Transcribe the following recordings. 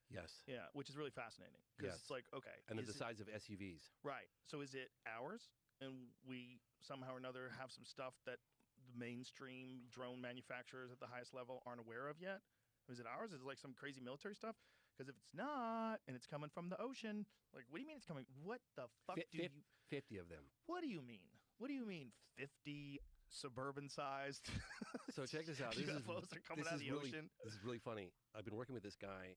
Yes. Yeah, which is really fascinating because it's like, okay, and they're the size of SUVs. Right. So is it ours, and we somehow or another have some stuff that the mainstream drone manufacturers at the highest level aren't aware of yet? Is it ours? Is it like some crazy military stuff? Because if it's not, and it's coming from the ocean, like, what do you mean it's coming? What the fuck do you? 50 of them. What do you mean? What do you mean 50 suburban-sized So check this out. UFOs are coming out of the ocean? This is really funny. I've been working with this guy.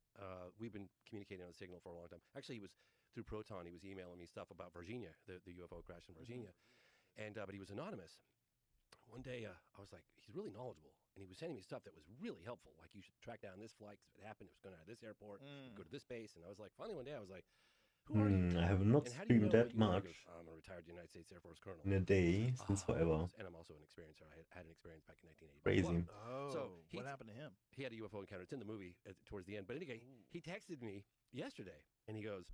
We've been communicating on the Signal for a long time. Actually, he was through Proton. He was emailing me stuff about Virginia, the UFO crash in Virginia, and but he was anonymous. One day, I was like, he's really knowledgeable, and he was sending me stuff that was really helpful. Like, you should track down this flight because it happened. It was going out of this airport. Go to this base, and I was like, finally one day, I was like, who are you? I have not And how do you know streamed that what you are? He much goes, I'm a retired United States Air Force colonel. in a day since forever. And I'm also an experiencer. I had an experience back in 1980. Crazy. Oh, So what happened to him? He had a UFO encounter. It's in the movie towards the end. But anyway, he texted me yesterday, and he goes,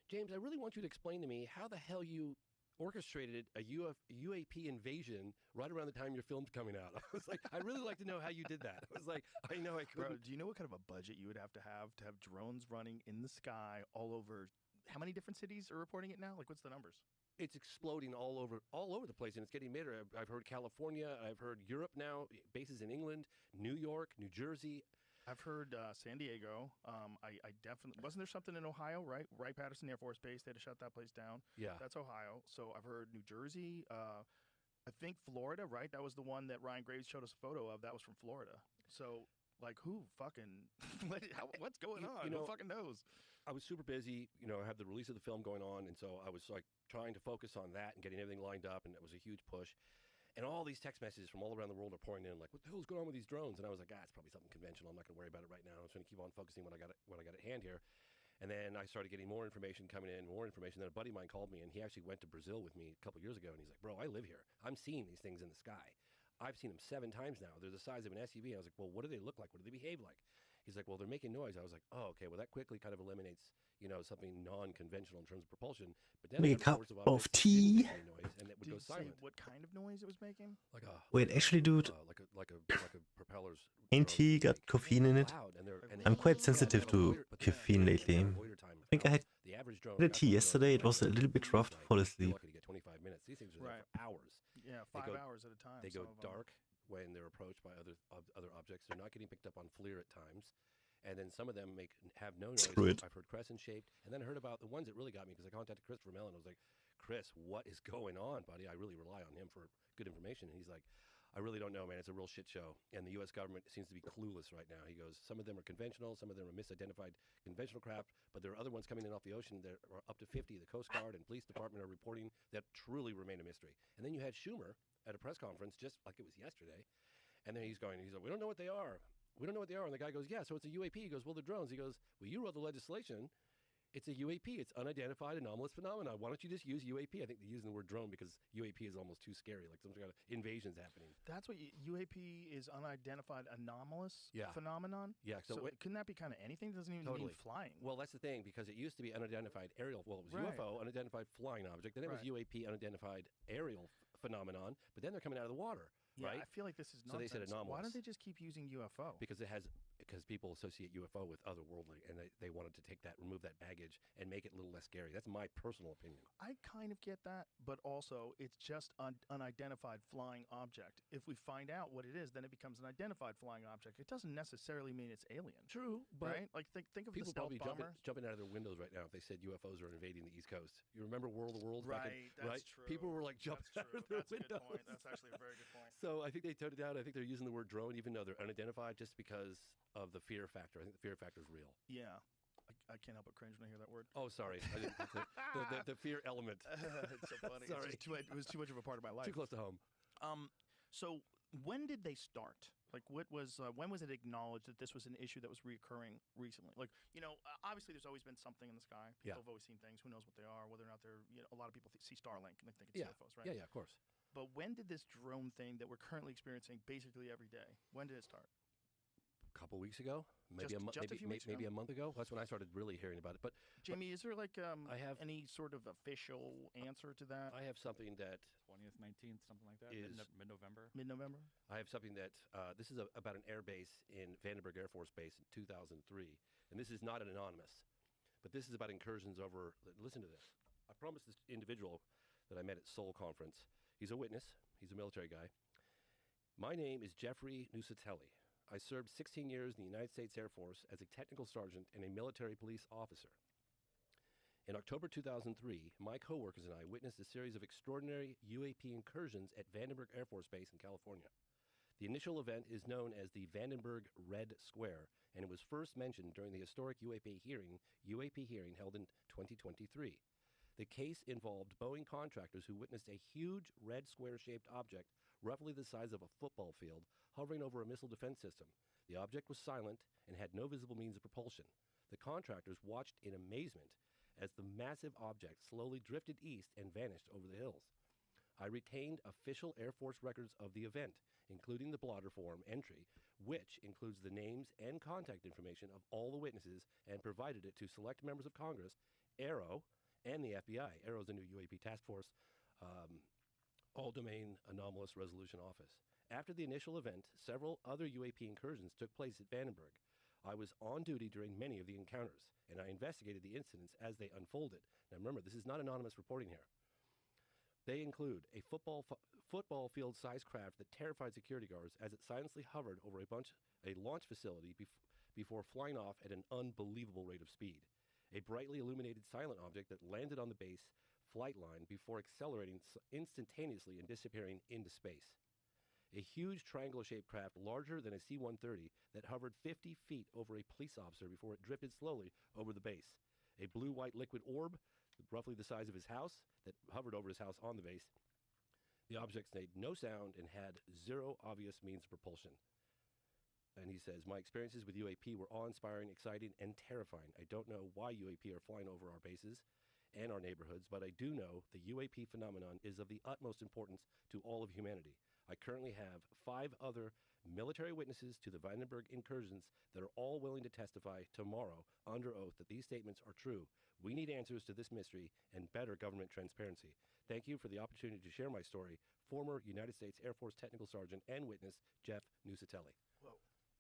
James, I really want you to explain to me how the hell you orchestrated a UAP invasion right around the time your film's coming out. I was like, I'd really like to know how you did that. I was like, I know I couldn't. Bro, do you know what kind of a budget you would have to have drones running in the sky all over? How many different cities are reporting it now? Like, what's the numbers? It's exploding all over the place, and it's getting bigger. I've heard California. I've heard Europe now, bases in England, New York, New Jersey. I've heard San Diego. I definitely wasn't there something in Ohio, right? Wright-Patterson Air Force Base. They had to shut that place down. Yeah, that's Ohio. So I've heard New Jersey. I think Florida, right? That was the one that Ryan Graves showed us a photo of. That was from Florida. So, like, who fucking what's going on? Who fucking knows? I was super busy. I had the release of the film going on, and so I was like trying to focus on that and getting everything lined up, and it was a huge push. And all these text messages from all around the world are pouring in, like, what the hell's going on with these drones? And I was like, it's probably something conventional. I'm not going to worry about it right now. I'm just going to keep on focusing what I got at hand here. And then I started getting more information coming in, more information. Then a buddy of mine called me, and he actually went to Brazil with me a couple years ago. And he's like, bro, I live here. I'm seeing these things in the sky. I've seen them 7 times now. They're the size of an SUV. I was like, well, what do they look like? What do they behave like? He's like, well, they're making noise. I was like, oh, okay. Well, that quickly kind of eliminates, something non-conventional in terms of propulsion. But then make a cup of tea. Noise, and it would go say silent. what kind of noise it was making? Wait, actually, dude. Like a propeller's. Ain't tea got caffeine in it? I'm quite sensitive to caffeine lately. I think I had the tea yesterday. It was a little bit rough to fall asleep. Lucky to get 25 minutes. These things are there for hours. Yeah, 5 hours at a time. They go dark when they're approached by other objects. They're not getting picked up on FLIR at times. And then some of them have no noise. I've heard crescent-shaped. And then I heard about the ones that really got me because I contacted Christopher Mellon. I was like, Chris, what is going on, buddy? I really rely on him for good information. And he's like, I really don't know, man. It's a real shit show. And the U.S. government seems to be clueless right now. He goes, some of them are conventional. Some of them are misidentified conventional craft. But there are other ones coming in off the ocean. There are up to 50. The Coast Guard and police department are reporting that truly remain a mystery. And then you had Schumer at a press conference just like it was yesterday. And then he's like, we don't know what they are. We don't know what they are. And the guy goes, yeah, so it's a UAP. He goes, well, they're drones. He goes, well, you wrote the legislation. It's a UAP. It's unidentified anomalous phenomena. Why don't you just use UAP? I think they're using the word drone because UAP is almost too scary, like some kind of invasion's happening. That's what UAP is, unidentified anomalous phenomenon? Yeah. So couldn't that be kind of anything? It doesn't even mean flying. Well, that's the thing, because it used to be unidentified aerial. Well, it was UFO, unidentified flying object. Then it was UAP, unidentified aerial phenomenon. But then they're coming out of the water. Yeah, right? I feel like this is nonsense. So they said anomalous. Why don't they just keep using UFO? Because people associate UFO with otherworldly, and they wanted to remove that baggage and make it a little less scary. That's my personal opinion. I kind of get that, but also it's just an unidentified flying object. If we find out what it is, then it becomes an identified flying object. It doesn't necessarily mean it's alien. True, but right? Like think of the stealth bomber. People bomber. probably jumping out of their windows right now if they said UFOs are invading the East Coast. You remember World of Worlds? Right, that's true. People were like jumping out of their windows. Good point. That's actually a very good point. So I think they toned it down. I think they're using the word drone, even though they're unidentified, just because of the fear factor. I think the fear factor is real. Yeah. I can't help but cringe when I hear that word. Oh, sorry. I didn't, the fear element. It's so funny. Sorry. It was too much of a part of my life. Too close to home. So when did they start? Like, when was it acknowledged that this was an issue that was reoccurring recently? Like, obviously there's always been something in the sky. People have always seen things. Who knows what they are? Whether or not they're, a lot of people see Starlink and they think it's UFOs, right? Yeah, of course. But when did this drone thing that we're currently experiencing basically every day, when did it start? couple weeks ago, maybe maybe a month ago. That's when I started really hearing about it. But Jamie, is there like I have any sort of official answer to that? I have something that 20th, 19th, something like that. Mid-November. Mid-November. I have something that this is about an air base in Vandenberg Air Force Base in 2003, and this is not an anonymous, but this is about incursions over. Listen to this. I promised this individual that I met at Seoul conference. He's a witness. He's a military guy. My name is Jeffrey Nusatelli. I served 16 years in the United States Air Force as a technical sergeant and a military police officer. In October 2003, my coworkers and I witnessed a series of extraordinary UAP incursions at Vandenberg Air Force Base in California. The initial event is known as the Vandenberg Red Square, and it was first mentioned during the historic UAP hearing held in 2023. The case involved Boeing contractors who witnessed a huge red square-shaped object roughly the size of a football field hovering over a missile defense system. The object was silent and had no visible means of propulsion. The contractors watched in amazement as the massive object slowly drifted east and vanished over the hills. I retained official Air Force records of the event, including the blotter form entry, which includes the names and contact information of all the witnesses, and provided it to select members of Congress, Aero, and the FBI. Aero is the new UAP task force, all-domain anomalous resolution office. After the initial event, several other UAP incursions took place at Vandenberg. I was on duty during many of the encounters, and I investigated the incidents as they unfolded. Now remember, this is not anonymous reporting here. They include a football field-sized craft that terrified security guards as it silently hovered over a launch facility before flying off at an unbelievable rate of speed. A brightly illuminated silent object that landed on the base flight line before accelerating instantaneously and disappearing into space. A huge triangle-shaped craft larger than a C-130 that hovered 50 feet over a police officer before it drifted slowly over the base. A blue-white liquid orb, roughly the size of his house, that hovered over his house on the base. The objects made no sound and had zero obvious means of propulsion. And he says, my experiences with UAP were awe-inspiring, exciting, and terrifying. I don't know why UAP are flying over our bases and our neighborhoods, but I do know the UAP phenomenon is of the utmost importance to all of humanity. I currently have 5 other military witnesses to the Vandenberg incursions that are all willing to testify tomorrow under oath that these statements are true. We need answers to this mystery and better government transparency. Thank you for the opportunity to share my story. Former United States Air Force Technical Sergeant and witness, Jeff Nusatelli. Whoa.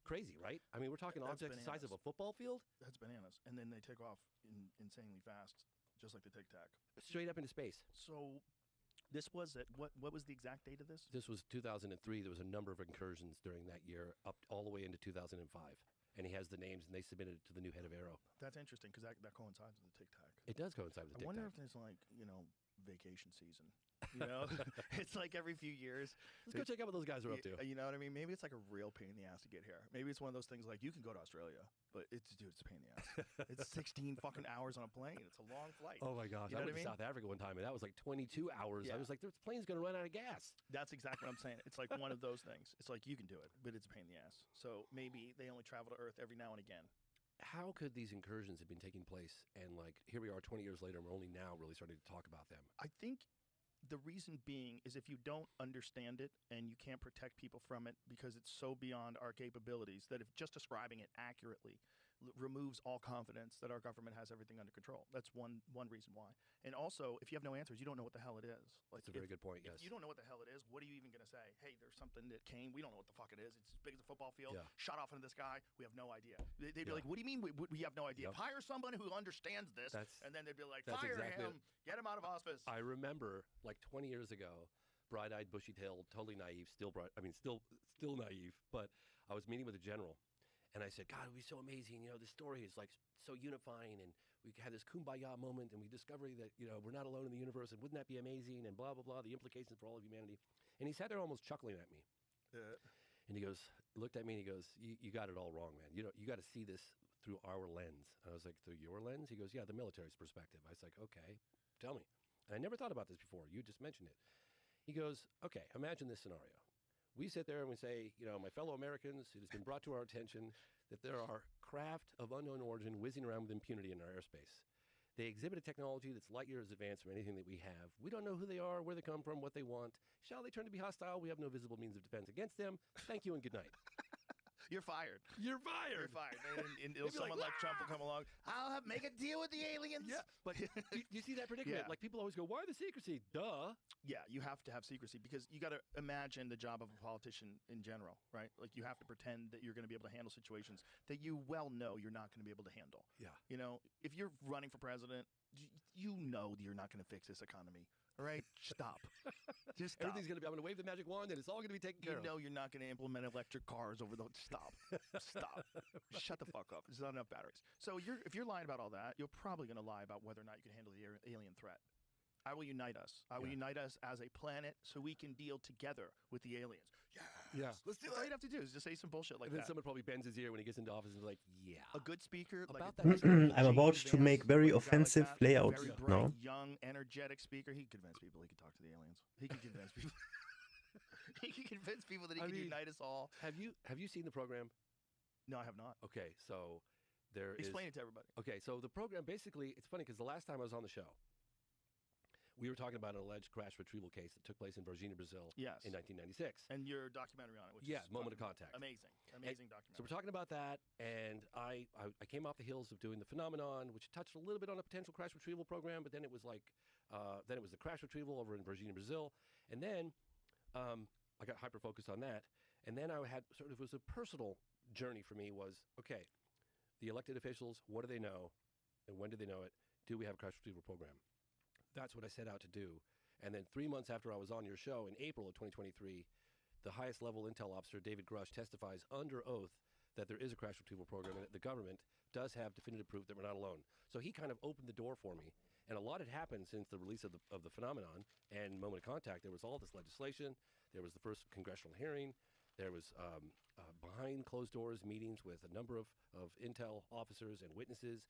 Crazy, right? I mean, we're talking objects the size of a football field? That's bananas. And then they take off insanely fast, just like the Tic Tac. Straight up into space. So this was it. What was the exact date of this? This was 2003. There was a number of incursions during that year, up all the way into 2005. And he has the names, and they submitted it to the new head of Aero. That's interesting, because that coincides with the Tic Tac. It does coincide with the Tic Tac. I wonder if there's, like, vacation season. It's like every few years. Let's go check out what those guys are up to. You know what I mean? Maybe it's like a real pain in the ass to get here. Maybe it's one of those things like, you can go to Australia, but it's a pain in the ass. It's 16 fucking hours on a plane. It's a long flight. Oh my gosh. You know I went to South Africa one time, and that was like 22 hours. Yeah. I was like, this plane's going to run out of gas. That's exactly what I'm saying. It's like one of those things. It's like, you can do it, but it's a pain in the ass. So maybe they only travel to Earth every now and again. How could these incursions have been taking place, and like here we are 20 years later, and we're only now really starting to talk about them? I think the reason being is if you don't understand it and you can't protect people from it because it's so beyond our capabilities that if just describing it accurately removes all confidence that our government has everything under control. That's one reason why. And also, if you have no answers, you don't know what the hell it is. Like, that's a very good point, yes. If you don't know what the hell it is, what are you even going to say? Hey, there's something that came. We don't know what the fuck it is. It's as big as a football field. Yeah. Shot off into the sky. We have no idea. They'd be like, what do you mean we have no idea? Yep. Hire someone who understands this. And then they'd be like, fire him. Get him out of office. I remember like 20 years ago, bright-eyed, bushy-tailed, totally naive, still naive, but I was meeting with a general. And I said, God, it would be so amazing. This story is like so unifying, and we had this kumbaya moment, and we discover that, we're not alone in the universe, and wouldn't that be amazing, and blah, blah, blah, the implications for all of humanity. And he sat there almost chuckling at me. And he looked at me, and he goes, you got it all wrong, man. You got to see this through our lens. And I was like, through your lens? He goes, yeah, the military's perspective. I was like, okay, tell me. And I never thought about this before. You just mentioned it. He goes, okay, imagine this scenario. We sit there and we say, my fellow Americans, it has been brought to our attention that there are craft of unknown origin whizzing around with impunity in our airspace. They exhibit a technology that's light years advanced from anything that we have. We don't know who they are, where they come from, what they want. Shall they turn to be hostile? We have no visible means of defense against them. Thank you and good night. You're fired. You're fired. You're fired. And someone like Trump will come along. Make a deal with the aliens. Yeah, but you see that predicament? Yeah. Like people always go, "Why the secrecy?" Duh. Yeah, you have to have secrecy because you got to imagine the job of a politician in general, right? Like you have to pretend that you're going to be able to handle situations that you well know you're not going to be able to handle. Yeah. You know, if you're running for president, you know you're not going to fix this economy. All right, stop. Just stop. Everything's going to be. I'm going to wave the magic wand, and it's all going to be taken care of. You know you're not going to implement electric cars over the. Stop. Stop. Shut the fuck up. There's not enough batteries. So if you're lying about all that, you're probably going to lie about whether or not you can handle the alien threat. I will unite us. I will unite us as a planet so we can deal together with the aliens. Yeah. Let's do All you have to do is just say some bullshit like and then that. someone probably bends his ear when he gets into office and is like, yeah. A good speaker. About like that. I'm about to make very offensive layouts very bright, now. young, energetic speaker. He could convince people he could talk to the aliens. He could convince people. He could convince people that he can unite us all. Have you seen the program? No, I have not. Okay, so Explain it to everybody. Okay, so the program basically, it's funny because the last time I was on the show, we were talking about an alleged crash retrieval case that took place in Virginia, Brazil in 1996. And your documentary on it, which is Moment of Contact. Amazing documentary. So we're talking about that, and I came off the heels of doing the phenomenon, which touched a little bit on a potential crash retrieval program, but then it was like, then it was the crash retrieval over in Virginia, Brazil, and then I got hyper-focused on that, and then I had sort of, it was a personal journey for me was, okay, the elected officials, what do they know, and when do they know it? Do we have a crash retrieval program? That's what I set out to do. And then 3 months after I was on your show in April of 2023, the highest level intel officer, David Grush, testifies under oath that there is a crash retrieval program and that the government does have definitive proof that we're not alone. So he kind of opened the door for me. And a lot had happened since the release of the phenomenon and Moment of Contact. There was all this legislation. There was the first congressional hearing. There was behind closed doors meetings with a number of intel officers and witnesses.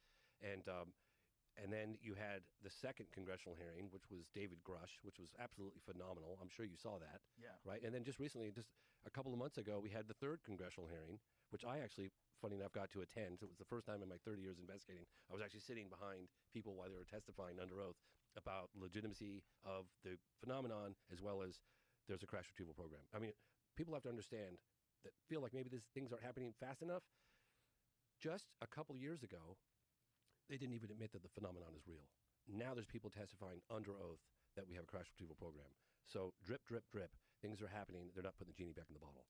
And then you had the second congressional hearing, which was David Grush, which was absolutely phenomenal. I'm sure you saw that. Yeah. Right? And then just recently, just a couple of months ago, we had the third congressional hearing, which I actually, funny enough, got to attend. So it was the first time in my 30 years investigating. I was actually sitting behind people while they were testifying under oath about legitimacy of the phenomenon as well as there's a crash retrieval program. I mean, people have to understand that feel like maybe these things aren't happening fast enough. Just a couple years ago, they didn't even admit that the phenomenon is real. Now there's people testifying under oath that we have a crash retrieval program. So drip, drip, drip. Things are happening. They're not putting the genie back in the bottle.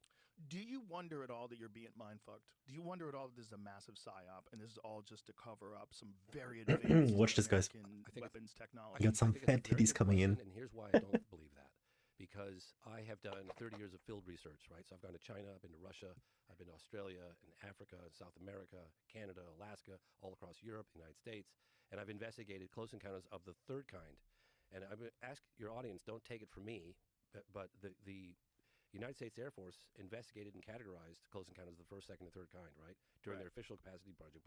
Do you wonder at all that you're being mind-fucked? Do you wonder at all that this is a massive psyop and this is all just to cover up some very advanced Watch this, guys. weapons technology? I got some fat titties coming in. And here's why I don't believe that. Because I have done 30 years of field research, right? So I've gone to China, I've been to Russia, I've been to Australia and Africa, South America, Canada, Alaska, all across Europe, the United States. And I've investigated close encounters of the third kind. And I would ask your audience, don't take it from me, but the United States Air Force investigated and categorized close encounters of the first, second, and third kind, right? During their official capacity, Project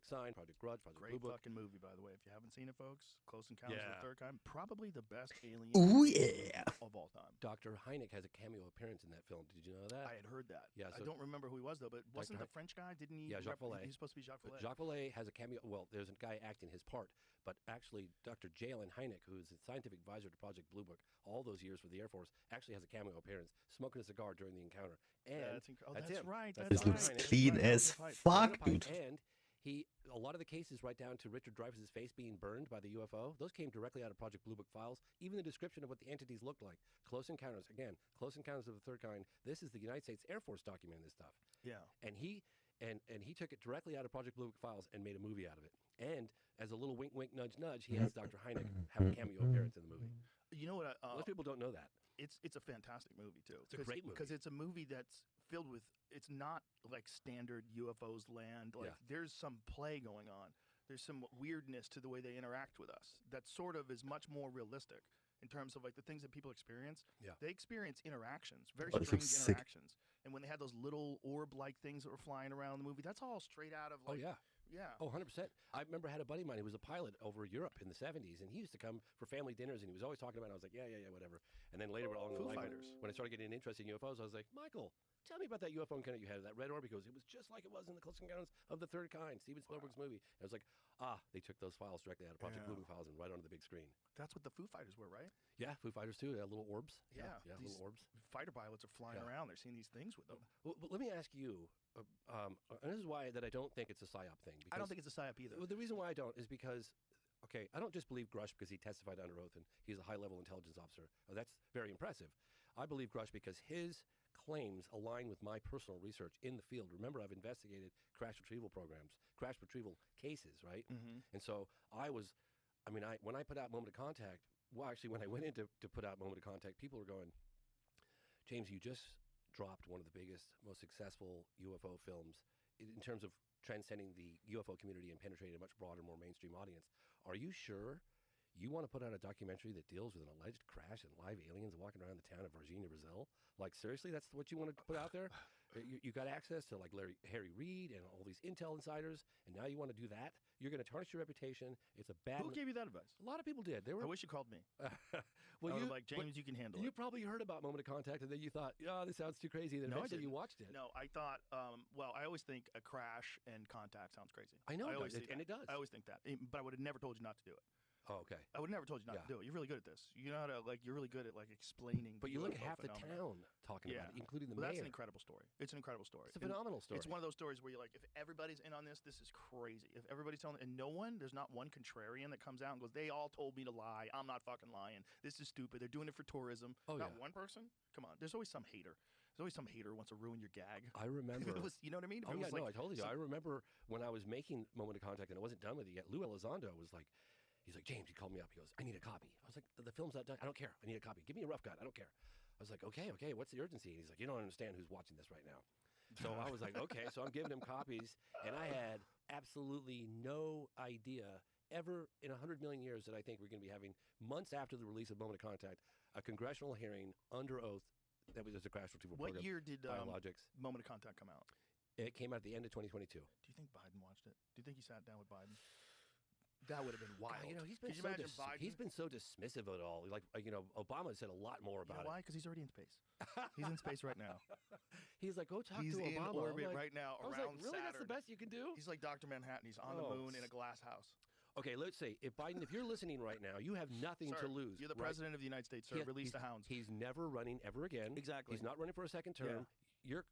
Sign, Project Grudge, Project Great Blue Book. fucking movie, by the way. If you haven't seen it, folks, Close Encounters of the Third Kind, probably the best alien of all time. Dr. Hynek has a cameo appearance in that film. Did you know that? I had heard that. Yeah, I don't remember who he was, though, but wasn't the French guy? Didn't he? Yeah, Jacques Vallée. He's supposed to be Jacques Vallée. Jacques Vallée has a cameo. Well, there's a guy acting his part, but actually Dr. Jalen Hynek, who's the scientific advisor to Project Blue Book all those years for the Air Force, actually has a cameo appearance, smoking a cigar during the encounter. And that's him. right. This looks clean as fuck, dude. And a lot of the cases right down to Richard Dreyfuss's face being burned by the UFO, those came directly out of Project Blue Book files. Even the description of what the entities looked like. Close encounters, again, close encounters of the third kind. This is the United States Air Force documenting this stuff. Yeah. And he took it directly out of Project Blue Book files and made a movie out of it. And as a little wink, wink, nudge, nudge, he has Dr. Hynek have a cameo appearance in the movie. You know what? Most people don't know that. It's a fantastic movie too. It's a great movie because it's a movie that's filled with. It's not like standard UFOs land. Like there's some play going on. There's some weirdness to the way they interact with us. That sort of is much more realistic in terms of like the things that people experience. Yeah. They experience interactions, very this strange looks sick. interactions. And when they had those little orb-like things that were flying around the movie, that's all straight out of like. Oh yeah. Yeah. Oh, 100%. I remember I had a buddy of mine who was a pilot over Europe in the 70s, and he used to come for family dinners, and he was always talking about it. I was like, yeah, whatever. And then later, Foo Fighters. when I started getting interested in UFOs, I was like, Michael, tell me about that UFO encounter you had, that red orb. He goes, it was just like it was in the Close Encounters of the Third Kind, Steven Spielberg's movie. And I was like, they took those files directly out of Project Blueprint files and right onto the big screen. That's what the Foo Fighters were, right? Yeah, Foo Fighters too. They had little orbs. Yeah, little orbs. Fighter pilots are flying around. They're seeing these things with them. Well, let me ask you, and this is why that I don't think it's a psyop thing. I don't think it's a psyop either. Well, the reason why I don't is because, okay, I don't just believe Grush because he testified under oath and he's a high-level intelligence officer. That's very impressive. I believe Grush because his claims align with my personal research in the field. Remember, I've investigated crash retrieval programs, crash retrieval cases, right? And so when I put out Moment of Contact, well, actually, when I went in to put out Moment of Contact, people were going, James, you just dropped one of the biggest, most successful UFO films in terms of transcending the UFO community and penetrating a much broader, more mainstream audience. Are you sure you want to put out a documentary that deals with an alleged crash and live aliens walking around the town of Virginia, Brazil? Like, seriously, that's what you want to put out there? You got access to, like, Harry Reid and all these intel insiders, and now you want to do that? You're going to tarnish your reputation. It's a bad... Who gave you that advice? A lot of people did. I wish you called me. Well, James, you can handle it. You probably heard about Moment of Contact, and then you thought, this sounds too crazy. Then eventually you watched it. No, I thought, I always think a crash and contact sounds crazy. I know, and it does. I always think that. But I would have never told you not to do it. Oh, okay. I would have never told you not to do it. You're really good at this. You know how to, you're really good at, explaining. But you look at half the town talking about it, including the mayor. That's an incredible story. It's an incredible story. It's a phenomenal story. It's one of those stories where you're like, if everybody's in on this, this is crazy. If everybody's telling, and there's not one contrarian that comes out and goes, they all told me to lie. I'm not fucking lying. This is stupid. They're doing it for tourism. Oh, not one person? Come on. There's always some hater. There's always some hater who wants to ruin your gag. I remember. You know what I mean? I told you. I remember when I was making Moment of Contact and it wasn't done with it yet, Lou Elizondo was like, he's like, James, he called me up. He goes, I need a copy. I was like, the film's not done. I don't care. I need a copy. Give me a rough cut. I don't care. I was like, okay, what's the urgency? And he's like, you don't understand who's watching this right now. So I was like, okay. So I'm giving him copies, and I had absolutely no idea ever in 100 million years that I think we're going to be having, months after the release of Moment of Contact, a congressional hearing under oath that was just a crash retrieval program. What year did Biologics. Moment of Contact come out? It came out at the end of 2022. Do you think Biden watched it? Do you think he sat down with Biden? That would have been wild. God, he's been so dismissive of it all. Like, Obama said a lot more about it. Why? Because he's already in space. He's in space right now. He's like, go talk to Obama. He's in orbit right now around Saturn. Really? Saturn. That's the best you can do? He's like Dr. Manhattan. He's on the moon in a glass house. Okay, let's say, if you're listening right now, you have nothing to lose. You're the president of the United States, sir. Release the hounds. He's never running ever again. Exactly. He's not running for a second term. Yeah.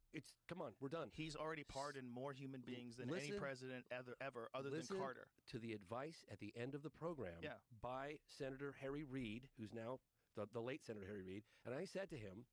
Come on, we're done. He's already pardoned more human beings than any president ever other than Carter. To the advice at the end of the program by Senator Harry Reid, who's now the late Senator Harry Reid, and I said to him,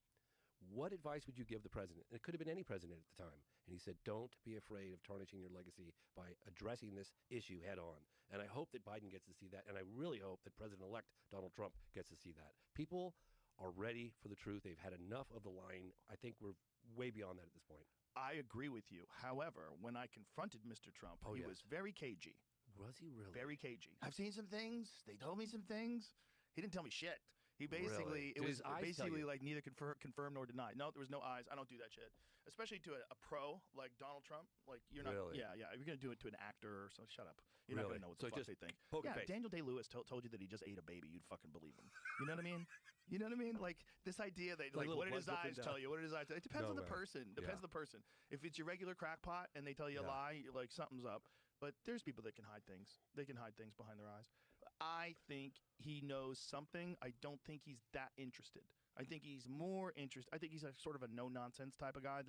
what advice would you give the president? And it could have been any president at the time. And he said, don't be afraid of tarnishing your legacy by addressing this issue head on. And I hope that Biden gets to see that. And I really hope that President-elect Donald Trump gets to see that. People are ready for the truth. They've had enough of the lying. I think we're way beyond that at this point. I agree with you. However, when I confronted Mr. Trump, he was very cagey. Was he really? Very cagey. I've seen some things. They told me some things. He didn't tell me shit. He basically, it was basically like neither confirm nor deny. No, there was no eyes. I don't do that shit. Especially to a pro like Donald Trump. Like, you're not. Really? Yeah. If you're going to do it to an actor or so, shut up. You're not going to know what the fuck they think. Face. Daniel Day-Lewis told you that he just ate a baby. You'd fucking believe him. You know what I mean? You know what I mean? Like, this idea that, what did his eyes tell you? What did his eyes tell you? It depends on the person. Depends on the person. If it's your regular crackpot and they tell you a lie, you're like, something's up. But there's people that can hide things. They can hide things behind their eyes. I think he knows something. I don't think he's that interested. I think he's more interested. I think he's a sort of a no-nonsense type of guy.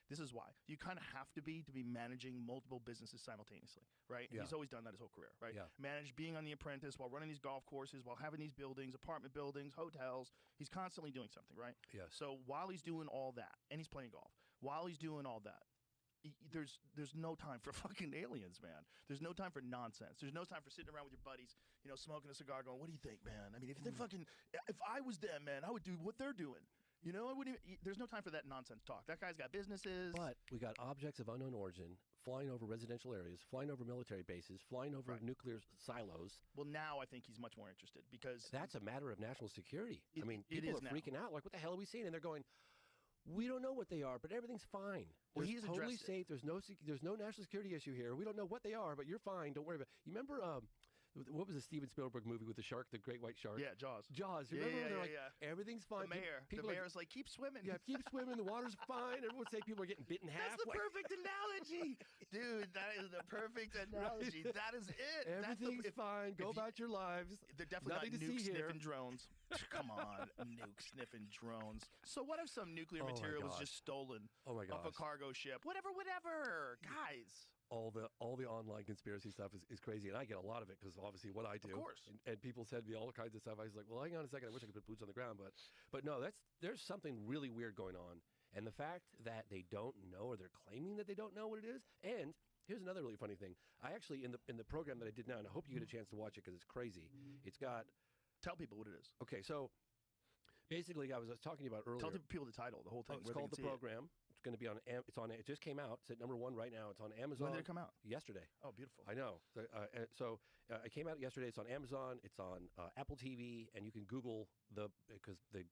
This is why. You kind of have to be managing multiple businesses simultaneously, right? Yeah. He's always done that his whole career, right? Yeah. Managed being on The Apprentice while running these golf courses, while having these buildings, apartment buildings, hotels. He's constantly doing something, right? Yes. So while he's doing all that, and he's playing golf, while he's doing all that, there's no time for fucking aliens, man. There's no time for nonsense. There's no time for sitting around with your buddies, smoking a cigar, going, "What do you think, man? I mean, if I was them, man, I would do what they're doing." I wouldn't even. There's no time for that nonsense talk. That guy's got businesses. But we got objects of unknown origin flying over residential areas, flying over military bases, flying over nuclear silos. Well, now I think he's much more interested because that's a matter of national security. I mean, it people is are freaking out. Like, what the hell are we seeing? And they're going, we don't know what they are, but everything's fine. Well, he's totally safe. There's no national security issue here. We don't know what they are, but you're fine. Don't worry about it. You remember what was the Steven Spielberg movie with the shark, the great white shark? Yeah, Jaws. Jaws. Yeah, Remember? yeah, They're yeah, like, yeah. everything's fine. The mayor's like, keep swimming. Yeah, keep swimming. The water's fine. Everyone would say people are getting bit in half. That's the perfect analogy. Dude, that is the perfect analogy. Right. That is it. Everything's fine. Go about your lives. They're definitely Nothing not to see here. nuke-sniffing drones. Come on, nuke-sniffing drones. So what if some nuclear Oh my material was gosh. just stolen Oh my off a gosh. cargo ship? Whatever. Guys. All the online conspiracy stuff is crazy, and I get a lot of it because obviously what I do. Of course. And people send me all kinds of stuff. I was like, well, hang on a second. I wish I could put boots on the ground, but no, there's something really weird going on, and the fact that they don't know, or they're claiming that they don't know what it is. And here's another really funny thing. I actually in the program that I did now, and I hope you get a chance to watch it because it's crazy. It's got. Tell people what it is. Okay, so basically, I was talking about earlier. Tell people the title, the whole thing. It's called The Program. It's going to be on. It just came out. It's at #1 right now. It's on Amazon. When did it come out? Yesterday. Oh, beautiful. I know. So it came out yesterday. It's on Amazon. It's on Apple TV, and you can Google because the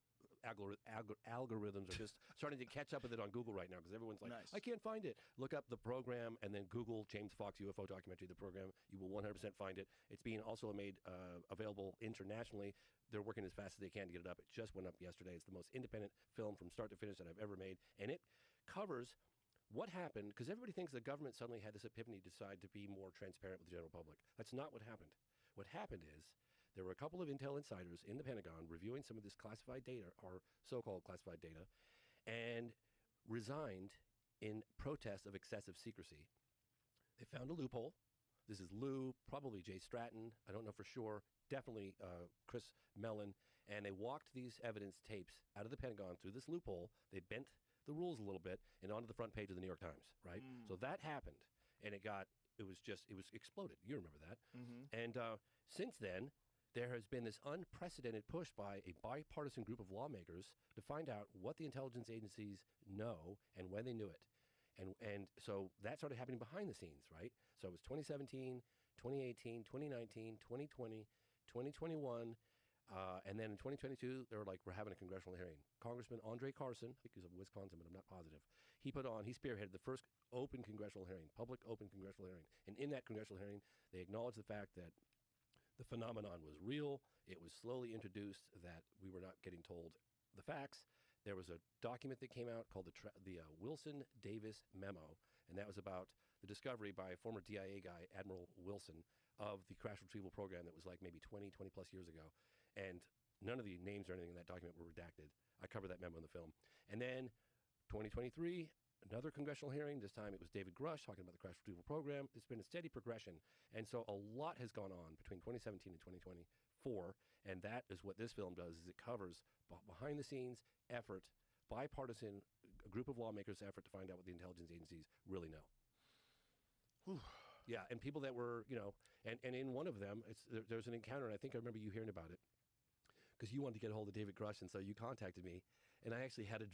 algorithms are just starting to catch up with it on Google right now because everyone's like, Nice. I can't find it. Look up The Program and then Google James Fox UFO documentary, The Program. You will 100% find it. It's being also made available internationally. They're working as fast as they can to get it up. It just went up yesterday. It's the most independent film from start to finish that I've ever made. And it covers what happened, because everybody thinks the government suddenly had this epiphany to decide to be more transparent with the general public. That's not what happened. What happened is there were a couple of intel insiders in the Pentagon reviewing some of this classified data, or so-called classified data, and resigned in protest of excessive secrecy. They found a loophole. This is Lou, probably Jay Stratton. I don't know for sure. Definitely Chris Mellon. And they walked these evidence tapes out of the Pentagon through this loophole. They bent the rules a little bit and onto the front page of the New York Times, right? So that happened, and it was exploded. You remember that. And since then, there has been this unprecedented push by a bipartisan group of lawmakers to find out what the intelligence agencies know and when they knew it. And so that started happening behind the scenes, right? So it was 2017, 2018, 2019, 2020, 2021, and then in 2022, they were like, we're having a congressional hearing. Congressman Andre Carson, I think he's of Wisconsin, but I'm not positive, he spearheaded the first open congressional hearing, public open congressional hearing. And in that congressional hearing, they acknowledged the fact that the phenomenon was real. It was slowly introduced that we were not getting told the facts. There was a document that came out called the Wilson Davis Memo, and that was about the discovery by a former DIA guy, Admiral Wilson, of the crash retrieval program that was like maybe 20 plus years ago. And none of the names or anything in that document were redacted. I covered that memo in the film. And then 2023, another congressional hearing. This time it was David Grush talking about the crash retrieval program. It's been a steady progression. And so a lot has gone on between 2017 and 2024. And that is what this film does, is it covers behind the scenes effort, bipartisan group of lawmakers effort to find out what the intelligence agencies really know. Whew. Yeah, and people that were, and in one of them, there's an encounter, and I think I remember you hearing about it, because you wanted to get a hold of David Grush, and so you contacted me, and I actually had a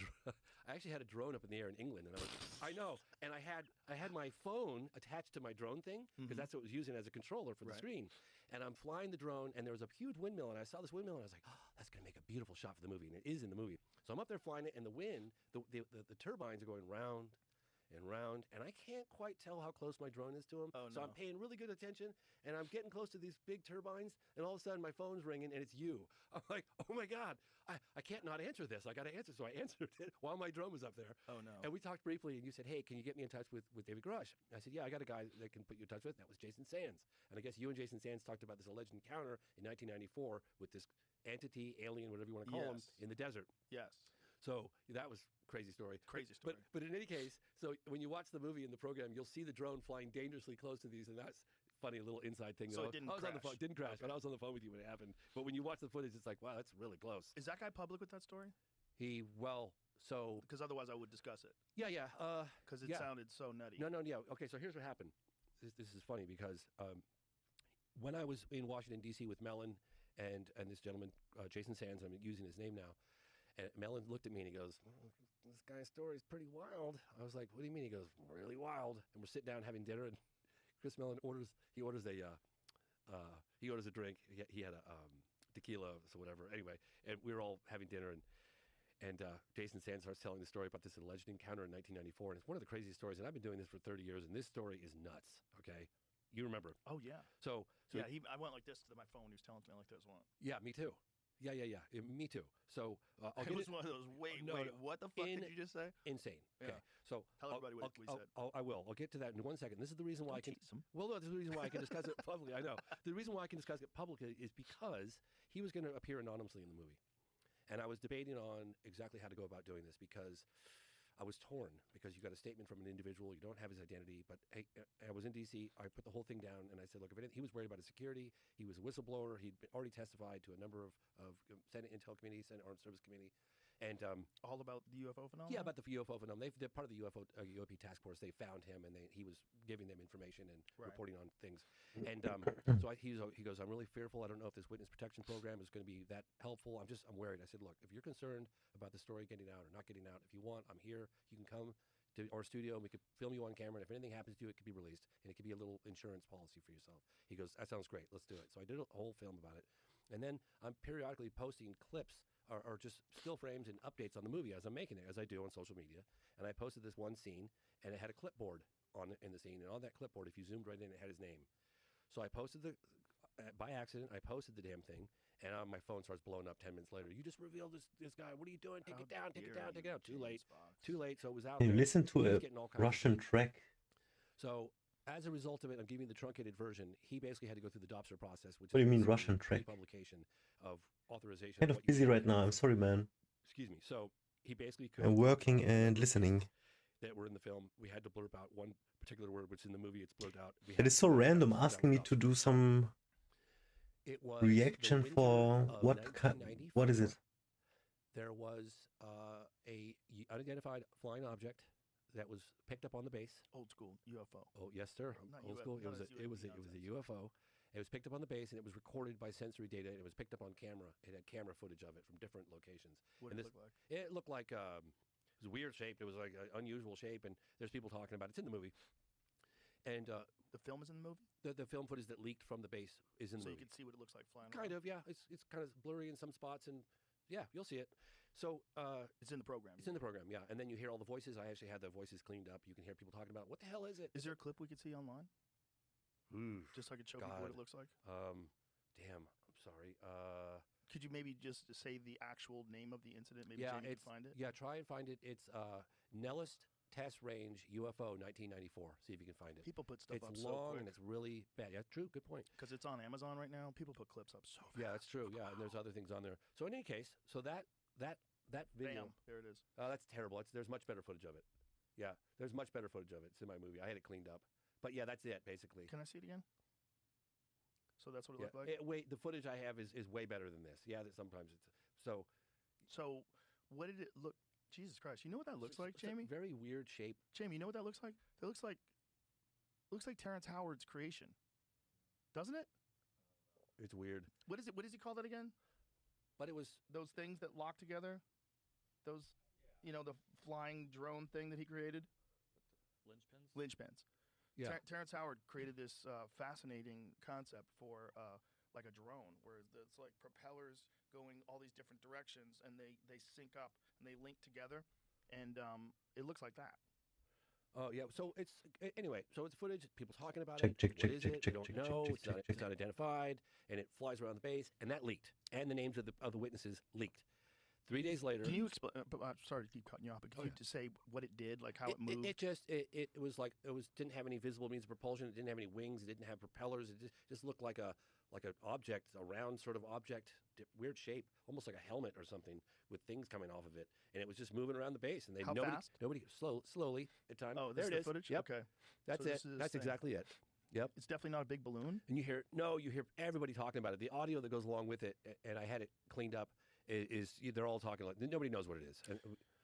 drone up in the air in England, and I know, and I had my phone attached to my drone thing, because that's what it was using as a controller for the screen, and I'm flying the drone, and there was a huge windmill, and I saw this windmill, and I was like, oh, that's going to make a beautiful shot for the movie, and it is in the movie. So I'm up there flying it, and the wind, the turbines are going round and round, and I can't quite tell how close my drone is to them. Oh, so no. I'm paying really good attention, and I'm getting close to these big turbines, and all of a sudden my phone's ringing, and it's you. I'm like, oh my God, I can't not answer this. I got to answer. So I answered it while my drone was up there. Oh, no. And we talked briefly, and you said, hey, can you get me in touch with David Grush? I said, yeah, I got a guy that can put you in touch with. That was Jason Sands. And I guess you and Jason Sands talked about this alleged encounter in 1994 with this entity, alien, whatever you want to call him, in the desert. Yes. So that was a crazy story. Crazy story. But in any case, so when you watch the movie in the program, you'll see the drone flying dangerously close to these, and that's funny, a little inside thing. So it didn't I was crash. on the phone, didn't crash, Okay. but I was on the phone with you when it happened. But when you watch the footage, it's like, wow, that's really close. Is that guy public with that story? Because otherwise I would discuss it. Yeah. Because it sounded so nutty. No, yeah. Okay, so here's what happened. This is funny because when I was in Washington, D.C. with Mellon and this gentleman, Jason Sands, I'm using his name now, and Mellon looked at me and he goes, this guy's story is pretty wild. I was like, what do you mean? He goes, really wild. And we're sitting down having dinner, and Chris Mellon orders a drink. He had a tequila, so whatever. Anyway, and we were all having dinner, and Jason Sands starts telling the story about this alleged encounter in 1994, and it's one of the craziest stories. And I've been doing this for 30 years, and this story is nuts. Okay, You remember? Oh yeah. So yeah, I went like this to my phone. He was telling me like this one. Yeah, me too. Yeah, me too. So I'll it was one of those. Wait, what the fuck did you just say? Insane. Yeah. Okay, so tell everybody what we said. I will. I'll get to that in 1 second. This is the reason why I can. Well, no, this is the reason why I can discuss it publicly. I know. The reason why I can discuss it publicly is because he was going to appear anonymously in the movie, and I was debating on exactly how to go about doing this because I was torn because you got a statement from an individual, you don't have his identity, but hey, I was in D.C., I put the whole thing down, and I said, look, he was worried about his security, he was a whistleblower, he'd already testified to a number of Senate Intel Committee, Senate Armed Service Committee, and all about the UFO phenomenon? Yeah, about the UFO phenomenon. They're part of the UAP task force. They found him, and he was giving them information and reporting on things. And so he goes, I'm really fearful. I don't know if this witness protection program is going to be that helpful. I'm worried. I said, look, if you're concerned about the story getting out or not getting out, if you want, I'm here. You can come to our studio, and we could film you on camera. And if anything happens to you, it could be released, and it could be a little insurance policy for yourself. He goes, that sounds great. Let's do it. So I did a whole film about it. And then I'm periodically posting clips or just still frames and updates on the movie as I'm making it, as I do on social media. And I posted this one scene, and it had a clipboard in the scene. And on that clipboard, if you zoomed right in, it had his name. So I posted by accident, I posted the damn thing, and my phone starts blowing up 10 minutes later. You just revealed this guy. What are you doing? Take it down, take it down, take it down. Too late. So it was out there. You listen to a Russian track. So as a result of it, I'm giving the truncated version. He basically had to go through the DOPSR process, which what do you mean Russian track? Publication of authorization. Kind of busy right now. I'm sorry, man. Excuse me. So he basically could. I'm working and listening. That were in the film. We had to blurb out one particular word, which in the movie it's blurred out. It is so random asking me to do some reaction for what is it? There was a unidentified flying object that was picked up on the base. Old school UFO. Oh yes, sir. Old school. It was a UFO. It was picked up on the base, and it was recorded by sensory data, and it was picked up on camera. It had camera footage of it from different locations. What did it look like? It looked like it was weird shaped. It was like an unusual shape, and there's people talking about it. It's in the movie. And the film is in the movie? The film footage that leaked from the base is in the movie. So you can see what it looks like flying Kind around? of, yeah. It's kind of blurry in some spots, and yeah, you'll see it. So it's in the program. It's in the program, yeah. And then you hear all the voices. I actually had the voices cleaned up. You can hear people talking about, what the hell is it? Is there a clip we could see online? Just so I could show people what it looks like? Damn, I'm sorry. Could you maybe just say the actual name of the incident? Maybe Jamie can find it? Yeah, try and find it. It's Nellis Test Range UFO 1994. See if you can find it. People put stuff up so quick. It's long and it's really bad. Yeah, true. Good point. Because it's on Amazon right now. People put clips up so fast. Yeah, that's true. Yeah, and there's other things on there. So in any case, so that video. Bam, there it is. That's terrible. There's much better footage of it. Yeah, there's much better footage of it. It's in my movie. I had it cleaned up. But yeah, that's it basically. Can I see it again? So that's what it looked like. The footage I have is way better than this. Yeah, that sometimes it's so. So, what did it look? Jesus Christ! You know what that looks like, Jamie? Very weird shape. Jamie, you know what that looks like? That looks like Terrence Howard's creation, doesn't it? It's weird. What is it? What does he call that again? But it was those things that lock together. Those, the flying drone thing that he created. Linchpins. Yeah. Terrence Howard created this fascinating concept for like a drone, where it's like propellers going all these different directions, and they sync up and they link together, and it looks like that. Oh yeah. So it's anyway. So it's footage. People talking about it. What is it? They don't know. It's not identified, and it flies around the base, and that leaked, and the names of the witnesses leaked. 3 days later. Can you explain? I'm sorry to keep cutting you off, but can you just say what it did, like how it moved? It was like didn't have any visible means of propulsion. It didn't have any wings. It didn't have propellers. It just looked like an object, a round sort of object, weird shape, almost like a helmet or something with things coming off of it. And it was just moving around the base. And nobody slowly at times. Oh, there it is. Footage? Yep. Okay, that's it. That's exactly it. Yep. It's definitely not a big balloon. And you hear everybody talking about it. The audio that goes along with it, and I had it cleaned up. They're all talking like nobody knows what it is. And,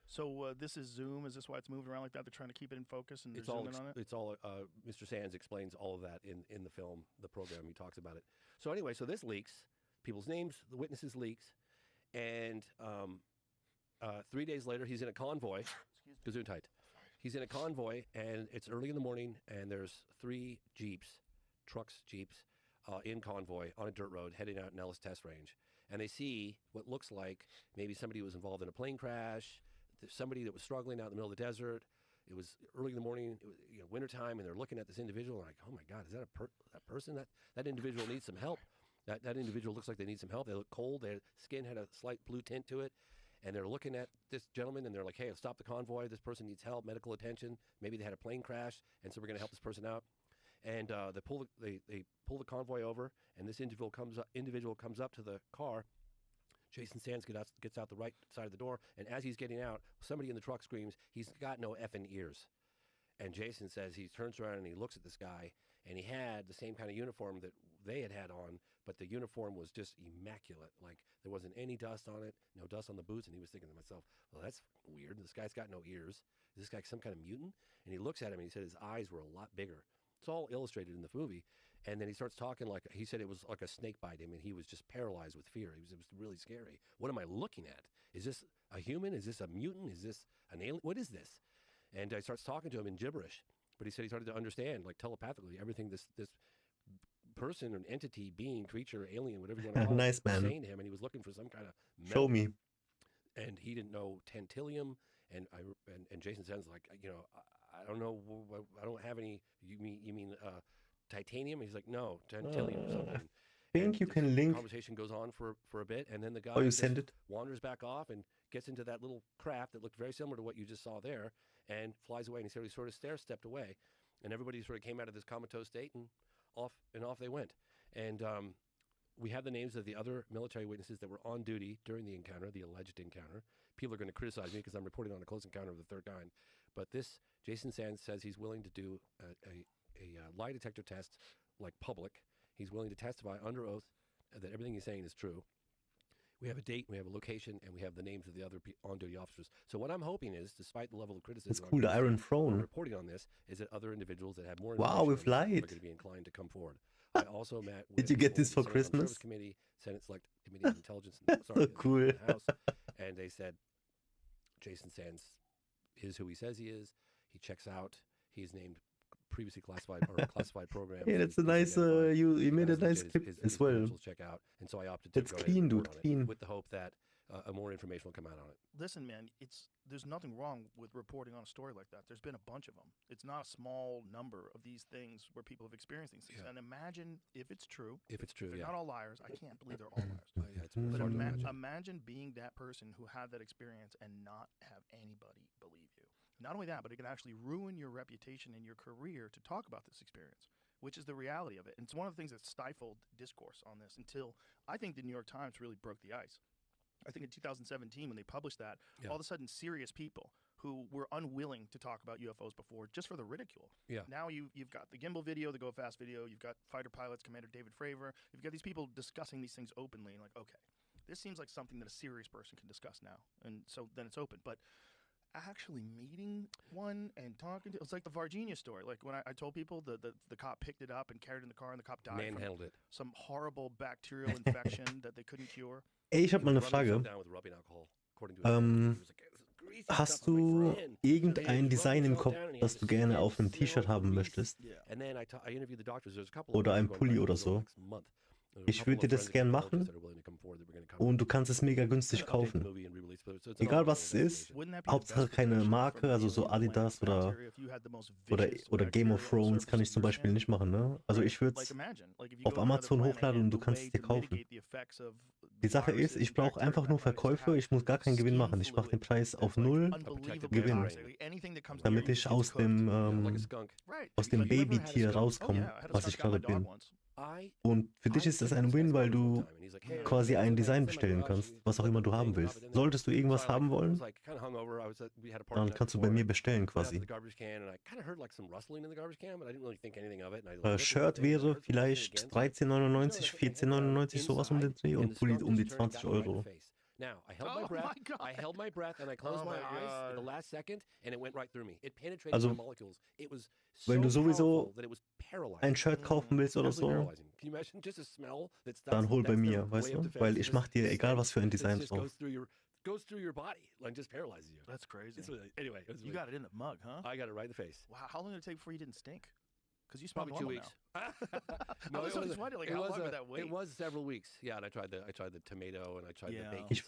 so this is Zoom. Is this why it's moving around like that? They're trying to keep it in focus and they're zooming on it. It's all. Mr. Sands explains all of that in the film, the program. He talks about it. So anyway, so this leaks. People's names, the witnesses leaks, and 3 days later, he's in a convoy. Gesundheit. He's in a convoy, and it's early in the morning, and there's 3 jeeps, in convoy on a dirt road heading out Nellis Test Range. And they see what looks like maybe somebody was involved in a plane crash, somebody that was struggling out in the middle of the desert. it was early in the morning, it was, wintertime, and they're looking at this individual, and like, oh my God, is that that person? That individual needs some help. That individual looks like they need some help. They look cold. Their skin had a slight blue tint to it. And they're looking at this gentleman, and they're like, hey, stop the convoy. This person needs help, medical attention. Maybe they had a plane crash, and so we're going to help this person out. And they pull the convoy over, and this individual comes up to the car. Jason Sands gets out the right side of the door, and as he's getting out, somebody in the truck screams, he's got no effing ears. And Jason says he turns around and he looks at this guy, and he had the same kind of uniform that they had on, but the uniform was just immaculate. Like, there wasn't any dust on it, no dust on the boots, and he was thinking to himself, well, that's weird. This guy's got no ears. Is this guy some kind of mutant? And he looks at him, and he said his eyes were a lot bigger. It's all illustrated in the movie. And then he starts talking like, he said it was like a snake bite him, and he was just paralyzed with fear. It was really scary. What am I looking at? Is this a human? Is this a mutant? Is this an alien? What is this? And he starts talking to him in gibberish. But he said he started to understand, like telepathically, everything this person, an entity, being, creature, alien, whatever you want to call nice, it, was saying to him. And he was looking for some kind of metal. Show me. And he didn't know tantalum. And Jason Sands like, I don't know. I don't have any. You mean titanium? He's like, no, tantalum or something. I think you can link. Conversation goes on for a bit, and then the guy wanders back off and gets into that little craft that looked very similar to what you just saw there, and flies away. And he sort of stepped away, and everybody sort of came out of this comatose state, and off they went. And we have the names of the other military witnesses that were on duty during the encounter, the alleged encounter. People are going to criticize me because I'm reporting on a close encounter of the third kind, but this Jason Sands says he's willing to do a lie detector test, like public. He's willing to testify under oath that everything he's saying is true. We have a date, we have a location, and we have the names of the other on-duty officers. So what I'm hoping is, despite the level of criticism, it's cool. The Iron Throne reporting on this is that other individuals that have more wow, with light are going to be inclined to come forward. I also met with did you get this for Christmas? Committee, Senate Select Committee on Intelligence, sorry, so cool. in the House, and they said Jason Sands is who he says he is. He checks out. He's named previously classified or classified program. Yeah, that's a nice. You made a nice clip as well. Check out, and so I opted to go clean, dude. Clean. With the hope that more information will come out on it. Listen, man, there's nothing wrong with reporting on a story like that. There's been a bunch of them. It's not a small number of these things where people have experienced these things. Yeah. And imagine if it's true. If it's true, they're yeah. not all liars. I can't believe they're all liars. But imagine being that person who had that experience and not have anybody believe you. Not only that, but it can actually ruin your reputation and your career to talk about this experience, which is the reality of it. And it's one of the things that stifled discourse on this until I think the New York Times really broke the ice. I think in 2017 when they published that, all of a sudden serious people who were unwilling to talk about UFOs before just for the ridicule. Yeah. Now you've got the gimbal video, the Go Fast video, you've got fighter pilots, Commander David Fravor, you've got these people discussing these things openly and like, okay, this seems like something that a serious person can discuss now. And so then it's open. But actually meeting one and talking to it's like the Varginha story. Like when I told people the cop picked it up and carried it in the car and the cop died manhandled it. Some horrible bacterial infection that they couldn't cure. Ey, ich habe mal eine Frage. Hast du irgendein Design im Kopf, das du gerne auf einem T-Shirt haben möchtest? Oder ein Pulli oder so? Ich würde dir das gern machen und du kannst es mega günstig kaufen. Egal was es ist, Hauptsache keine Marke, also so Adidas oder Game of Thrones kann ich zum Beispiel nicht machen, ne? Also ich würde es auf Amazon hochladen und du kannst es dir kaufen. Die Sache ist, ich brauche einfach nur Verkäufe, ich muss gar keinen Gewinn machen. Ich mache den Preis auf 0 Gewinn, damit ich aus dem Babytier rauskomme, was ich gerade bin. Und für dich ist das ein Win, weil du quasi ein Design bestellen kannst, was auch immer du haben willst. Solltest du irgendwas haben wollen, dann kannst du bei mir bestellen quasi. Shirt wäre vielleicht 13,99, 14,99, sowas um den Dreh und Pulli um die 20 Euro. Now, I held my breath and I closed my eyes at the last second and it went right through me. It penetrated also, my molecules. It was so wenn du sowieso that it was paralyzing. ein Shirt kaufen willst oder so, dann hol bei mir, weißt du? Weil ich mach dir egal was für ein Design drauf. Goes through your body and just paralyzes you. That's crazy. Anyway, you got it in the mug, huh? I got it right in the face. Wow, how long did it take before you didn't stink? Because you smell probably 2 weeks. No, I was wondering, like, how long would that wait? It was several weeks. Yeah, and I tried the tomato and I tried the bacon. Ich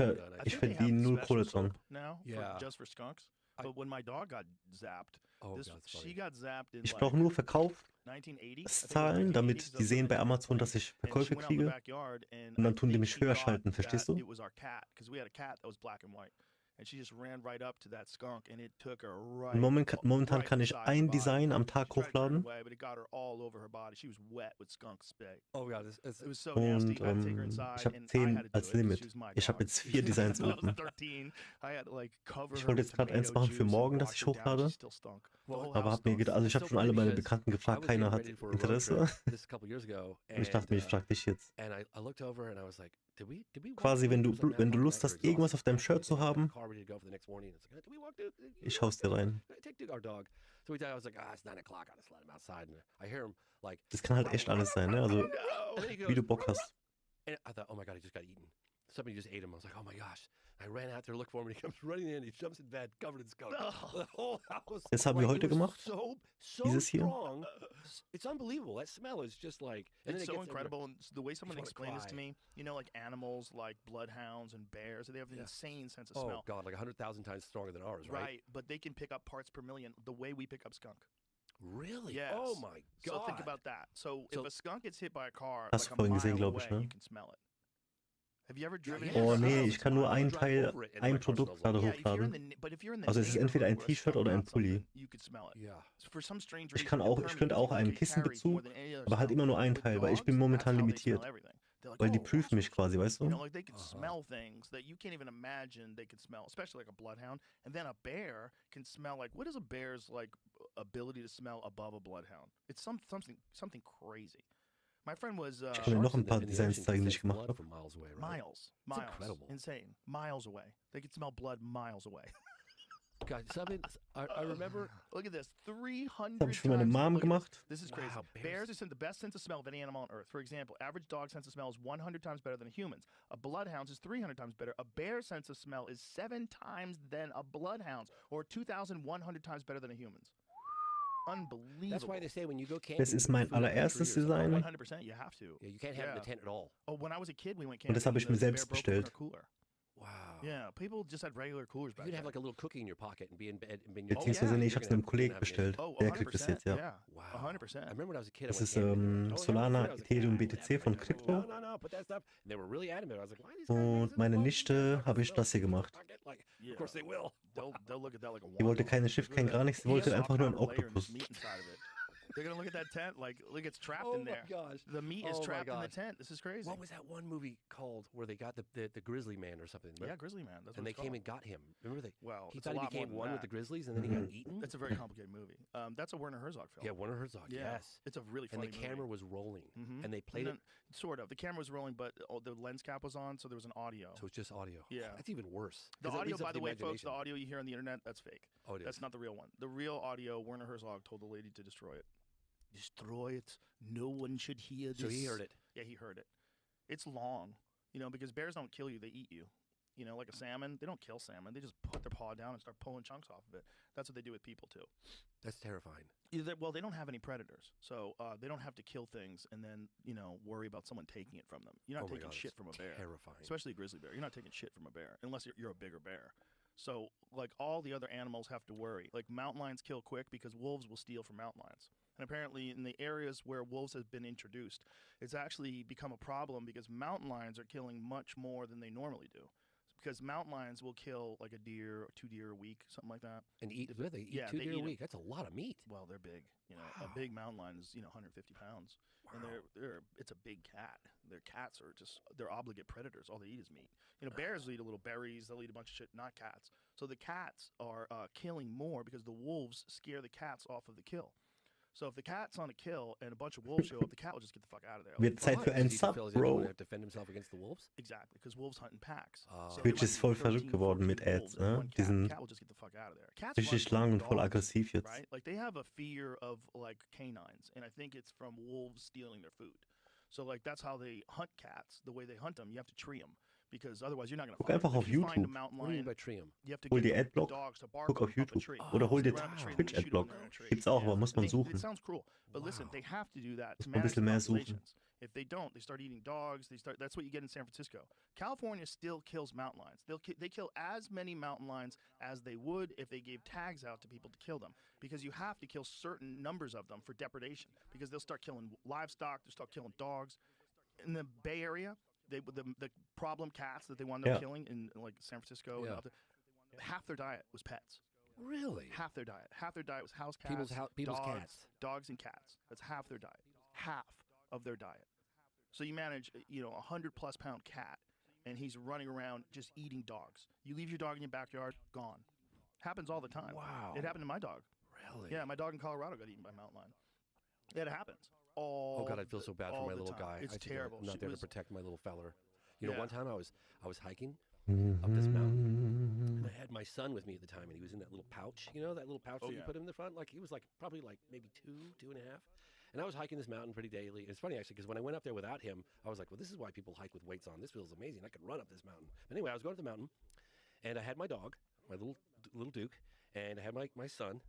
verdiene 0 Kohle dran. Now, just for skunks. But when my dog got zapped, she got zapped in Ich brauche nur 1980. Verkaufszahlen, damit die sehen bei Amazon, dass ich Verkäufe kriege. Und dann tun die mich höher schalten, verstehst du? It was our cat, because we had a cat that was black and white. And she just ran right up to that skunk and it took her right. Momentan kann ich ein Design am Tag hochladen. But it got her all over her body. She was wet with skunk spray. Oh god, it was so nasty. I had to take her inside. Ich habe 10 als Limit. Ich habe jetzt 4 Designs open. Ich wollte jetzt gerade eins machen für morgen, dass ich hochlade. Aber habe mir gedacht, also ich habe schon alle meine Bekannten gefragt, keiner hat Interesse. Und ich dachte mir, ich frage dich jetzt. Quasi, wenn du Lust hast, irgendwas auf deinem Shirt zu haben, ich hau's dir rein. Das kann halt echt alles sein, ne? Also, wie du Bock hast. Somebody just ate him. I was like, oh my gosh. I ran out there to look for him and he comes running in. He jumps in bed, covered in skunk. The whole house. Das haben wir heute gemacht. So Dieses hier. Strong. It's unbelievable. That smell is just like... It's so incredible. And the way someone explained this to me, you know, like animals like bloodhounds and bears, they have an insane sense of smell. Oh God, like 100,000 times stronger than ours, right? Right, but they can pick up parts per million the way we pick up skunk. Really? Yes. Oh my God. So think about that. So if a skunk gets hit by a car Hast like du a vorhin mile gesehen, glaube away, ich, ne? you can smell it. Have you ever driven Oh nee, ich kann nur ein Produkt gerade hochladen. Also es ist entweder ein T-Shirt oder ein Pulli. Ich könnte auch einen Kissenbezug, aber halt immer nur ein Teil, weil ich bin momentan limitiert. Weil die prüfen mich quasi, weißt du? Like they can smell things that you can't even imagine they can smell, especially like a bloodhound. And then a bear can smell like, what is a bear's like ability to smell above a bloodhound? It's something crazy. My friend was ich kann dir noch ein paar Designs zeigen, die ich gemacht habe. Miles. Insane. Miles away. They can smell blood miles away. God, something I remember. Look at this. 300 Das habe ich für meine Mom gemacht. This is crazy. Wow, bears are the best sense of smell of any animal on Earth. For example, average dog sense of smell is 100 times better than a human's. A bloodhound's is 300 times better. A bear's sense of smell is 7 times than a bloodhound's, or 2,100 times better than a human's. Unbelievable. That's why they say when you go camping. Das ist mein allererstes Design. 100%, you have to. Yeah, you can't have it in the tent at all. Oh, when I was a kid, we went camping. Und das habe ich mir selbst bestellt. Wow. Yeah, people just had regular coolers back then. You could have like a little cookie in your pocket and be in bed. Beziehungsweise nee, ich habe es einem Kollegen bestellt. Der kriegt das jetzt, ja. Wow. 100%. I remember when I was a kid. Das ist Solana, Ethereum, BTC von Krypto. Und meine Nichte habe ich das hier gemacht. Of course they will. Die wollte keine Schiff, kein gar nichts, die wollte einfach nur einen Oktopus. They're gonna look at that tent like it's trapped in there. Oh my gosh. The meat is trapped in the tent. This is crazy. What was that one movie called where they got the grizzly man or something? Yeah, grizzly man. That's what and they came and got him. Remember they? Well, he thought he became one with the grizzlies and then he got eaten. That's a very complicated movie. That's a Werner Herzog film. Yeah, Werner Herzog. Yeah. Yes. It's a really funny movie. And the camera was rolling. And they played it. Sort of. The camera was rolling, but the lens cap was on, so there was an audio. So it's just audio. Yeah. That's even worse. The audio, by the way, folks, the audio you hear on the internet, that's fake. Oh, it is. That's not the real one. The real audio, Werner Herzog told the lady to destroy it. Destroy it. No one should hear this. So he heard it. Yeah, he heard it. It's long, you know, because bears don't kill you; they eat you. You know, like a salmon, they don't kill salmon; they just put their paw down and start pulling chunks off of it. That's what they do with people too. That's terrifying. Well, they don't have any predators, so they don't have to kill things and then worry about someone taking it from them. You're not taking shit from a bear, terrifying. Especially a grizzly bear. You're not taking shit from a bear unless you're a bigger bear. So, like, all the other animals have to worry. Like, mountain lions kill quick because wolves will steal from mountain lions. And apparently, in the areas where wolves have been introduced, it's actually become a problem because mountain lions are killing much more than they normally do. Because mountain lions will kill, like, a deer or 2 deer a week, something like that. And they eat 2 deer a week. That's a lot of meat. Well, they're big. You know, a big mountain lion is 150 pounds. Wow. And it's a big cat. Their cats are they're obligate predators. All they eat is meat. You know, bears will eat a little berries. They'll eat a bunch of shit, not cats. So the cats are killing more because the wolves scare the cats off of the kill. So if the cat's on a kill and a bunch of wolves show up, the cat will just get the fuck out of there. Wird Zeit für einen Sub, Bro. Defend himself against the wolves? Exactly, because wolves hunt in packs. Twitch ist voll verrückt geworden mit Ads, ne? Die sind richtig lang und voll aggressiv jetzt. Right? Like they have a fear of like canines, and I think it's from wolves stealing their food. So like that's how they hunt cats. The way they hunt them, you have to tree them. Because otherwise you're not going to Guck einfach auf YouTube. Hol dir Adblock, guck auf YouTube. Oder hol dir Twitch Adblock. Gibt's auch, aber muss man suchen. It sounds cruel, but listen, they have to do that to muss man ein bisschen mehr suchen. If they don't, they start eating dogs. That's what you get in San Francisco. California still kills mountain lions. They kill as many mountain lions as they would if they gave tags out to people to kill them, because you have to kill certain numbers of them for depredation, because they'll start killing livestock, they'll start killing dogs. In the Bay Area, the problem cats that they wound up killing in like San Francisco, and half their diet was pets. Really? Half their diet. Half their diet was house cats, people's cats. Dogs and cats. That's half their diet. Half of their diet. So you manage, 100+ pound cat, and he's running around just eating dogs. You leave your dog in your backyard, gone. Happens all the time. Wow. It happened to my dog. Really? Yeah, my dog in Colorado got eaten by a mountain lion. It happens. Oh God, I feel so bad for my little guy. It's terrible. I'm not there to protect my little feller. One time I was hiking Mhm. up this mountain, and I had my son with me at the time, and he was in that little pouch, that little pouch that you put him in the front. Like he was probably maybe 2.5. And I was hiking this mountain pretty daily. It's funny actually, because when I went up there without him, I was like, well, this is why people hike with weights on. This feels amazing. I could run up this mountain. But anyway, I was going up the mountain, and I had my dog, my little Duke, and I had my son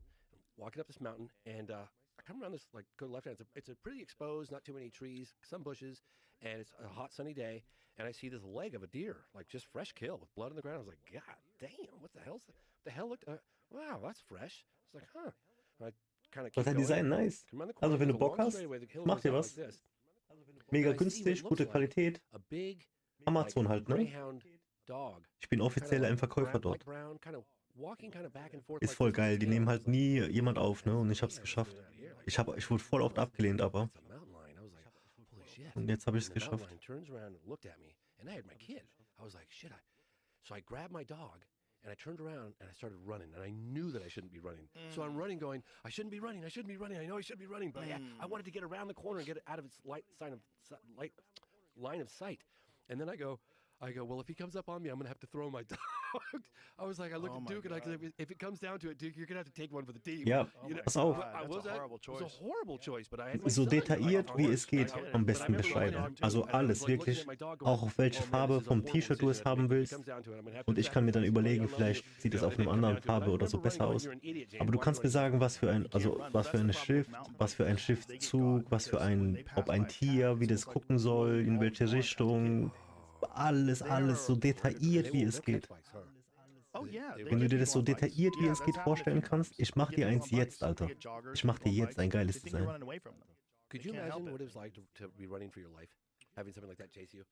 walking up this mountain, and I come around this, go left hand. It's a pretty exposed, not too many trees, some bushes, and it's a hot sunny day, and I see this leg of a deer, just fresh kill with blood on the ground. I was like, God damn, what the hell looked, wow, that's fresh. I was like, huh. And I kind of Was dein Design nice. Also wenn du Bock hast, mach dir was. Mega günstig, gute Qualität. Amazon halt, ne? Ich bin offizieller Verkäufer dort. Ist voll geil, die nehmen halt nie jemand auf, ne? Und ich hab's geschafft. Ich wurde voll oft abgelehnt, aber. Und jetzt habe ich es geschafft. So I grabbed my dog and I turned around and I started running, and I knew that I shouldn't be running. So I'm running going, I shouldn't be running, I know I should be running, but I wanted to get around the corner and get it out of its line of sight. And then I go, well, if he comes up on me, I'm going to have to throw my dog. I was like, I looked at Duke and I said, if it comes down to it, Duke, you're going to have to take one for the team. Ja, pass auf. So detailliert wie es geht, am besten beschreiben. Also alles, wirklich. Auch auf welche Farbe vom T-Shirt du es haben willst. Und ich kann mir dann überlegen, vielleicht sieht es auf einer anderen Farbe oder so besser aus. Aber du kannst mir sagen, was für eine Schrift, was für ein Schriftzug, ob ein Tier, wie das gucken soll, in welche Richtung. Alles so detailliert wie es geht. Wenn du dir das so detailliert wie es geht vorstellen kannst, ich mach dir eins jetzt, Alter. Ich mach dir jetzt ein geiles Design. Could you imagine what it's like to be running for your life? Having something like that chase you?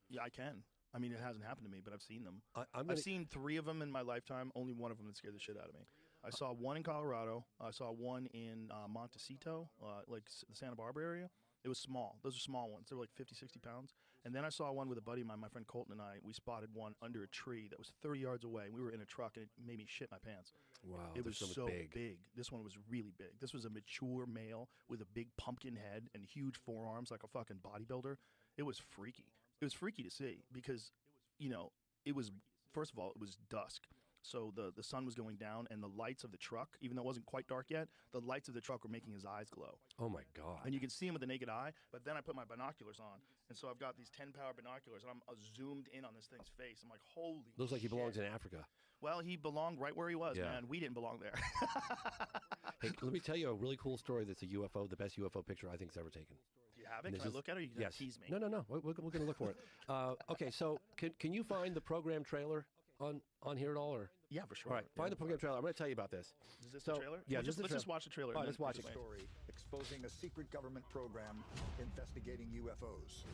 Yeah, I can. I mean, it hasn't happened to me, but I've seen them. I've seen 3 of them in my lifetime. Only one of them that scared the shit out of me. I saw one in Colorado. I saw one in Montecito, the Santa Barbara area. It was small. Those are small ones. They were 50, 60 pounds. And then I saw one with a buddy of mine, my friend Colton and I. We spotted one under a tree that was 30 yards away. We were in a truck, and it made me shit my pants. Wow, it was so big. This one was really big. This was a mature male with a big pumpkin head and huge forearms like a fucking bodybuilder. It was freaky. It was freaky to see because, it was, first of all, it was dusk. So the sun was going down, and the lights of the truck, even though it wasn't quite dark yet, the lights of the truck were making his eyes glow. Oh my God. And you could see him with the naked eye, but then I put my binoculars on, and so I've got these 10-power binoculars, and I'm zoomed in on this thing's face. I'm like, holy Looks like he shit. belongs in Africa. Well, he belonged right where he was, man. We didn't belong there. Hey, let me tell you a really cool story that's a UFO, the best UFO picture I think it's ever taken. Do you have it? Can I look at it, or you can tease me? No. We're going to look for it. Okay, so can you find the program trailer on here at all? Or? Yeah, for sure. All right, find the program trailer. I'm going to tell you about this. Is this the trailer? Yeah, let's just watch the trailer. All right, let's watch it. Story exposing a secret government program investigating UFOs.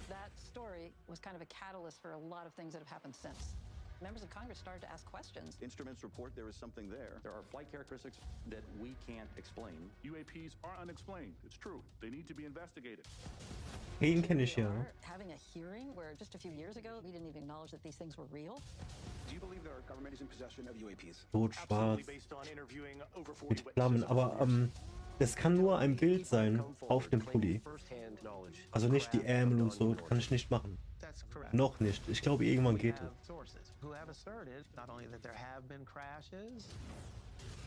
That story was kind of a catalyst for a lot of things that have happened since. Members of Congress started to ask questions. Instruments report there is something there. There are flight characteristics that we can't explain. UAPs are unexplained. It's true. They need to be investigated. Den kenne ich ja. Having a hearing where just a few years ago we didn't even acknowledge that these things were real. Do you believe our government is in possession of UAPs? Rot-schwarz. Mit Flammen, aber es kann nur ein Bild sein auf dem Pulli. Also nicht die Ärmel und so, kann ich nicht machen. Noch nicht. Ich glaube, irgendwann geht es.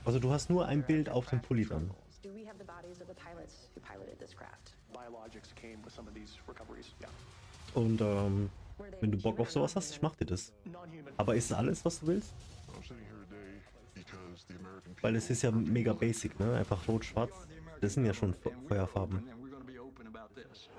Also du hast nur ein Bild auf dem Pulli dran. Und wenn du Bock auf sowas hast, ich mach dir das. Aber ist das alles, was du willst? Weil es ist ja mega basic, ne? Einfach rot-schwarz. Das sind ja schon Feuerfarben. this.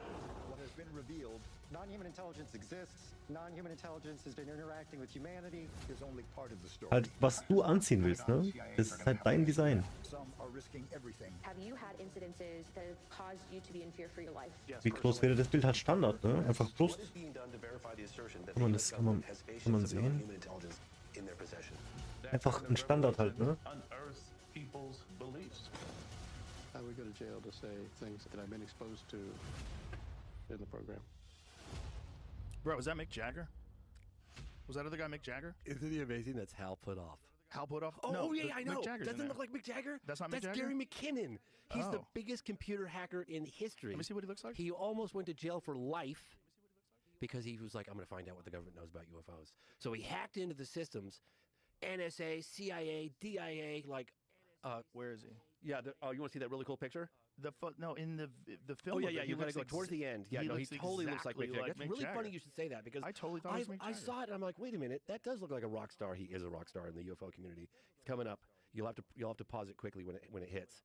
What has been revealed Non-human intelligence exists. Non-human intelligence has been interacting with humanity. is only part of the story. Halt, was du anziehen willst, ne? Das ist halt dein Design. Some are risking everything. Have you had incidences that have caused you to be in fear for your life? Wie groß wäre das Bild halt Standard, ne? Einfach Brust. Kann man sehen? Einfach ein Standard halt, ne? I would go to jail to say things that I've been exposed to in the program. Bro, was that Mick Jagger? Was that other guy Mick Jagger? Isn't he amazing? That's Hal Puthoff. Hal Puthoff? Oh, no, yeah, I know. Mick Jagger's Doesn't look like Mick Jagger? That's not Mick Jagger? That's Gary McKinnon. He's the Oh. biggest computer hacker in history. Let me see what he looks like. He almost went to jail for life because he was like, I'm going to find out what the government knows about UFOs. So he hacked into the systems, NSA, CIA, DIA, like... Where is he? Yeah, you want to see that really cool picture? In the film. Oh, yeah, of it, you got to go towards the end. Yeah, he totally looks like Mick Jagger. That's really funny you should say that because I totally thought it was Mick Jagger. I saw it and I'm like, wait a minute, that does look like a rock star. He is a rock star in the UFO community. It's coming up. You'll have to pause it quickly when it hits.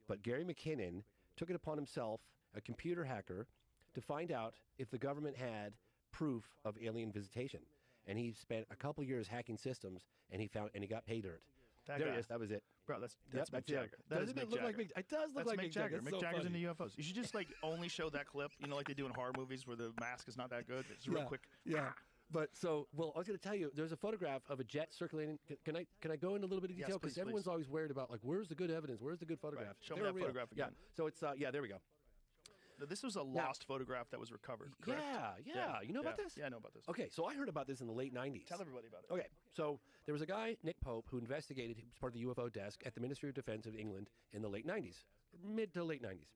But Gary McKinnon took it upon himself, a computer hacker, to find out if the government had proof of alien visitation. And he spent a couple years hacking systems, and he got pay dirt. That there guy. he is. That was it. Bro, that's Mick Jagger. Doesn't it look like Mick? It does look like Mick Jagger. Mick Jagger's in the UFOs. You should just only show that clip, like they do in horror movies where the mask is not that good. It's real quick. Yeah. But I was going to tell you, there's a photograph of a jet circulating. Can I go into a little bit of detail? Because everyone's always worried about where's the good evidence? Where's the good photograph? Right. Show me that photograph again. Yeah. So it's there we go. Now, this was a lost photograph that was recovered, correct? Yeah. You know about this? Yeah, I know about this. Okay, so I heard about this in the late 90s. Tell everybody about it. Okay, so there was a guy, Nick Pope, who investigated, he was part of the UFO desk at the Ministry of Defense of England in the late 90s, mid to late 90s,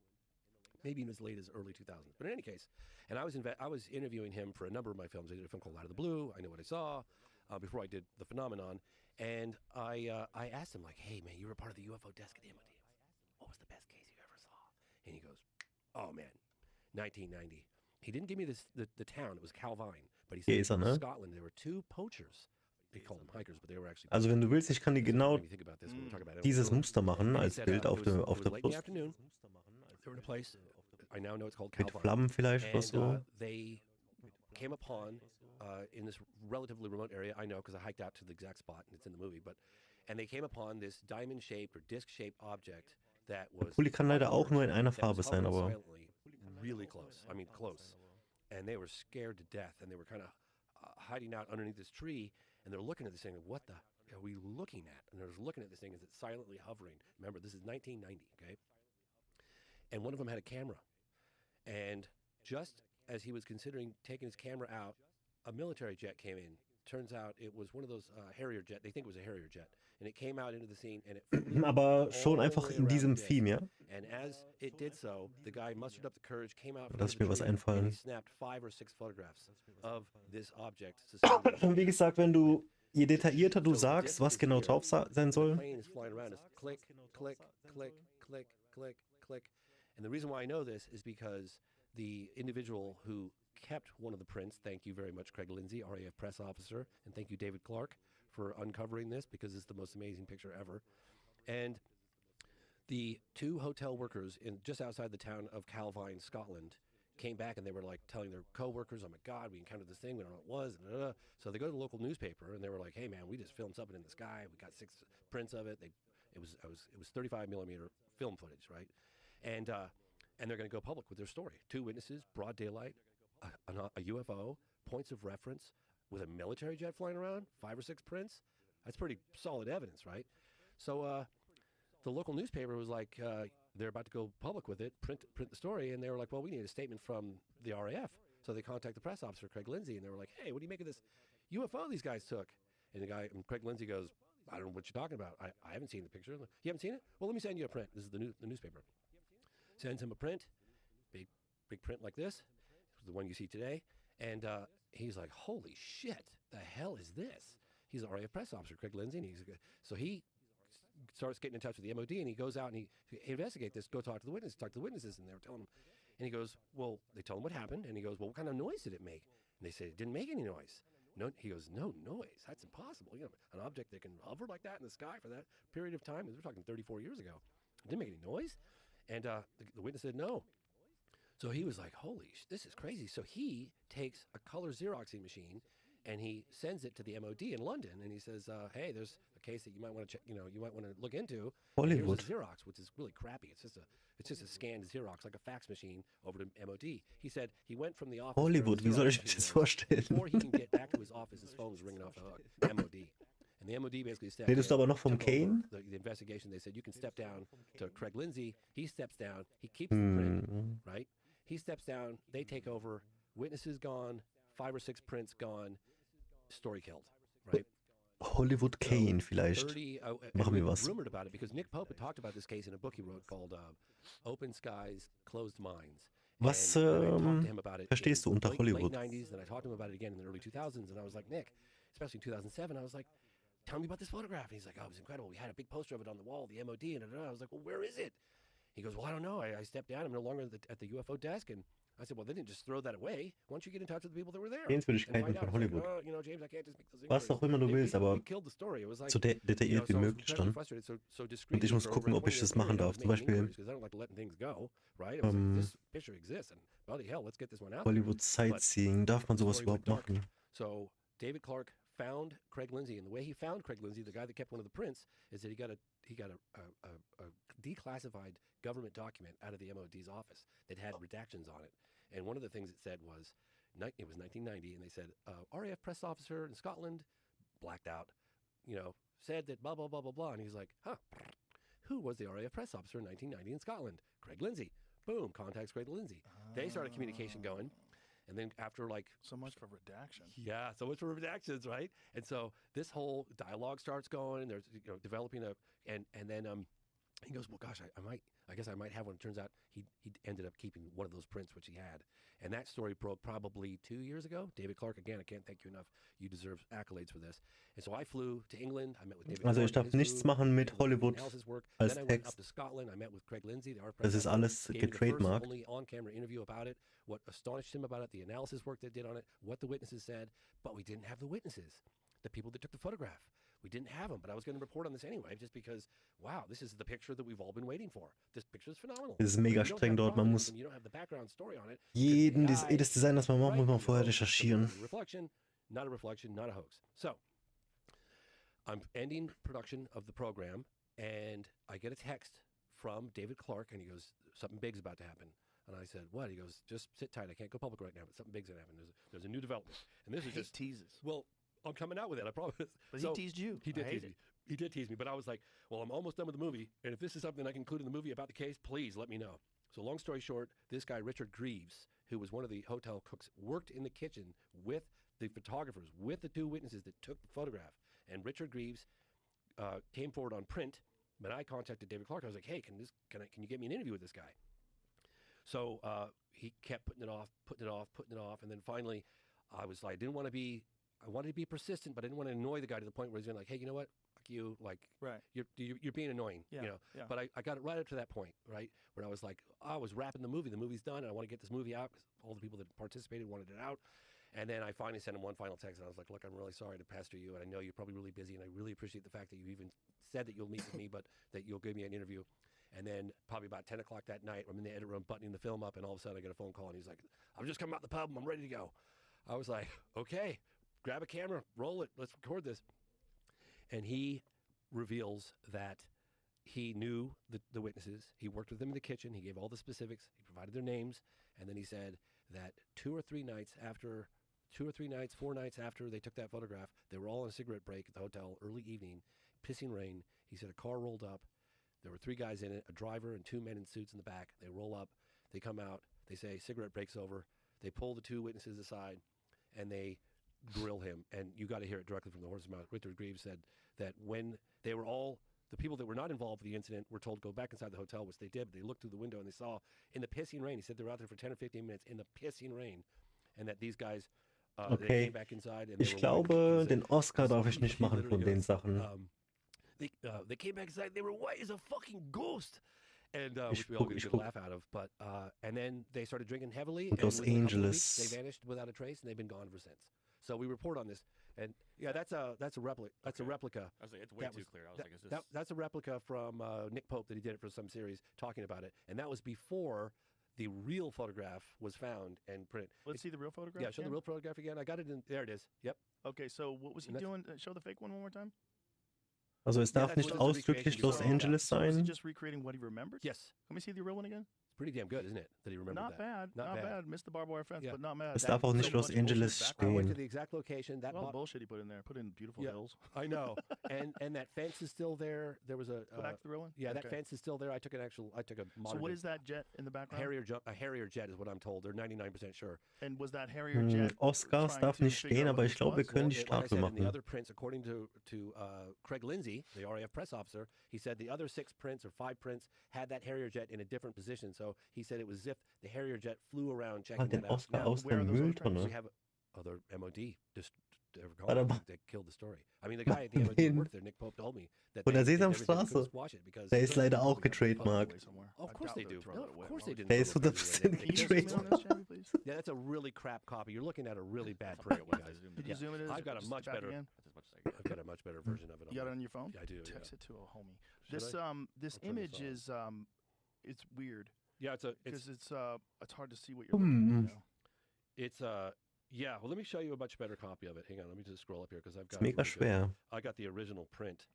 maybe even as late as early 2000s. But in any case, and I was interviewing him for a number of my films. I did a film called Out of the Blue, I Know What I Saw, before I did The Phenomenon, and I asked him, like, hey, man, you were part of the UFO desk at the MOD. What was the best case you ever saw? And he goes, oh, man. 1990. He didn't give me the town. It was Calvine. But he said in Scotland there were two poachers. They called them hikers, but they were actually. Also wenn du willst, ich kann dir genau dieses Muster machen als Bild auf der Brust. They were in a place. I now know it's called Mit Calvine. Flammen vielleicht oder so. They came upon in this relatively remote area. I know because I hiked out to the exact spot and it's in the movie. And they came upon this diamond-shaped or disc-shaped object that was. Pulli kann leider auch nur in einer Farbe sein, aber. Really close. I mean, close. And they were scared to death, and they were kind of hiding out underneath this tree, and they're looking at this thing, what the are we looking at? And they're just looking at this thing as it's silently hovering. Remember, this is 1990, okay? And one of them had a camera. And just as he was considering taking his camera out, a military jet came in. Turns out it was one of those Harrier jet. They think it was a Harrier jet. And it came out into the scene and it aber schon einfach in diesem Theme, ja? And as it did so, the guy mustered up the courage, came out Lass mir was and einfallen. he snapped 5 or 6 photographs of this object. Wie gesagt, wenn du je detaillierter du sagst, was genau drauf sein soll. The plane is flying around. It's click, click, click, click, click, click. And the reason why I know this is because the individual who kept one of the prints, thank you very much, Craig Lindsay, RAF press officer, and thank you, David Clark, for uncovering this because it's the most amazing picture ever. And the 2 hotel workers just outside the town of Calvine, Scotland, came back and they were like telling their co-workers, oh my God, we encountered this thing, we don't know what it was. Blah, blah, blah. So they go to the local newspaper and they were like, hey man, we just filmed something in the sky. We got 6 prints of it. It was 35 millimeter film footage, right? And they're going to go public with their story. 2 witnesses, broad daylight, a UFO, points of reference with a military jet flying around, 5 or 6 prints. That's pretty solid evidence, right? So the local newspaper was like, they're about to go public with it, print the story, and they were like, well, we need a statement from the RAF. So they contact the press officer, Craig Lindsay, and they were like, hey, what do you make of this UFO these guys took? And Craig Lindsay goes, I don't know what you're talking about. I haven't seen the picture. You haven't seen it? Well, let me send you a print. This is the newspaper. Sends him a print, big print like this, the one you see today, and he's like, holy shit, the hell is this? He's an RAF press officer, Craig Lindsay, and so he starts getting in touch with the MOD, and he goes out and he investigate this, go talk to the witnesses, and they were telling him, and he goes, well, they tell him what happened, and he goes, well, what kind of noise did it make? And they said it didn't make any noise. No, he goes, no noise. That's impossible. An object that can hover like that in the sky for that period of time. We're talking 34 years ago. It didn't make any noise. And the witness said no. So he was like, this is crazy. So he takes a color Xeroxing machine and he sends it to the MOD in London. And he says, hey, there's a case that you might want to check, you might want to look into. Hollywood. Here's a Xerox, which is really crappy. It's just a scanned Xerox, like a fax machine over to MOD. He said he went from the office. Hollywood, wie soll ich mir das vorstellen? Before he can get back to his office, his phone was ringing off the hook. MOD. And the MOD basically said, redest du aber noch vom Kane? The investigation, they said, you can step down to Craig Lindsay. He steps down. He keeps the print, right? He steps down. They take over. Witnesses gone. 5 or 6 prints gone. Story killed, right? Hollywood Kane vielleicht. Machen wir was. Rumored about it because Nick Pope had talked about this case in a book he wrote called Open Skies, Closed Minds. Was verstehst du unter Hollywood? Late 90s, and I talked to him about it again in the early 2000s, and I was like, Nick, especially in 2007, I was like, tell me about this photograph. And he's like, oh, it was incredible. We had a big poster of it on the wall, the MOD, and I was like, well, where is it? He goes, well, I don't know. I stepped down. I'm no longer at the UFO desk. And I said, well, they didn't just throw that away. Why don't you get in touch with the people that were there? Sehenswürdigkeiten von Hollywood. Like, oh, James, I can't just make those Was auch immer du willst, aber so detailliert wie möglich dann. Und ich muss gucken, ob ich das machen darf. Zum Beispiel Hollywood Sightseeing. Darf man sowas überhaupt machen? So David Clark found Craig Lindsay, and the way he found Craig Lindsay, the guy that kept one of the prints, is that he got a declassified government document out of the MOD's office that had redactions on it. And one of the things it said was, it was 1990, and they said, RAF press officer in Scotland, blacked out, said that blah, blah, blah, blah, blah. And he's like, who was the RAF press officer in 1990 in Scotland? Craig Lindsay. Boom, contacts Craig Lindsay. They started communication going. And then after so much for redaction. Yeah, so much for redactions, right? And so this whole dialogue starts going, and there's developing and then he goes, well, gosh, I guess I might have one. It turns out he ended up keeping one of those prints, which he had. And that story broke probably 2 years ago. David Clark, again, I can't thank you enough. You deserve accolades for this. And so I flew to England. I met with David Also Clark ich darf nichts machen mit Hollywood als Then I went Text. up to Scotland. I met with Craig Lindsay, the art Das ist alles getrademarkt. only on-camera interview about it, what astonished him about it, the analysis work they did on it, what the witnesses said. But we didn't have the witnesses, the people that took the photograph. We didn't have them, but I was going to report on this anyway, just because, wow, this is the picture that we've all been waiting for. This picture is phenomenal. Es ist mega streng dort, man muss jedes Design, das man macht, muss man vorher recherchieren. Reflection, not a hoax. So, I'm ending production of the program, and I get a text from David Clark, and he goes, something big's about to happen. And I said, what? He goes, just sit tight. I can't go public right now, but something big's going to happen. There's a new development. And this is just teases. Well, I'm coming out with it, I promise. But he teased you. He did tease me. He did tease me, but I was like, well, I'm almost done with the movie, and if this is something I can include in the movie about the case, please let me know. So long story short, this guy, Richard Greaves, who was one of the hotel cooks, worked in the kitchen with the photographers, with the 2 witnesses that took the photograph. And Richard Greaves came forward on print, but I contacted David Clark. I was like, hey, can you get me an interview with this guy? So he kept putting it off, and then finally I was like, I wanted to be persistent, but I didn't want to annoy the guy to the point where he's going like, hey, you know what? Fuck you. Like, right. You're being annoying, Yeah. But I got it right up to that point, right? Where I was like, I was wrapping the movie. The movie's done, and I want to get this movie out because all the people that participated wanted it out. And then I finally sent him one final text, and I was like, look, I'm really sorry to pester you, and I know you're probably really busy, and I really appreciate the fact that you even said that you'll meet with me, but that you'll give me an interview. And then probably about 10 o'clock that night, I'm in the edit room buttoning the film up, and all of a sudden I get a phone call, and he's like, I'm just coming out the pub, and I'm ready to go. I was like, okay. Grab a camera, roll it, let's record this. And he reveals that he knew the witnesses. He worked with them in the kitchen. He gave all the specifics. He provided their names. And then he said that 4 nights after they took that photograph, they were all on a cigarette break at the hotel, early evening, pissing rain. He said a car rolled up. There were 3 guys in it, a driver and 2 men in suits in the back. They roll up. They come out. They say, cigarette break's over. They pull the 2 witnesses aside, and they grill him, and you got to hear it directly from the horse's mouth. Richard Greaves said that when they were all, the people that were not involved with the incident were told to go back inside the hotel, which they did, but they looked through the window and they saw in the pissing rain, he said they were out there for 10 or 15 minutes in the pissing rain, and that these guys, they came back inside. And ich glaube, den Oscar darf ich nicht machen von den Sachen. They came back inside, they were white as a fucking ghost. And which we all get a good laugh out of, but and then they started drinking heavily, and Los within a couple of Angeles. weeks, they vanished without a trace, and they've been gone ever since. So we report on this, and yeah, that's a replica. That's a replica. I was like, it's way too clear. I was like, is this? That's a replica from Nick Pope that he did it for some series talking about it, and that was before the real photograph was found and printed. Let's see the real photograph. Yeah, show the real photograph again. I got it in. There it is. Yep. Okay, so what was he doing? Show the fake one more time. Also es darf nicht ausdrücklich Los Angeles So was he sein. just recreating what he remembered? Yes. Let me see the real one again. It's pretty damn good, isn't it? That he remembered Not that. bad. Not bad. Missed the barbed wire fence, but not bad. Es darf auch nicht Los Angeles I went to stehen. the exact location. That bullshit he put in there. Put in beautiful hills. I know. and that fence is still there. There was a back to the real one? Yeah, that fence is still there. I took a So what is that jet in the background? A Harrier jet is what I'm told. They're 99% sure. And was that Harrier jet Oscars darf nicht stehen, aber ich glaube, wir können die Statue In the machen. other prints, according to Craig Lindsay, the RAF press officer, he said the other 6 prints or 5 prints had that Harrier jet in a different position. So he said it was as if the Harrier jet flew around checking Den that out. Oscar aus der We Mülltonne. have other MOD just Warte mal. that killed the story. I mean, the guy at the MOD Den- worked there, Nick Pope, told me that Von der they did everything they could Sesamstraße. to squash it because Der ist leider auch getrademarkt. Oh, of course they do. No, of course they didn't. Der ist throw those 100% things away. getrademarkt. Yeah, that's a really crap copy. You're looking at a really bad print, you guys. Did you zoom it in? I've got a Just much back better. again? I've got a much better version of it. You got it on your phone? Yeah, I do. Text it to a homie. Should This I? this I'll turn this image is it's weird. Yeah, because it's hard to see what you're looking at. It's yeah. Well, let me show you a much better copy of it. Hang on, let me just scroll up here because I've got. Ist mega schwer. I got the original print.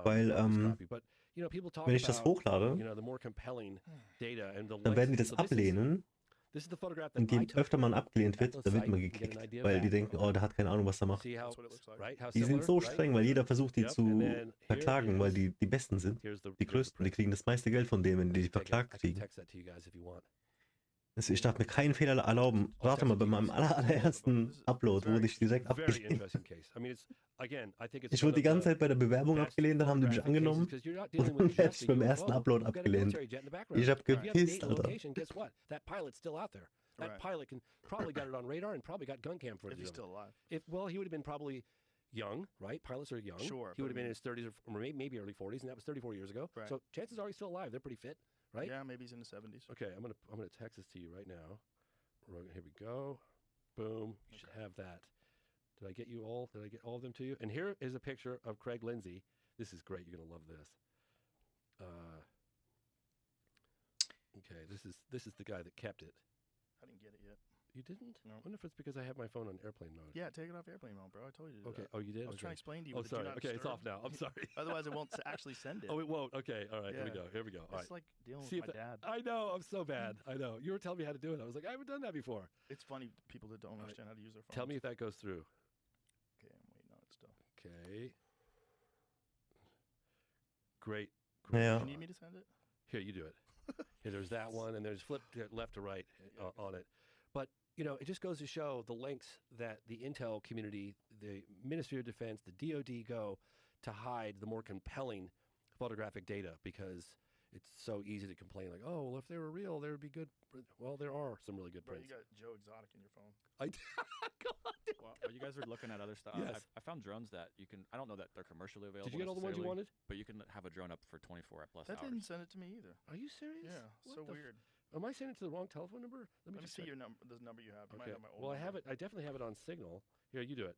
Weil, of this copy. But you know, people talk wenn ich das about, hochlade, you know, the more compelling data and the dann werden die lengths. das So this is- ablehnen. This is the photograph that Und I je took öfter man abgelehnt at wird, the da wird site. man You get an gekickt, idea of weil die that. denken, oh, der hat keine Ahnung, was er macht. See how, right? How Die sind similar, so right? streng, weil jeder versucht, die Yep, zu and then here verklagen, weil is- die Besten sind, here's die Größten. Die kriegen das meiste Geld von denen, wenn die Take it. verklagt I can kriegen. text that to you guys if you want. Also ich darf mir keinen Fehler erlauben. Warte mal, bei meinem allerersten Upload wurde ich direkt Very abgelehnt. interesting case. I mean, it's again, I think it's. Ich wurde die ganze Zeit bei der Bewerbung abgelehnt, dann haben die mich angenommen und dann werde ich beim ersten Upload abgelehnt. Ich habe gepisst, Alter. Guess what? That pilot's still out there. That pilot can probably got it on radar and probably got gun cam footage. If he's of it. still alive. Well, he would have been probably young, right? Pilots are young. Sure, He but would have I been in mean- his 30s or maybe early 40s, and that was 34 years ago. Right. So chances are he's still alive. They're pretty fit, right? Yeah, maybe he's in the 70s. Okay, I'm gonna text this to you right now. Here we go. Boom. You should have that. Did I get all of them to you? And here is a picture of Craig Lindsay. This is great. You're gonna love this. Okay, this is the guy that kept it. I didn't get it yet. You didn't? No. I wonder if it's because I have my phone on airplane mode. Yeah, take it off airplane mode, bro. I told you to do Okay. that. Oh, you did? I was Okay. trying to explain to you. Oh, with the do sorry. not Okay, it's disturb. off now. I'm sorry. Otherwise, it won't actually send it. Oh, it won't. Okay. All right. Here we Yeah. go. Here we go. All It's right. like dealing See with if my that- dad. I know. I'm so bad. I know. You were telling me how to do it. I was like, I haven't done that before. It's funny, people that don't understand how to use their phone. Tell me if that goes through. Okay, I'm waiting on it still. Okay. Great. Ja. Do you need me to send it? Here, you do it. Here, there's that one, and there's flip to left to right on it. But, you know, it just goes to show the lengths that the intel community, the Ministry of Defense, the DoD go to hide the more compelling photographic data because it's so easy to complain like, oh, well, if they were real, there would be good. Well, there are some really good Bro, prints. you got Joe Exotic in your phone. Well, you guys are looking at other stuff. Yes. I found drones that you can. I don't know that they're commercially available. Did you get all the ones you necessarily, wanted? But you can have a drone up for 24 plus That hours. didn't send it to me either. Are you serious? Yeah, What so the weird. Am I sending it to the wrong telephone number? Let me just see check. your number, the number you have. You Okay. might have my old Well, I have number. it. I definitely have it on Signal. Here, you do it.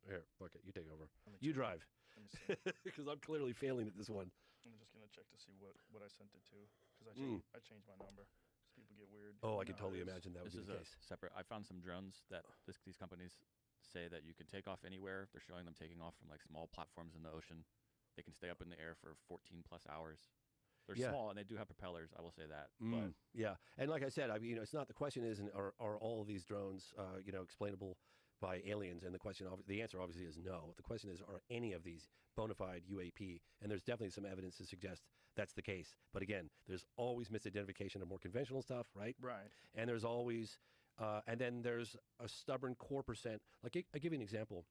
Here, fuck it. You take over. Let me You check. drive. Let me see. Because I'm clearly failing at this one. I'm just gonna check to see what I sent it to because I changed my number because people get weird. Oh, I You can know how totally it is. imagine that would This be is the a case. separate. I found some drones that these companies say that you can take off anywhere. They're showing them taking off from like small platforms in the ocean. They can stay up in the air for 14 plus hours. They're Yeah. small and they do have propellers. I will say that. Mm, yeah, and like I said, I mean, you know, it's not the question is, are all of these drones, you know, explainable by aliens? And the answer obviously is no. The question is, are any of these bona fide UAP? And there's definitely some evidence to suggest that's the case. But again, there's always misidentification of more conventional stuff, right? Right. And there's always, and then there's a stubborn core percent. Like I give you an example.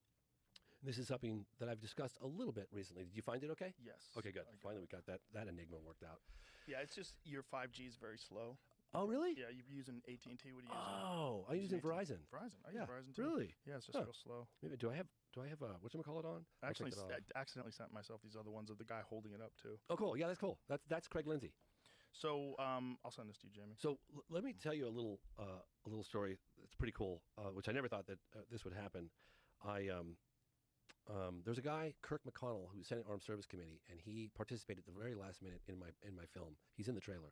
This is something that I've discussed a little bit recently. Did you find it okay? Yes. Okay, good. I got Finally, it. we got that enigma worked out. Yeah, it's just your 5G is very slow. Oh, really? Yeah, you're using AT&T. What are you using? Oh, I'm using AT&T. Verizon. Verizon. I use Yeah, Verizon too. really? Yeah, it's just Huh. real slow. Maybe do I have whatchamacallit on? I I'll actually take it off. I accidentally sent myself these other ones of the guy holding it up too. Oh, cool. Yeah, that's cool. That's Craig Lindsay. So I'll send this to you, Jamie. So let me tell you a little story. It's pretty cool, which I never thought that this would happen. There's a guy, Kirk McConnell, who's Senate Armed Service Committee, and he participated at the very last minute in my film. He's in the trailer,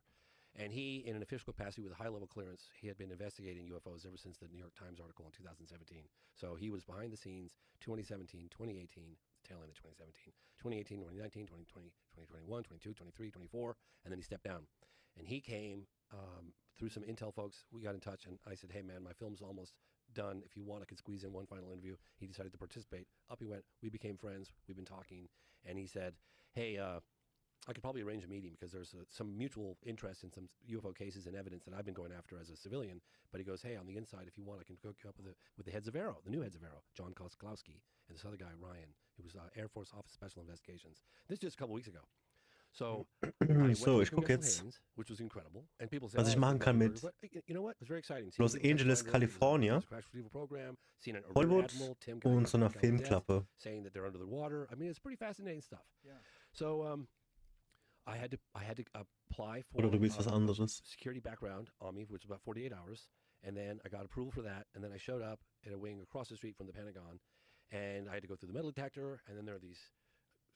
And he, in an official capacity with a high-level clearance, he had been investigating UFOs ever since the New York Times article in 2017. So he was behind the scenes 2017, 2018, tail end of 2017, 2018, 2019, 2020, 2021, 22, 23, 24, and then he stepped down. And he came through some intel folks. We got in touch, and I said, hey, man, my film's almost done. If you want, I could squeeze in one final interview. He decided to participate. Up he went. We became friends. We've been talking. And he said, hey, I could probably arrange a meeting because there's some mutual interest in some UFO cases and evidence that I've been going after as a civilian. But he goes, hey, on the inside, if you want, I can hook you up with the heads of Arrow, the new heads of Arrow, John Kosklowski, and this other guy, Ryan, who was Air Force Office Special Investigations. This is just a couple weeks ago. So, so ich gucke jetzt, which was incredible. And people say, was ich machen kann mit you know what? It was very exciting. Los Angeles, California, Hollywood und so einer Filmklappe. Saying that they're under the water. I mean, it's pretty fascinating stuff. Yeah. So, I had to apply for Oder du willst was anderes? security background on me, which was about 48 hours. And then I got approval for that. And then I showed up at a wing across the street from the Pentagon. And I had to go through the metal detector. And then there are these,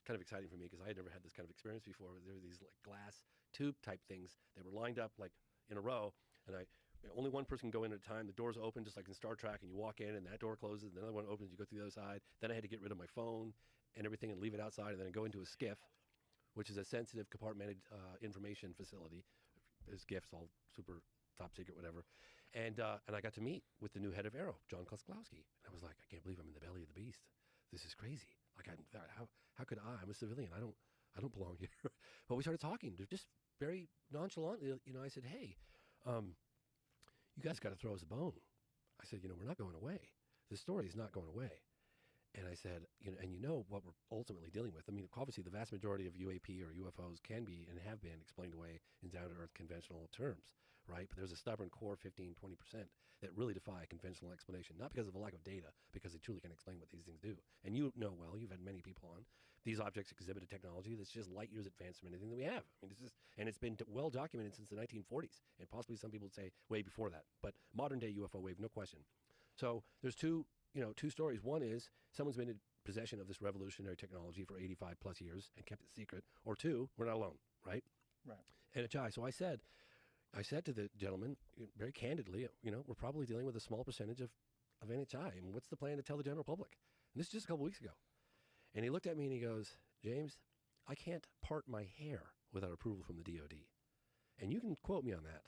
kind of exciting for me because I had never had this kind of experience before. There were these like glass tube type things that were lined up like in a row. And only one person can go in at a time. The doors open just like in Star Trek, and you walk in and that door closes and the other one opens, you go through the other side. Then I had to get rid of my phone and everything and leave it outside and then go into a skiff, which is a sensitive compartmented information facility. There's gifts, all super top secret, whatever. And I got to meet with the new head of Arrow, John Kosklowski. And I was like, I can't believe I'm in the belly of the beast. This is crazy. Like, how could I'm a civilian. I don't belong here. But we started talking. They're just very nonchalantly. You know, I said, hey, you guys got to throw us a bone. I said, we're not going away. This story is not going away. And I said, and you know what we're ultimately dealing with. I mean, obviously, the vast majority of UAP or UFOs can be and have been explained away in down-to-earth conventional terms, right? But there's a stubborn core 15, 20% that really defy conventional explanation, not because of a lack of data, because they truly can explain what these things do. And you know well, you've had many people on. These objects exhibit a technology that's just light years advanced from anything that we have. I mean, and it's been well documented since the 1940s, and possibly some people would say way before that. But modern-day UFO wave, no question. So there's two stories. One is someone's been in possession of this revolutionary technology for 85 plus years and kept it secret. Or two, we're not alone, right? Right. And so I said to the gentleman very candidly, we're probably dealing with a small percentage of NHI. And what's the plan to tell the general public? And this is just a couple weeks ago. And he looked at me and he goes, James, I can't part my hair without approval from the DOD. And you can quote me on that.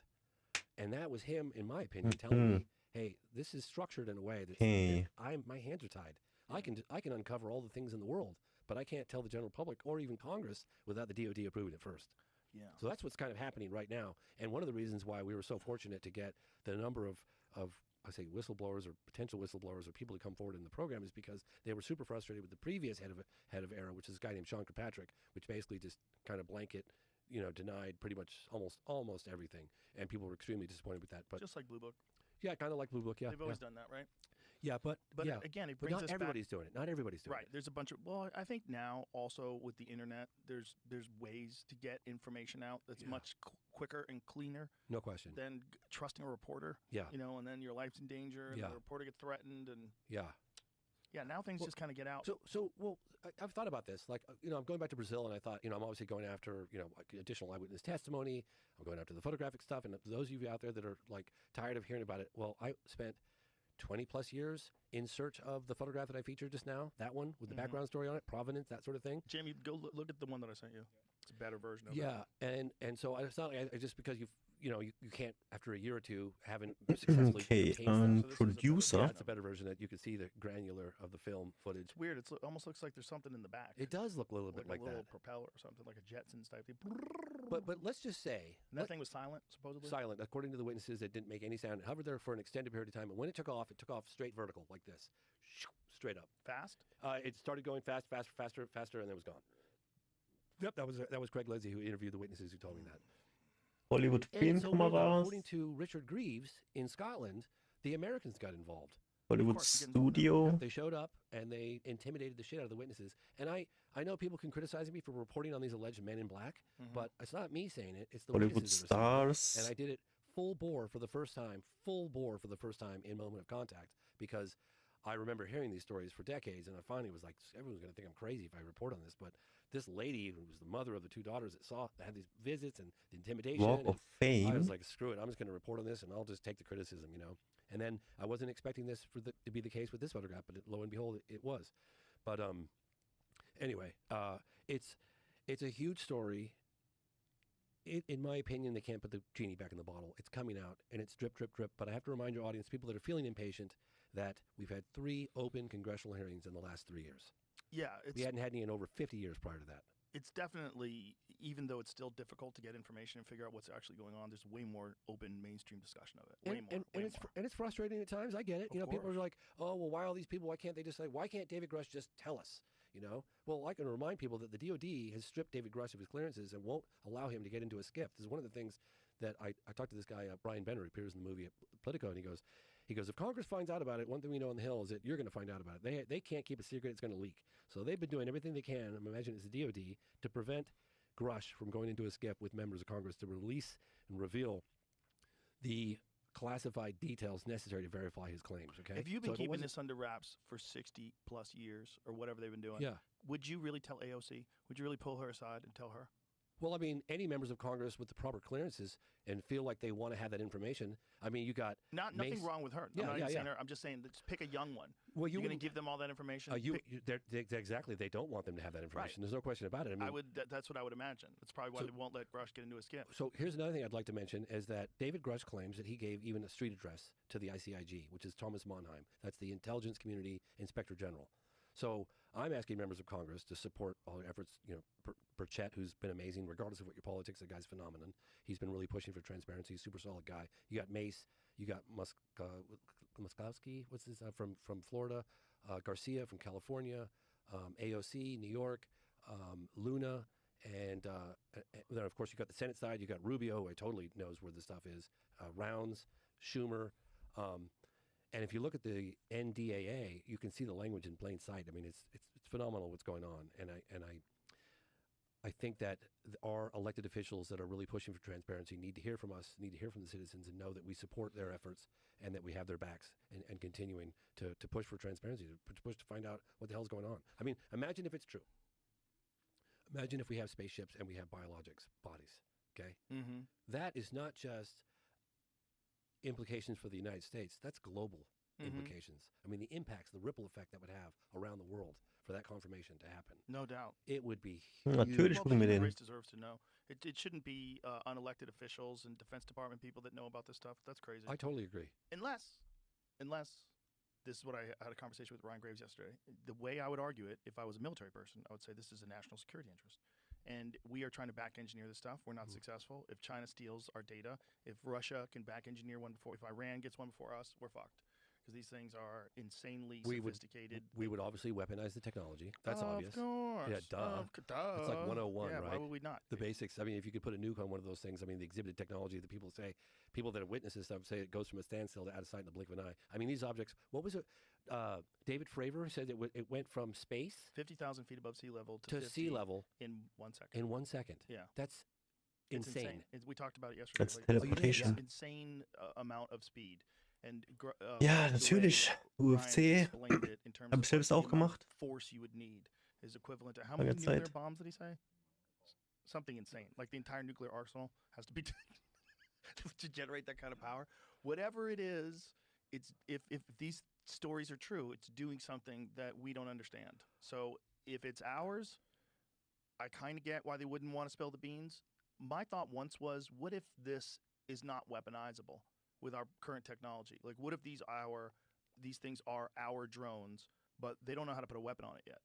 And that was him, in my opinion, telling me, hey, this is structured in a way that my hands are tied. I can uncover all the things in the world, but I can't tell the general public or even Congress without the DOD approving it first. Yeah. So that's what's kind of happening right now. And one of the reasons why we were so fortunate to get the number of I say whistleblowers or potential whistleblowers or people to come forward in the program is because they were super frustrated with the previous head of Arrow, which is a guy named Sean Kirkpatrick, which basically just kind of blanket denied pretty much almost everything. And people were extremely disappointed with that. But just like Blue Book. Yeah, kind of like Blue Book, yeah. They've always done that, right? Yeah, but again, it brings us not everybody's doing it. Not everybody's doing it. Right. There's a bunch of I think now also with the internet, there's ways to get information out that's much quicker and cleaner. No question. Than trusting a reporter. Yeah. And then your life's in danger, and the reporter gets threatened, and yeah. Now things just kind of get out. So I've thought about this. Like, I'm going back to Brazil, and I thought, I'm obviously going after, additional eyewitness testimony. I'm going after the photographic stuff. And those of you out there that are like tired of hearing about it, well, I spent 20 plus years in search of the photograph that I featured just now. That one with the background story on it, provenance, that sort of thing. Jamie, go look at the one that I sent you. It's a better version of it. Yeah, and so it's not like just because you can't after a year or two haven't successfully producer. It's a better version that you can see the granular of the film footage. It's weird. It almost looks like there's something in the back. It does look a little bit like a little that. propeller or something, like a Jetsons type thing. But let's just say that thing was silent, supposedly. Silent, according to the witnesses. It didn't make any sound. It hovered there for an extended period of time, and when it took off straight vertical like this, straight up. Fast. It started going faster, and then was gone. Yep, that was Craig Lindsay who interviewed the witnesses who told me that. Hollywood Filmkameras. According to Richard Greaves in Scotland, the Americans got involved. Hollywood Studio. They showed up and they intimidated the shit out of the witnesses. And I know people can criticize me for reporting on these alleged men in black, but it's not me saying it. It's the Hollywood witnesses Stars. And I did it full bore for the first time in Moment of Contact, because I remember hearing these stories for decades, and I finally was like, everyone's going to think I'm crazy if I report on this. But this lady, who was the mother of the 2 daughters that had these visits and the intimidation, Walk of I was Fame. like, screw it, I'm just going to report on this, and I'll just take the criticism, you know. And then I wasn't expecting this to be the case with this photograph, but lo and behold, it was. But anyway, it's a huge story. In my opinion, they can't put the genie back in the bottle. It's coming out, and it's drip, drip, drip. But I have to remind your audience, people that are feeling impatient, that we've had 3 open congressional hearings in the last 3 years. Yeah. We hadn't had any in over 50 years prior to that. It's definitely, even though it's still difficult to get information and figure out what's actually going on, there's way more open mainstream discussion of it. And it's frustrating at times. I get it. You know, people are like, oh, well, why all these people? Why can't they just say, why can't David Grush just tell us? You know, well, I can remind people that the DOD has stripped David Grush of his clearances and won't allow him to get into a SCIF. This is one of the things that I talked to this guy, Brian Benner, who appears in the movie Politico, and he goes, if Congress finds out about it, one thing we know on the Hill is that you're going to find out about it. They can't keep a secret. It's going to leak. So they've been doing everything they can, I imagine it's the DOD, to prevent Grush from going into a SCIF with members of Congress to release and reveal the classified details necessary to verify his claims. Okay. If you've been keeping this under wraps for 60 plus years or whatever they've been doing, would you really tell AOC? Would you really pull her aside and tell her? Well, I mean, any members of Congress with the proper clearances and feel like they want to have that information. I mean, you got nothing wrong with her. Yeah, I'm not yeah, even saying her. I'm just saying, just pick a young one. Well, you're going to give them all that information. Exactly. They don't want them to have that information. Right. There's no question about it. I mean, that's what I would imagine. That's probably why they won't let Grush get into a SCIF. So here's another thing I'd like to mention is that David Grush claims that he gave even a street address to the ICIG, which is Thomas Monheim. That's the Intelligence Community Inspector General. So I'm asking members of Congress to support all the efforts, you know, Burchett, who's been amazing, regardless of what your politics, the guy's phenomenon. He's been really pushing for transparency, super solid guy. You got Mace, you got Muskowski, what's this, from Florida, Garcia from California, AOC, New York, Luna, and then, of course, you got the Senate side. You got Rubio, who totally knows where the stuff is, Rounds, Schumer, and if you look at the NDAA, you can see the language in plain sight. I mean, it's phenomenal what's going on, and I think that our elected officials that are really pushing for transparency need to hear from us, need to hear from the citizens, and know that we support their efforts and that we have their backs, and continuing to push for transparency, to push to find out what the hell's going on. I mean, imagine if it's true. Imagine if we have spaceships and we have biologics bodies. Okay, That is not just implications for the United States. That's global implications. I mean, the impacts, the ripple effect that would have around the world for that confirmation to happen. No doubt. It would be huge. Natürlich gucken wir den. Race deserves to know. It shouldn't be unelected officials and Defense Department people that know about this stuff. That's crazy. I totally agree. Unless, this is what I had a conversation with Ryan Graves yesterday. The way I would argue it, if I was a military person, I would say this is a national security interest. And we are trying to back engineer this stuff. We're not successful. If China steals our data, if Russia can back engineer one before, if Iran gets one before us, we're fucked. Because these things are insanely sophisticated. We would obviously weaponize the technology. That's obvious. Of course. Yeah, duh. It's like 101, right? Why would we not? The basics. I mean, if you could put a nuke on one of those things, I mean, the exhibited technology that people that have witnessed this stuff say it goes from a standstill to out of sight in the blink of an eye. I mean, these objects, what was it? David Fravor said it went from space 50,000 feet above sea level to sea level in 1 second. In 1 second. Yeah. That's it's insane. We talked about it yesterday. That's teleportation. Insane amount of speed. And, ja, natürlich. UFC. Habe ich selbst auch gemacht. Force you would need is equivalent to how many nuclear bombs did he say? Something insane. Like the entire nuclear arsenal has to be to generate that kind of power. Whatever it is, it's if these stories are true, it's doing something that we don't understand. So if it's ours, I kind of get why they wouldn't want to spill the beans. My thought once was, what if this is not weaponizable with our current technology? Like, what if these things are our drones, but they don't know how to put a weapon on it yet?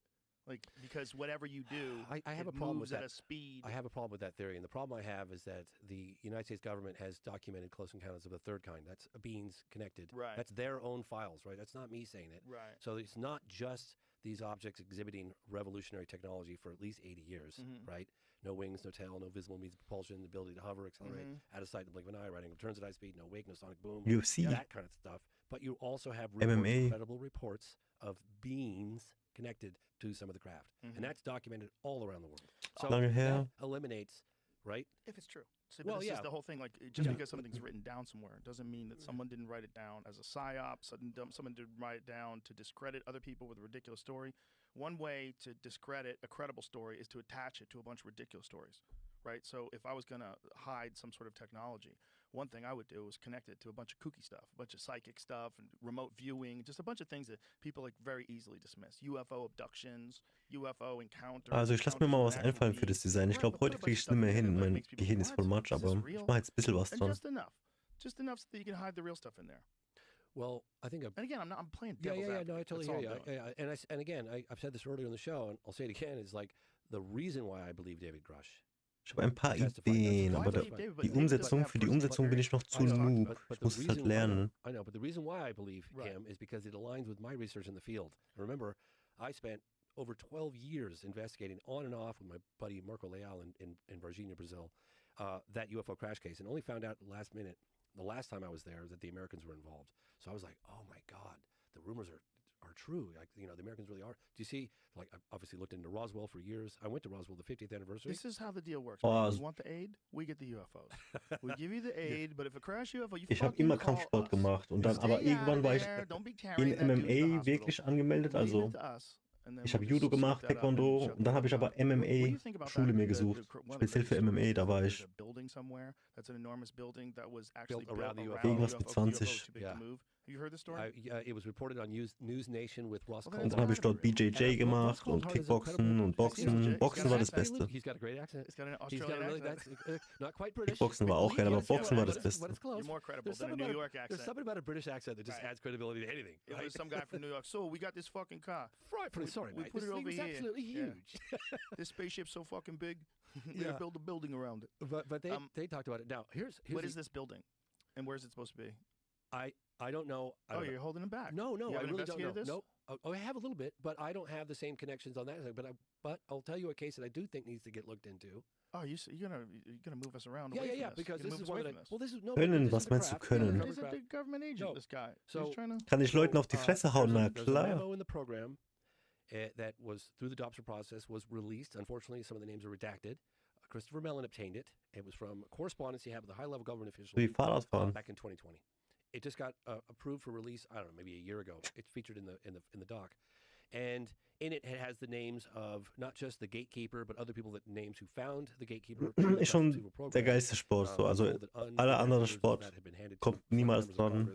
Like, because whatever you do, I have a problem with that. At a speed. I have a problem with that theory, and the problem I have is that the United States government has documented close encounters of a third kind. That's beings connected. Right. That's their own files, right? That's not me saying it. Right. So it's not just these objects exhibiting revolutionary technology for at least 80 years, right? No wings, no tail, no visible means of propulsion, the ability to hover, accelerate, out of sight in the blink of an eye, right angle turns at high speed, no wake, no sonic boom, UFC. that kind of stuff. But you also have reports, credible reports of beings connected to some of the craft. And that's documented all around the world. So that eliminates, right? If it's true. See, but this is the whole thing. Like, just because something's written down somewhere doesn't mean that someone didn't write it down as a psyop. Someone didn't write it down to discredit other people with a ridiculous story. One way to discredit a credible story is to attach it to a bunch of ridiculous stories, right? So if I was going to hide some sort of technology, one thing I would do is connect it to a bunch of kooky stuff, a bunch of psychic stuff and remote viewing, just a bunch of things that people like very easily dismiss. UFO abductions, UFO encounters. Also ich lasse mir mal was einfallen für das Design. Ich glaube, heute kriege ich es nicht mehr hin. Mein Gehirn ist voll Matsch, aber ich mache jetzt ein bisschen was dran. Just enough so that you can hide the real stuff in there. Well, I think. And again, I'm playing devil's advocate. No, I totally hear you. And again, I've said this earlier in the show, and I'll say it again. Is like the reason why I believe David Grush. Ich habe ein paar Ideen, aber die Umsetzung, für die Umsetzung bin ich noch zu noob. Ich muss es halt lernen. I know, but the reason why I believe him is because it aligns with my research in the field. Remember, I spent over 12 years investigating on and off with my buddy Marco Leal in Varginha, Brazil, that UFO crash case, and only found out last minute, the last time I was there, that the Americans were involved. So I was like, oh my God, the rumors are true. Like, you know, the Americans really are. Do you see, like, I've obviously looked into Roswell for years. I went to Roswell, the 50th anniversary. This is how the deal works. You want the aid? We get the UFOs. We give you the aid, but if a crash UFO, you Ich habe immer Kampfsport gemacht und dann aber irgendwann war ich in MMA wirklich angemeldet, also ich habe Judo gemacht, Taekwondo und dann habe ich aber MMA-Schule mir gesucht, speziell für MMA, da war ich irgendwas mit 20. You heard the story? It was reported on News Nation with Ross Und dann habe ich dort BJJ gemacht und Kickboxen und Boxen. Boxen war das Beste. He's got a great accent. He's got an Australian accent. Not quite British. Kickboxen war auch geil, aber Boxen war das Beste. You're more credible than a New York accent. There's something about a British accent that just adds credibility to anything. It was some guy from New York. So we got this fucking car. Sorry, we put it over here. Absolutely huge. This spaceship's so fucking big. We gotta build a building around it. But they talked about it. Now here's what is this building, and where's it supposed to be? I don't know. You're holding it back. No, I really don't know. This? Nope. Oh, I have a little bit, but I don't have the same connections on that. But I'll tell you a case that I do think needs to get looked into. Oh, you're gonna move us around? Yeah. Because this is one that Können, was meinst du können? He's a big government agent. This guy. So kann ich Leuten auf die Fresse hauen? Na There's a klar. memo in the program that was through the adoption process was released. Unfortunately, some of the names are redacted. Christopher Mellon obtained it. It was from correspondence he had with a high-level government official back in 2020. It just got approved for release, I don't know, maybe a year ago. It's featured in the doc. And in it has the names of not just the gatekeeper, but other people that names who found the gatekeeper. Ist schon der geilste Sport. So. Also alle anderen Sport kommt niemals dran.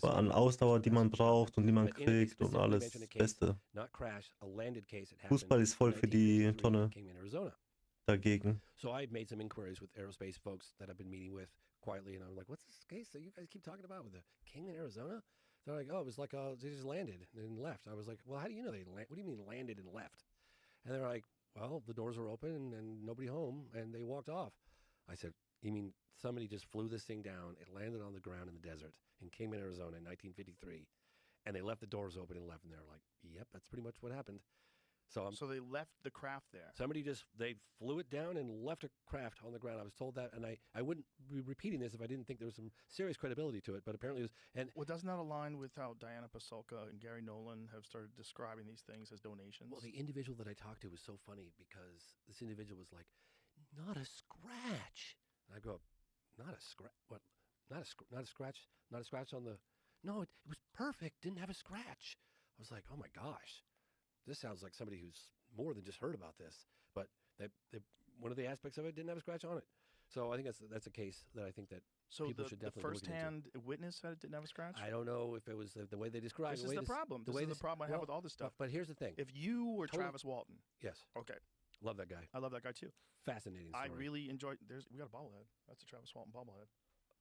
Aber an Ausdauer, die man braucht und die man kriegt und alles, das Beste. Fußball ist voll für die Tonne dagegen. So I made some inquiries with aerospace folks that I've been meeting with quietly, and I'm like, what's this case that you guys keep talking about with the king in Arizona? They're like, oh, it was like they just landed and left. I was like, well, how do you know they landed? What do you mean landed and left? And they're like, well, the doors were open and nobody home, and they walked off. I said, you mean somebody just flew this thing down, it landed on the ground in the desert in Kingman, Arizona in 1953, and they left the doors open and left, and they're like, yep, that's pretty much what happened. So they left the craft there. They flew it down and left a craft on the ground. I was told that, and I wouldn't be repeating this if I didn't think there was some serious credibility to it, but apparently it was. And well, doesn't that align with how Diana Pasulka and Gary Nolan have started describing these things as donations? Well, the individual that I talked to was so funny because this individual was like, not a scratch. And I go, not a scratch? What? Not a scratch? Not a scratch on the... No, it was perfect. Didn't have a scratch. I was like, oh my gosh. This sounds like somebody who's more than just heard about this, but one of the aspects of it didn't have a scratch on it. So I think that's a case that I think that people should definitely look into. So the first-hand witness said it didn't have a scratch? I don't know if it was the way they described it. This is the problem. This is the problem I have with all this stuff. But here's the thing. If you were Travis Walton. Yes. Okay. Love that guy. I love that guy too. Fascinating story. I really enjoyed. We got a bobblehead. That's a Travis Walton bobblehead.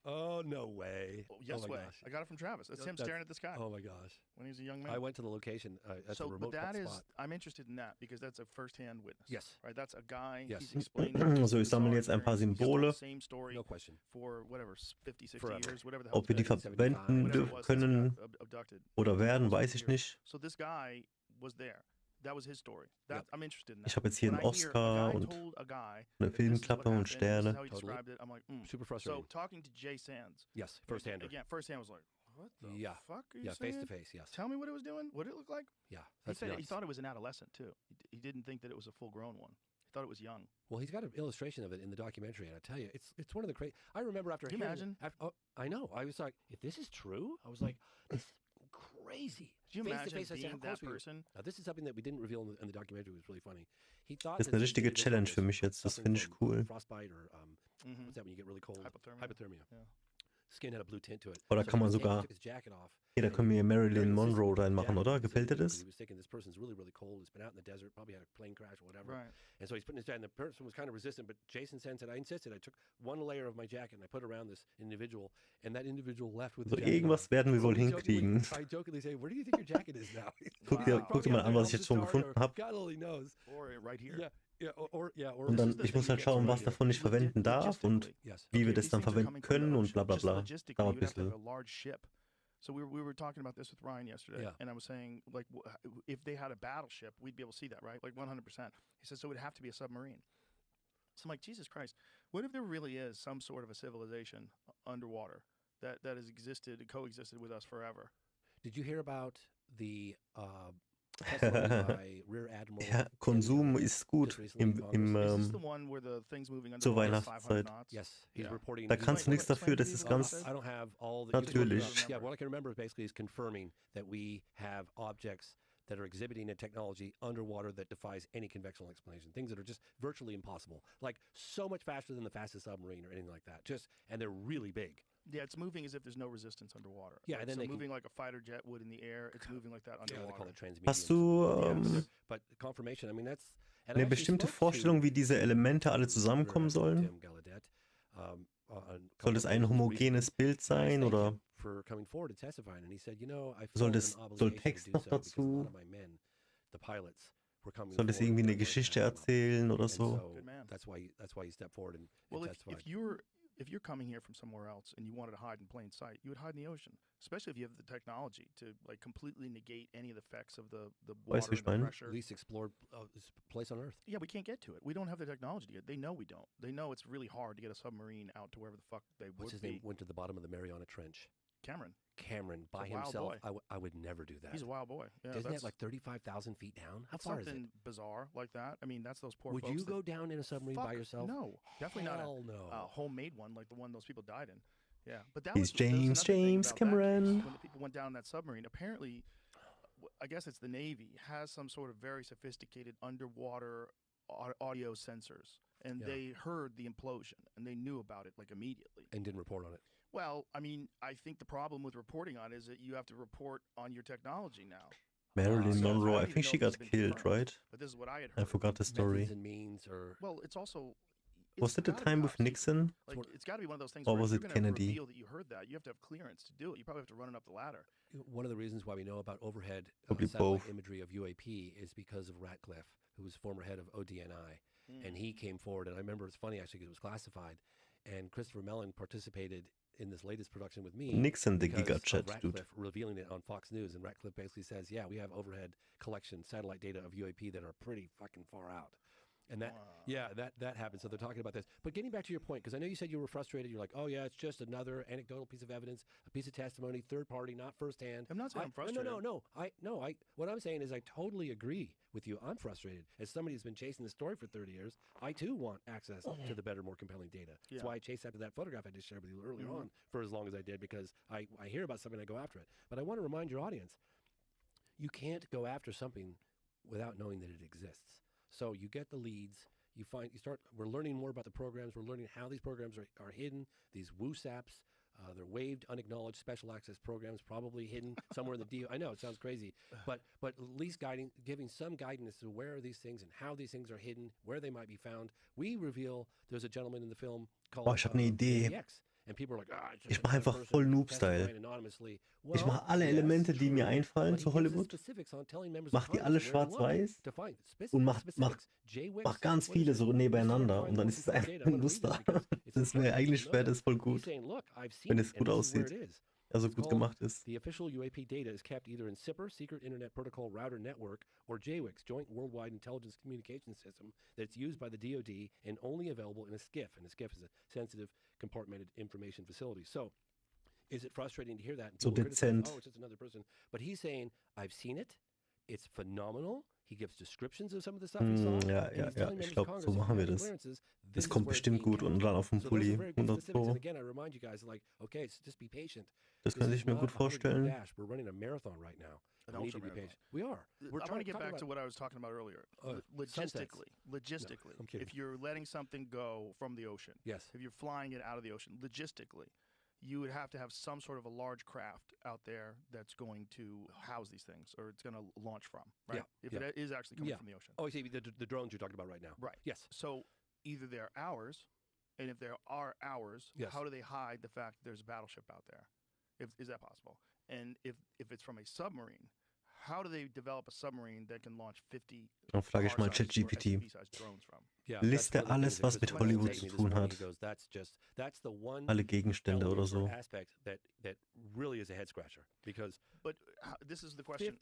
Oh, no way. Oh, yes way. Gosh. I got it from Travis. That's him staring at the sky. Oh, my gosh. When he was a young man. I went to the location. That's a remote spot. I'm interested in that because that's a first-hand witness. Yes. Right. That's a guy. Yes. He's explaining. So ich sammle jetzt ein paar Symbole. Same story. No question. For whatever 50, 60 years, whatever the hell. Ob wir die verwenden können oder werden, weiß ich nicht. So this guy was there. That was his story. I'm interested in that. Ich habe jetzt hier einen Oscar und eine Filmklappe und Sterne. I'm like, super frustrating. So talking to Jay Sands. Yes, first-hander. Again, first-hand was like, what the fuck are you saying? Face-to-face, yes. Tell me what it was doing. What did it look like? Yeah, he said he thought it was an adolescent too. He didn't think that it was a full-grown one. thought it was young. Well, he's got an illustration of it in the documentary, and I tell you, it's one of the crazy. I remember after Can you imagine? I know. I was like, if this is true, I was like, this is crazy. Can you imagine face, being that person? Now, this is something that we didn't reveal in the documentary. It was really funny. He thought Das ist eine richtige Challenge für mich jetzt. Das finde ich cool. Frostbite or what's that when you get really cold? Hypothermia. Yeah. Skin had a blue tint to it. Oder kann man sogar. Hier, da können wir Marilyn Monroe reinmachen, oder? Gefällt dir das? He was thinking this person's really, really cold. He's been out in the desert, probably had a plane crash or whatever. Right. And so he's putting his jacket, and the person was kind of resistant, but Jason said, I insisted. I took one layer of my jacket and I put it around this individual, and that individual left with the jacket. Irgendwas werden wir wohl hinkriegen. I jokingly say, where do you think your jacket is now? Guck dir mal an, was ich jetzt schon gefunden habe. God only knows. Or right here. Und dann, ich muss halt schauen, was davon ich verwenden darf und wie wir das dann verwenden können und bla bla bla. Dauert ein bisschen. So we were talking about this with Ryan yesterday, and I was saying, like, if they had a battleship, we'd be able to see that, right? Like 100%. He said, so it would have to be a submarine. So I'm like, Jesus Christ, what if there really is some sort of a civilization underwater that has existed and coexisted with us forever? Did you hear about the by Rear Admiral? Ja, Konsum ist gut zur Weihnachtszeit. Yes, he's reporting. Da kannst du nichts dafür, das ist ganz natürlich. Yeah, what I can remember basically is confirming that we have objects that are exhibiting a technology underwater that defies any conventional explanation. Things that are just virtually impossible, like so much faster than the fastest submarine or anything like that. And they're really big. Yeah, it's moving as if there's no resistance underwater. Yeah, and then so moving like a fighter jet would in the air, it's moving like that underwater. Yeah, they call it transmedium. Hast du but confirmation, I mean that's eine bestimmte Vorstellung, wie diese Elemente alle zusammenkommen sollen? Soll es ein homogenes Bild sein oder soll Text noch dazu? Soll es irgendwie eine Geschichte erzählen oder so? Well, if you're coming here from somewhere else and you wanted to hide in plain sight, you would hide in the ocean, especially if you have the technology to like completely negate any of the effects of the water and the pressure. Least explored place on Earth. Yeah, we can't get to it. We don't have the technology to get. They know we don't. They know it's really hard to get a submarine out to wherever the fuck they would be. What's his name? Went to the bottom of the Mariana Trench. Cameron by himself. I would never do that. He's a wild boy. Yeah, isn't that like 35,000 feet down? How far is it? Something bizarre like that. I mean, that's those poor folks. Would you go down in a submarine by yourself? No, definitely not. No. A homemade one like the one those people died in. Yeah, but that was James Cameron. When the people went down that submarine, apparently, I guess it's the Navy has some sort of very sophisticated underwater audio sensors, and they heard the implosion and they knew about it like immediately and didn't report on it. Well, I mean, I think the problem with reporting on it is that you have to report on your technology now. Marilyn Monroe, I think she got killed, right? But this is what I had heard. I forgot the story. Well, it's also... Was it the time with Nixon? Like, it's got to be one of those things or where was if it you're Kennedy? Reveal that you heard that, you have to have clearance to do it. You probably have to run it up the ladder. One of the reasons why we know about overhead satellite imagery of UAP is because of Ratcliffe, who was former head of ODNI. And he came forward, and I remember it's funny actually because it was classified, and Christopher Mellon participated in this latest production with me. Nixon, the gigachat, dude. Revealing it on Fox News, and Ratcliffe basically says, yeah, we have overhead collection satellite data of UAP that are pretty fucking far out. And that, that happened. So they're talking about this. But getting back to your point, because I know you said you were frustrated. You're like, oh yeah, it's just another anecdotal piece of evidence, a piece of testimony, third party, not firsthand. I'm not saying I'm frustrated. No. What I'm saying is I totally agree with you. I'm frustrated. As somebody who's been chasing the story for 30 years, I too want access to the better, more compelling data. Yeah. That's why I chased after that photograph I just shared with you earlier on for as long as I did, because I hear about something and I go after it. But I want to remind your audience, you can't go after something without knowing that it exists. So you get the leads. We're learning more about the programs. We're learning how these programs are hidden. These WooSaps, they're waived, unacknowledged special access programs, probably hidden somewhere in the DO. I know it sounds crazy, but at least giving some guidance to where are these things and how these things are hidden, where they might be found. We reveal there's a gentleman in the film called ich habe eine Idee. And people are like, ich mache einfach voll Noob-Style. Ich mache alle Elemente, die mir einfallen zu Hollywood, mach die alle schwarz-weiß und mach ganz viele so nebeneinander und dann ist es einfach ein Muster. Eigentlich wäre das voll gut, wenn es gut aussieht. Also gut gemacht ist. The official UAP data is kept either in SIPR, Secret Internet Protocol Router Network, or JWICS, Joint Worldwide Intelligence Communication System, that's used by the DoD and only available in a SCIF. And a SCIF is a sensitive compartmented information facility. So, is it frustrating to hear that? So dezent. Oh, it's just another person. But he's saying, I've seen it. It's phenomenal. He gives descriptions of some of the stuff he saw. Ja, and ja, he's ja. telling Ich members of glaube, so Congress, if machen you wir have das. clearances, Das this is kommt where it's bestimmt being gut. Und used. dann auf dem So those are Pulli. very good 100 specifics. And Pro. again, I remind you guys, like, okay, so just be patient. Das This könnte is ich mir not gut a 100-yard vorstellen. dash. We're running a marathon right now. An We need to be ultra-marathon. patient. We are. We're I want to get back about to what I was talking about earlier. sunsets. Logistically, I'm kidding. if you're letting something go from the ocean, Yes. if you're flying it out of the ocean, logistically, you would have to have some sort of a large craft out there that's going to house these things, or it's going to launch from, right? Yeah, If yeah. it is actually coming from the ocean. Oh, you see, the drones you're talking about right now. Right. Yes. So either they're ours, and if there are ours, Yes. how do they hide the fact that there's a battleship out there? Is that possible? And if it's from a submarine, how do they develop a submarine that can launch 50 Dann frage ich mal car-sized or ChatGPT. SUV-sized drones from? Yeah, Liste that's one of the alles, things that was mit Christopher Hollywood was zu saying to me tun this morning. hat. He goes, that's the one Alle Gegenstände oder element or so. aspect that really is a head scratcher, because But this is the question.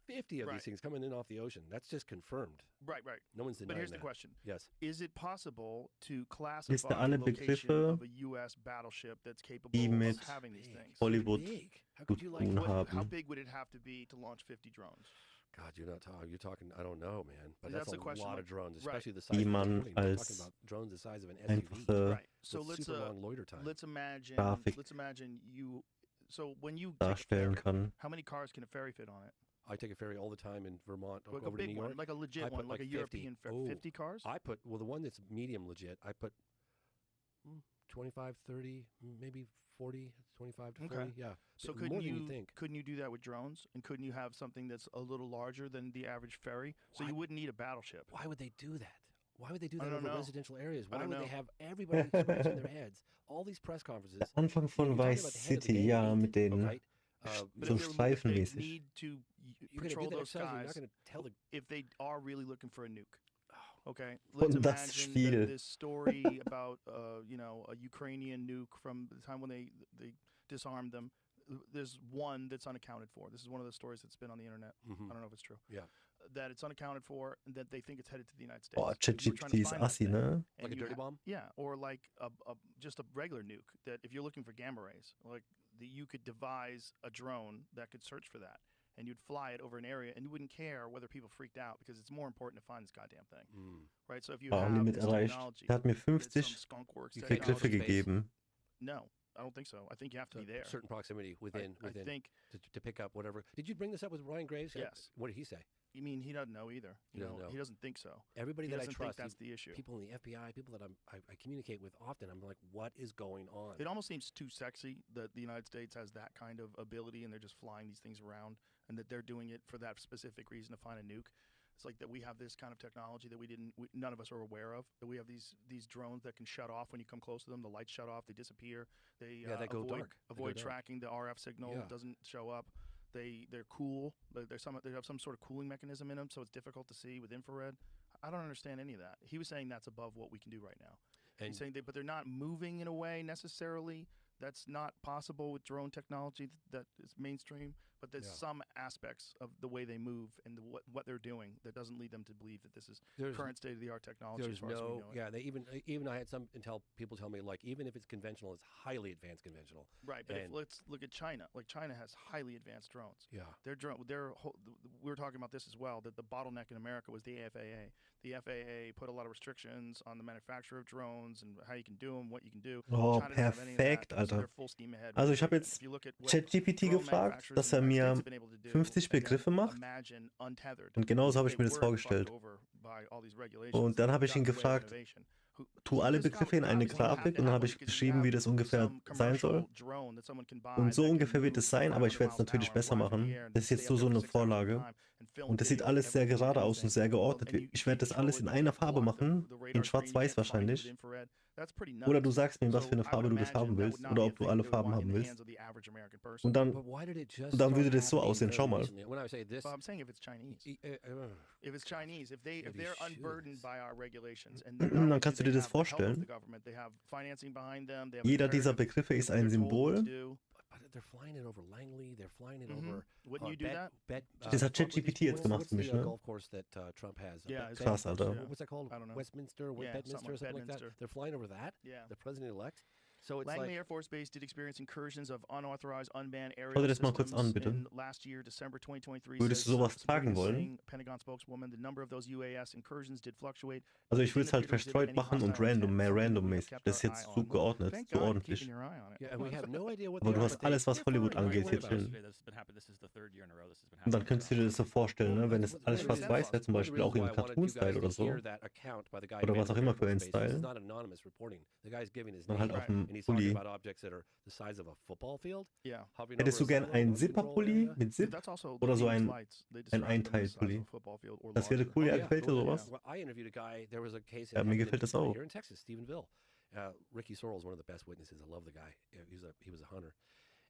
50 of Right. these things coming in off the ocean. That's just confirmed. Right. No one's denying But here's the that. question. Yes. Is it possible to Liste classify alle the location Begriffe, of a U.S. battleship that's capable die of mit having these things? Hollywood Big. How zu could you like tun How haben. big would it have to be to launch 50 drones? God, you're talking, I don't know, man. But That's that's the a question, lot like- of drones, right. especially the size Die of man the 20. We're talking als about drones the size of an SUV. einfache Right. So with let's super long loiter time. let's imagine Grafik you. So when you take a darstellen ferry, kann. how many cars can a ferry fit on it? I take a ferry all the time in Vermont, Like a over to big New York. one, like a legit I put one, like a 50. European ferry. Oh. 50 cars? The one that's medium legit, I put 25, 30, maybe 40, 25 to 40. Okay. Yeah. So more couldn't than you you think. couldn't you do that with drones? And couldn't you have something that's a little larger than the average ferry? So Why- you wouldn't need a battleship. Why would they do that? Why would they do I that don't over know. residential areas? I Why don't would know. they have everybody scratching their heads? All these press conferences. Der Anfang von You're talking Vice about the head of the City, gang ja, lead, mit den okay? But so if they streifenmäßig. need to You're going to patrol do that those exercise. You're not skies going to tell the. if they are really looking for a nuke. Okay, let's Und das imagine Spiel. that this story about a Ukrainian nuke from the time when they disarmed them. There's one that's unaccounted for. This is one of the stories that's been on the internet. Mhm. I don't know if it's true. Yeah. That it's unaccounted for, and that they think it's headed to the United States. Boah, If you were trying ChatGPT to ist find that assi, thing, ne? and Like a you dirty bomb? Yeah, or like just a regular nuke. That if you're looking for gamma rays, like you could devise a drone that could search for that, and you'd fly it over an area, and you wouldn't care whether people freaked out because it's more important to find this goddamn thing, right? So if you have Limit this erreicht. technology, Der hat mir that some 50 skunk works You can't Begriffe technology space. gegeben. No, I don't think so. I think you have to be there. Certain proximity within I think. to pick up whatever. Did you bring this up with Ryan Graves? Yes. What did he say? You mean he doesn't know either? He doesn't know. He doesn't think so. Everybody He that I doesn't think trust, that's the issue. people in the FBI, people that I communicate with often, I'm like, what is going on? It almost seems too sexy that the United States has that kind of ability and they're just flying these things around and that they're doing it for that specific reason to find a nuke. It's like that we have this kind of technology that none of us are aware of. That we have these drones that can shut off when you come close to them. The lights shut off. They disappear. They they go dark. They go Avoid dark. tracking. The RF signal Yeah. doesn't show up. They're cool. They have some sort of cooling mechanism in them, so it's difficult to see with infrared. I don't understand any of that. He was saying that's above what we can do right now. And He's saying but they're not moving in a way necessarily. That's not possible with drone technology that is mainstream. But there's some aspects of the way they move and what they're doing that doesn't lead them to believe that this is current state of the art technology. There's as far as we know it. they even I had some people tell me, like, even if it's conventional, it's highly advanced conventional. Right, but let's look at China. Like, China has highly advanced drones. Yeah. We were talking about this as well, that the bottleneck in America was the FAA. The FAA put a lot of restrictions on the manufacture of drones and how you can do them, what you can do. Oh, China doesn't have any of perfekt, that, so Alter. they're full steam ahead. Also ich habe jetzt If you look at what ChatGPT drone gefragt, manufacturers dass in er the United mir States have been able to do, 50 Begriffe again, macht. imagine untethered. Und genauso habe ich They mir das were vorgestellt. fucked over by all these regulations Und dann habe ich ihn got in the way of gefragt, innovation. tu alle Begriffe in eine Grafik und dann habe ich beschrieben, wie das ungefähr sein soll. Und so ungefähr wird es sein, aber ich werde es natürlich besser machen. Das ist jetzt nur so eine Vorlage. Und das sieht alles sehr gerade aus und sehr geordnet. Ich werde das alles in einer Farbe machen, in schwarz-weiß wahrscheinlich. Oder du sagst mir, was für eine Farbe du das haben willst oder ob du alle Farben haben willst. Und dann würde das so aussehen, schau mal. I'm saying if it's Chinese. If it's Chinese, if they're unburdened by our regulations and Dann kannst du dir das vorstellen. Jeder dieser Begriffe ist ein Symbol. They're flying it over Langley. They're flying it Mhm. over. Wouldn't you do that? Das hat ChatGPT jetzt gemacht für mich, ne? Golf course that Trump has. Yeah, Krass, Alter. What's that called? I don't know. Westminster, Yeah, Bedminster, something like something like that. Bedminster. They're flying over that. Yeah. The president-elect. So it's Langley like, Air Force Base did experience incursions of unauthorized unmanned Schau aerial dir das mal kurz an, systems bitte. in last year, December 2023. Würdest du says, sowas Sabrina tragen wollen? Singh, Pentagon spokeswoman, the number of those UAS incursions did fluctuate. Also ich würde es halt verstreut machen und random, mehr randommäßig. Das ist jetzt so geordnet, so ordentlich. yeah, and we have no idea what Aber they du are, hast but alles, was they're Hollywood fine. angeht, Don't hier worry about it. drin. This has been happening. This is the third year in a row this has been Und dann happening. könntest du dir das so vorstellen, ne? Wenn es alles One of the schwarz-weiß wäre, zum Beispiel auch in Cartoon-Style oder so. Oder was auch immer für ein Style. Dann halt auf dem Pulli. Yeah. Hättest du gern einen Zipper-Pulli mit Zip That's also oder so Leading's ein lights. They describe them as the size Einteil-Pulli? of a football field or Das wäre larger. cool, ja, gefällt dir sowas? Well, I interviewed a guy. There was a case Ja, mir gefällt das auch. here in Texas, Stephenville. Ricky Sorrell is one of the best witnesses. I love the guy. He was a hunter,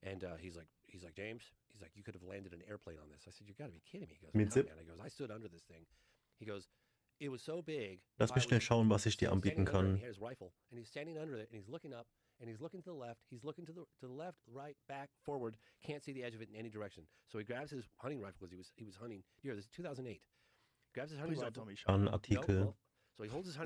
and he's like James. He's like, you could have landed an airplane on this. I said, you got to be kidding me. He goes, Mit no, Zip? man. He goes, I stood under this thing. He goes, it was so big. Lass mich schnell schauen, was ich dir anbieten kann. He had his rifle, and he's standing under it, and he's looking up, and he's looking to the left. He's looking to the left, right, back, forward. Can't see the edge of it in any direction. So he grabs his hunting rifle because he was hunting deer. This is 2008. Grabs his hunting Please don't rifle. tell me shot. An No, Artikel. well, so he holds his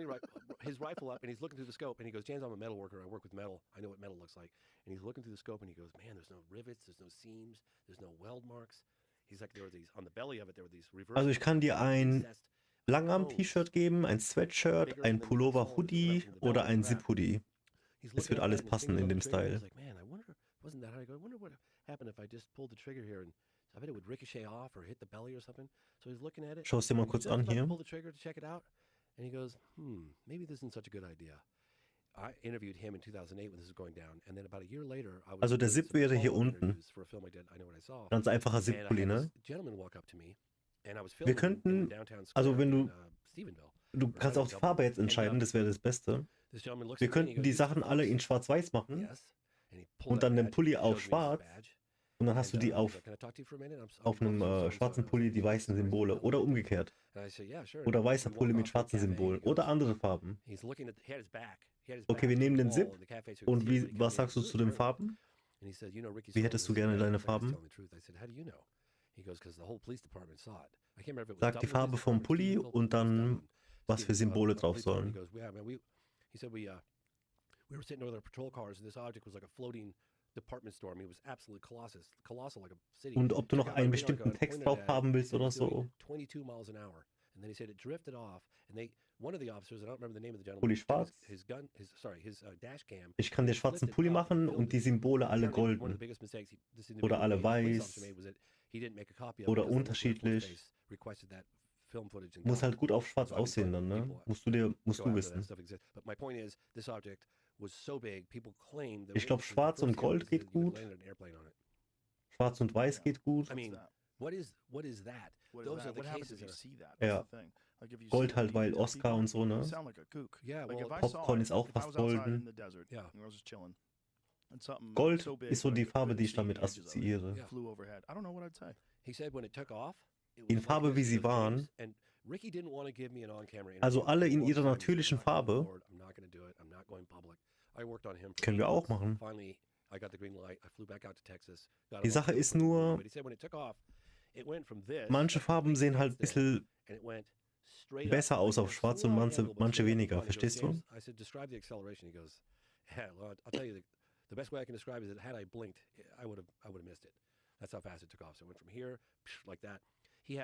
his rifle up, and he's looking through the scope, and he goes, James, I'm a metal worker. I work with metal. I know what metal looks like. And he's looking through the scope, and he goes, man, there's no rivets, there's no seams, there's no weld marks. He's like, there were these, on the belly of it, there were these reverse. Also ich kann dir ein Langarm-T-Shirt geben, ein Sweatshirt, ein Pullover-Hoodie oder ein Zip-Hoodie. Es wird alles passen in dem Style. Like, man, I wonder, wasn't that how I go? I wonder what happened if I just pulled the trigger here, and I bet it would ricochet off or hit the belly or something. So he's looking at it. Schau es dir mal and kurz he's an about to hier. pull the trigger to check it out, and he goes, maybe this isn't such a good idea. I interviewed him in 2008 when this was going down, and then about a year later, I was Also der doing Zip some wäre hier follow-up unten. interviews for a film I did, I Know What I Saw. Ganz einfacher And I Zip-Pulli, had ne? this gentleman walk up to me, and I was Wir filming könnten, in the downtown also square wenn in, du, Stephenville. du kannst auch die Farbe jetzt entscheiden, das wäre das Beste. This gentleman looks Wir at me and he könnten goes, die "You Sachen alle in folks?" schwarz-weiß machen Yes. And he pulled und out dann a den badge, Pulli showed auf me his schwarz badge, und dann hast du and, die he's auf, like, "Can I talk to you for a minute? auf einem schwarzen Pulli die weißen Symbole oder umgekehrt. And I said, "Yeah, sure." Oder And weißer we Pulli walk mit off to the schwarzen cafe, Symbol and he oder goes- andere Farben. He's looking at he had his back. He had his Okay, back wir to nehmen the den wall Zip. in the cafe so he Und could see wie, everybody was coming in. sagst du It was zu really den early. Farben? And he said, "You know, Ricky Wie Sorrell hättest du is the gerne guy deine who's Farben? telling the truth." I said, "How do you know?" He goes, "Because the whole police department saw it." I can't remember if it was Sag die Dublin Farbe Police vom Department, Pulli Stephenville und Police dann Department, was für Symbole drauf Police Department. sollen. He goes, "Yeah, man, he said we were sitting over the patrol cars, and this object was like a floating department store. I mean, it was absolutely colossal like a city." Und ob du noch Check out einen my radar bestimmten gun, Text pointed drauf at it, haben willst it oder was doing so. 22 miles an hour. And then he said it drifted off, and one of the officers, I don't remember the name of the gentleman, Pulli schwarz. his dash cam. Ich kann den schwarzen lifted Pulli up and machen filmed und it. die Symbole alle Apparently, one of the golden. biggest mistakes this Oder individual alle made, this police weiß. officer made, was that he didn't make a copy of it Oder because the local Air Force unterschiedlich. Base requested that film footage and Muss got halt it. gut auf schwarz So I've been aussehen dann, talking to ne? people Musst go du after that wissen. stuff exists. But my point is, this object was so big, people claim that Ich glaube, witnesses, the schwarz und first gold evidence geht is that you gut. had landed an airplane on it. Schwarz und weiß geht gut. I mean, that? what is that? What is Those that? are the What happens cases if you that are- see that? Ja. That's the thing. Like if you Gold see halt, that, weil you tell Oscar people, und so, You ne? sound like a kook. Yeah, Like well, if I saw Popcorn it, ist auch if I fast was outside golden. in the desert, Yeah. and I was just chilling, and something Gold so big ist so that I die Farbe, couldn't die ich see damit the edges of it assoziiere. Yeah. flew overhead. I don't know what I'd say. He said when it took off, it was In like Farbe, this. wie He sie goes, waren. "James," and Ricky didn't want to give me an on-camera interview. Also alle in All the ihrer time he said, natürlichen "I'm not going Farbe. forward. I'm not going to do it. I'm not going public." I worked on him for Können 8 wir auch months. machen. Finally, I got the green light. I flew back out to Texas. Got Die him on Sache film ist for a movie. nur, But he said when it took off, it went from this, manche Farben sehen halt ein this, bisschen and it went straight up, besser aus like auf a schwarz und slight manche, angle, but manche straight up weniger, and down. He goes, verstehst du? "James," I said, "describe the acceleration." He goes, "Yeah, well, I'll tell you the best way I can describe it is that had I blinked, I would have missed it. That's how fast it took off. So it went from here like that. He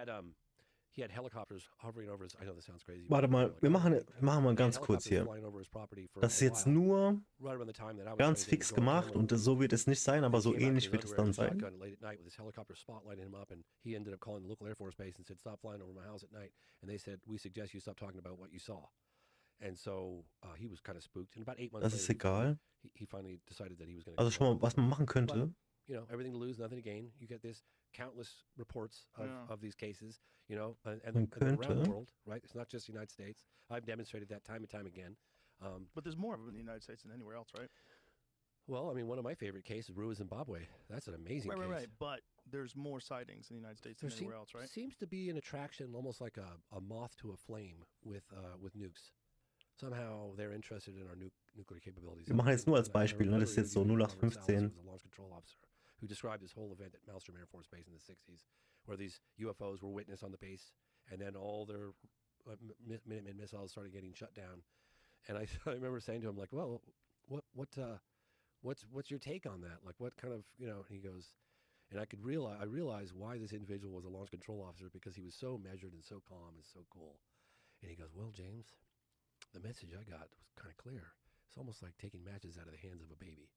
had helicopters hovering over his. I know this sounds crazy. Warte mal, wir machen mal He had ganz kurz helicopters hier. flying over his property for Das ist a jetzt while, nur right around the time that I was ganz trying to fix get him to go on gemacht camera. und so wird es nicht sein, aber so He came out ähnlich in wird his es underwear dann with a sein. shotgun late at night with his helicopter spotlighting him up, and he ended up calling the local Air Force Base and said, "Stop flying over my house at night." And they said, "We suggest you stop talking about what you saw." And so he was kind of spooked. And about 8 months Das ist later, egal. he finally decided that he was going Also schau mal, was man machen könnte. you know, everything to lose, nothing to gain. You get this countless reports of these cases, you know, and around the könnte- world, right? It's not just the United States. I've demonstrated that time and time again. But there's more of them in the United States than anywhere else, right? Well, I mean, one of my favorite cases, Rua, Zimbabwe. That's an amazing case. Right. But there's more sightings in the United States There than anywhere else, right? seems to be an attraction, almost like a moth to a flame with nukes. Somehow they're interested in our nuclear capabilities. Wir machen jetzt nur als And I Beispiel, ne? Das ist jetzt so remember Robert 0815. Salas, who was a launch control officer, who described this whole event at Malmstrom Air Force Base in the 60s, where these UFOs were witnessed on the base, and then all their Minuteman missiles started getting shut down. And I remember saying to him, like, "Well, what what's your take on that? Like, what kind of, and he goes, and I realized why this individual was a launch control officer, because he was so measured and so calm and so cool. And he goes, well, James, the message I got was kind of clear. It's almost like taking matches out of the hands of a baby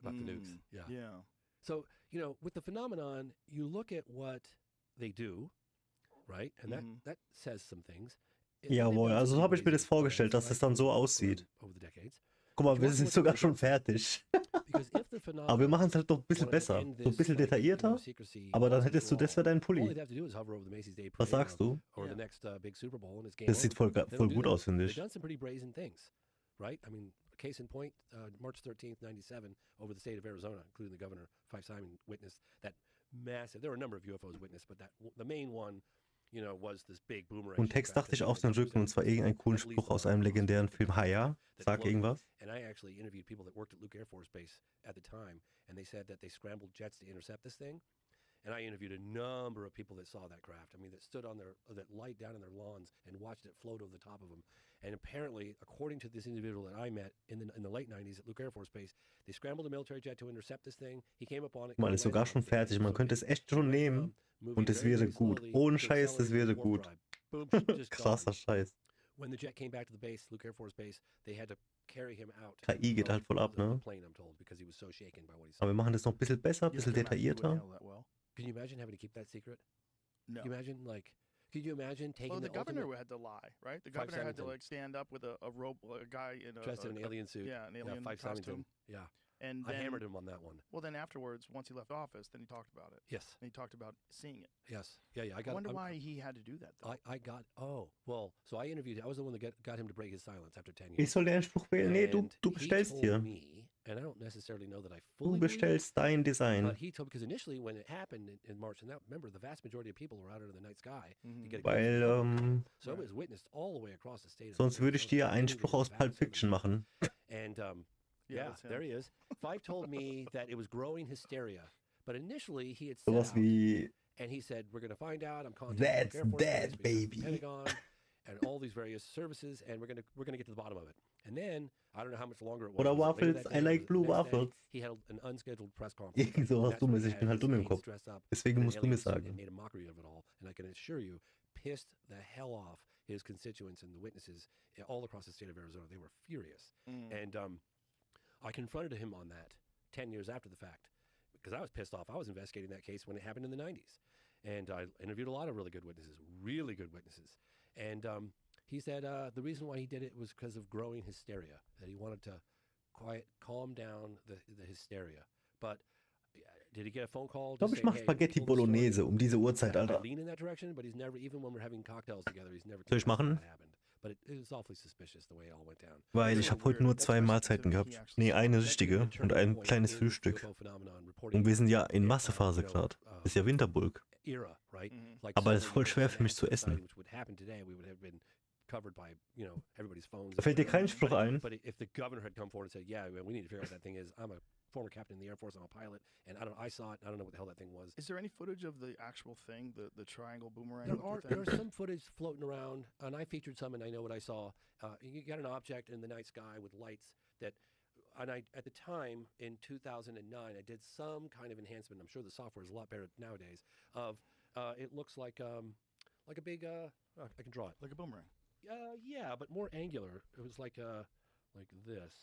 about the nukes. Yeah. So, with the phenomenon, you look at what they do, right? And that says some things. Jawohl, also so habe ich mir das vorgestellt, dass es dann so aussieht. Guck mal, wir sind sogar schon fertig. Aber wir machen es halt doch ein bisschen besser, so ein bisschen detaillierter, aber dann hättest du, das wäre dein Pulli. Was sagst du? Das sieht voll gut aus, finde ich. Right? I mean, case in point, March 13th, 97, over the state of Arizona, including the governor, 5 Simon, witnessed that massive, there were a number of UFOs witnessed, but the main one, was this big boomerang. Und Text dachte ich auf den Rücken, und zwar irgendeinen coolen Spruch aus einem legendären Film. Haya, sag irgendwas. And I actually interviewed people that worked at Luke Air Force Base at the time, and they said that they scrambled jets to intercept this thing. And I interviewed a number of people that saw that craft. I mean, that stood on that light down in their lawns and watched it float over the top of them. And apparently, according to this individual that I met in the late 90s at Luke Air Force Base, they scrambled a military jet to intercept this thing. He came up on it. Man ist sogar schon fertig. Man könnte es echt schon nehmen. Und es wäre gut. Ohne Scheiß, das wäre gut. Krasser Scheiß. When the jet came back to the base, Luke Air Force Base, they had to carry him out. KI geht halt voll ab, ne? Aber wir machen das noch ein bisschen besser, ein bisschen detaillierter. Can you imagine having to keep that secret? No. Could you imagine taking the governor had to lie, right? The governor had to stand up with a rope, a guy in dressed in an alien suit. Yeah, an alien costume. Yeah. And I hammered him on that one. Well, then afterwards, once he left office, then he talked about it. Yes. And he talked about seeing it. Yes. Yeah. I wonder why he had to do that, though. So I interviewed, I was the one that got him to break his silence after 10 years. Ich soll dir einen Spruch wählen? Nee, du bestellst hier. And I don't necessarily know that I Du fully bestellst dein Design. But he told, because initially when it happened in March, and remember, the vast majority of people were out under the night sky to get a Weil, so it was witnessed all the way across the state. Sonst würde ich dir einen Spruch aus Pulp Fiction machen. And yeah, there he is. Five told me that it was growing hysteria, but initially he had said, and he said, "We're going to find out. I'm contacting That's that, baby." Pentagon and all these various services, and we're gonna get to the bottom of it." And then I don't know how much longer it was. Oder Waffles, I like blue waffles. He held an unscheduled press conference. Irgend sowas Dummes, ich bin halt dumm im Kopf. Deswegen musst du mir sagen. And made a mockery of it all, and I can assure you, pissed the hell off his constituents and the witnesses all across the state of Arizona. They were furious, and I confronted him on that 10 years after the fact, because I was pissed off. I was investigating that case when it happened in the 90s, and I interviewed a lot of really good witnesses. And he said the reason why he did it was because of growing hysteria, that he wanted to calm down the hysteria. But did he get a phone call? Ich glaube, ich mache Spaghetti Bolognese um diese Uhrzeit, Alter. Lean in that direction, but he's never, even when we're having cocktails together, he's never. Soll ich machen? But it was awfully suspicious the way it all went down. Weil ich habe heute nur 2 Mahlzeiten gehabt. Nee, eine richtige und ein kleines Frühstück. Und wir sind ja in Massephase gerade. Ist ja Winterbulk. Aber es ist voll schwer für mich zu essen. Da fällt dir kein Spruch ein? But if the governor had come forward and said, "Yeah, we need to figure out what that thing is. I'm a former captain in the Air Force. I'm a pilot, and I saw it. I don't know what the hell that thing was." Is there any footage of the actual thing, the triangle boomerang? There's some footage floating around, and I featured some, and I know what I saw. You got an object in the night sky with lights that, and at the time in 2009, I did some kind of enhancement. I'm sure the software is a lot better nowadays. It looks like a big. I can draw it like a boomerang. Yeah, but more angular. It was like this.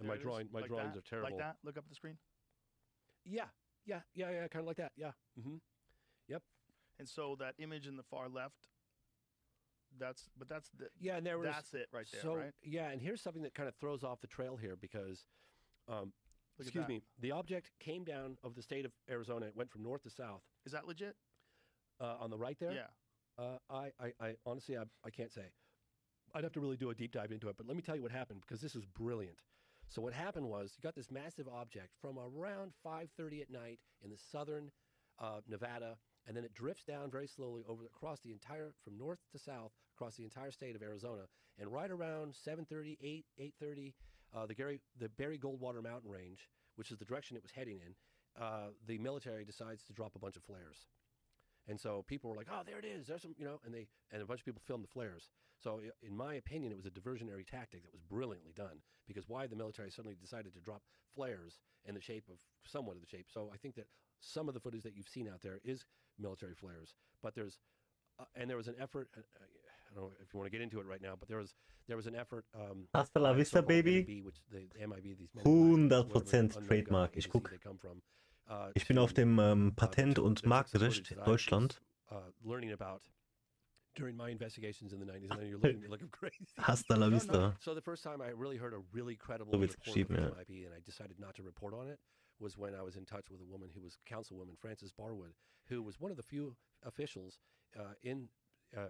And my drawings are terrible. Like that? Look up at the screen. Yeah, kind of like that. Yeah. Yep. And so that image in the far left, that's and there was, that's it right there, right? Yeah, and here's something that kind of throws off the trail here because, the object came down of the state of Arizona. It went from north to south. Is that legit? On the right there? Yeah. I honestly, I can't say. I'd have to really do a deep dive into it, but let me tell you what happened, because this is brilliant. So what happened was, you got this massive object from around 5:30 at night in the southern Nevada, and then it drifts down very slowly across the entire, from north to south, across the entire state of Arizona, and right around 7:30, 8:30, the Berry Goldwater mountain range, which is the direction it was heading in, the military decides to drop a bunch of flares. And so people were like, "Oh, there it is. There's some," and a bunch of people filmed the flares. So in my opinion, it was a diversionary tactic that was brilliantly done, because why the military suddenly decided to drop flares in the shape of somewhat of the shape. So I think that some of the footage that you've seen out there is military flares, but there was an effort. I don't know if you want to get into it right now, but there was an effort. Hasta la vista, baby. MIB, which the MIB, these 100% Trademark. Ich guck. Ich bin auf dem Patent- und Markenrecht Deutschland. Learning about during my investigations in the 90s, and then you're looking at me like I'm crazy. Hasta la vista. So the first time I really heard a really credible report of MIB, and I decided not to report on it, was when I was in touch with a woman who was councilwoman, Frances Barwood, who was one of the few officials in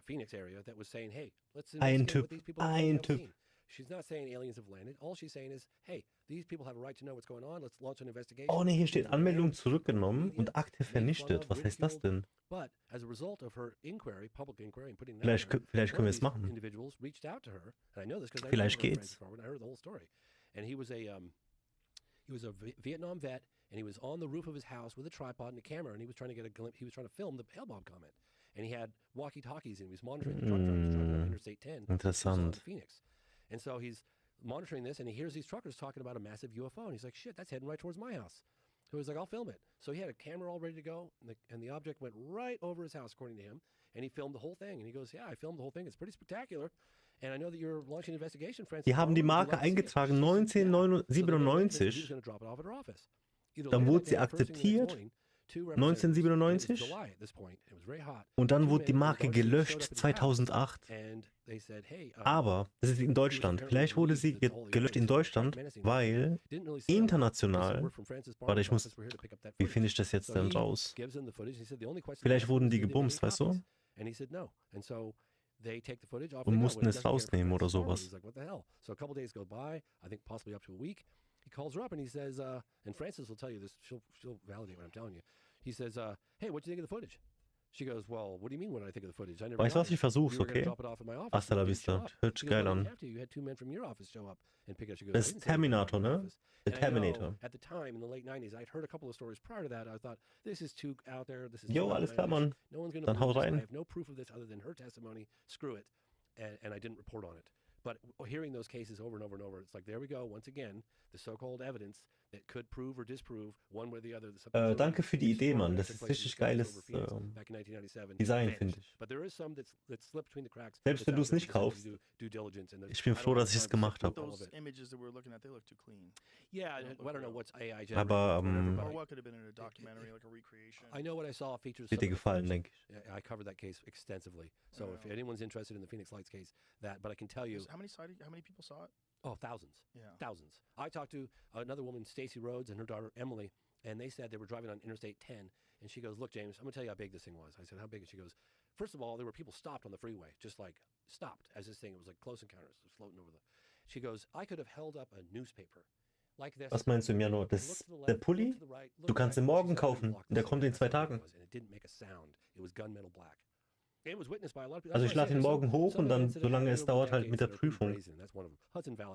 Phoenix area that was saying, "Hey, let's investigate what these people have seen." She's not saying aliens have landed. All she's saying is, "Hey, these people have a right to know what's going on. Let's launch an investigation." Oh ne, hier steht Anmeldung zurückgenommen und Akte vernichtet. Was heißt das denn? But as a result of her inquiry, public inquiry, and putting Vielleicht können wir es machen. Individuals reached out to her, and I know this because Vielleicht geht's. I heard the whole story. And he was a Vietnam vet, and he was on the roof of his house with a tripod and a camera, and he was trying to get a glimpse. He was trying to film the Hellbob comment, and he had walkie-talkies, and he was monitoring the truck drivers driving on Interstate 10. Interessant. In Phoenix. And so he's monitoring this, and he hears these truckers talking about a massive UFO, and he's like, "Shit, that's heading right towards my house." So he's like, "I'll film it." So he had a camera all ready to go, and the object went right over his house, according to him, and he filmed the whole thing. And he goes, "Yeah, I filmed the whole thing. It's pretty spectacular. And I know that you're launching an investigation, Francis." Die haben die Marke eingetragen 1997. Dann wurde sie akzeptiert 1997 und dann wurde die Marke gelöscht 2008. Aber das ist in Deutschland. Vielleicht wurde sie gelöscht in Deutschland, weil international. Warte, wie finde ich das jetzt denn raus? Vielleicht wurden die gebumst, weißt du? Und mussten es rausnehmen oder sowas. He calls her up and he says, and Frances will tell you this, she'll validate what I'm telling you. He says, "Hey, what do you think of the footage?" She goes, "Well, what do you mean when I think of the footage? I never." Weißt du was, ich versuch's, okay? Hasta la vista. Hört sich geil an. Das ist Terminator, ne? The Terminator. At the time, in the late 90s, I'd heard a couple of stories prior to that. I thought, this is too out there. This is Jo, alles klar, Mann. No one's gonna Dann hau believe this. rein. I have no proof of this other than her testimony. Screw it. And I didn't report on it. But hearing those cases over and over and over, it's like, there we go, once again, the so-called evidence that could prove or disprove one way or the other. Danke für die Idee, Mann. Das ist richtig geiles Design, finde ich. Selbst wenn du es nicht kaufst. Ich bin froh, dass ich es gemacht habe. Aber wird dir gefallen, denke ich. I covered that case extensively. So if anyone's interested in the Phoenix Lights case, but I can tell you. How many people saw it? Oh, thousands. Yeah. Thousands. I talked to another woman, Stacy Rhodes, and her daughter, Emily, and they said they were driving on Interstate 10, and she goes, "Look, James, I'm going to tell you how big this thing was." I said, "How big?" And she goes, "First of all, there were people stopped on the freeway, just like stopped as this thing. It was like Close Encounters, it was floating over the." She goes, "I could have held up a newspaper like this." Was meinst du im Januar? Das ist der Pulli? Du kannst ihn morgen kaufen. Der kommt in 2 Tagen. Also ich lade ihn morgen hoch und dann, solange es dauert, halt mit der Prüfung.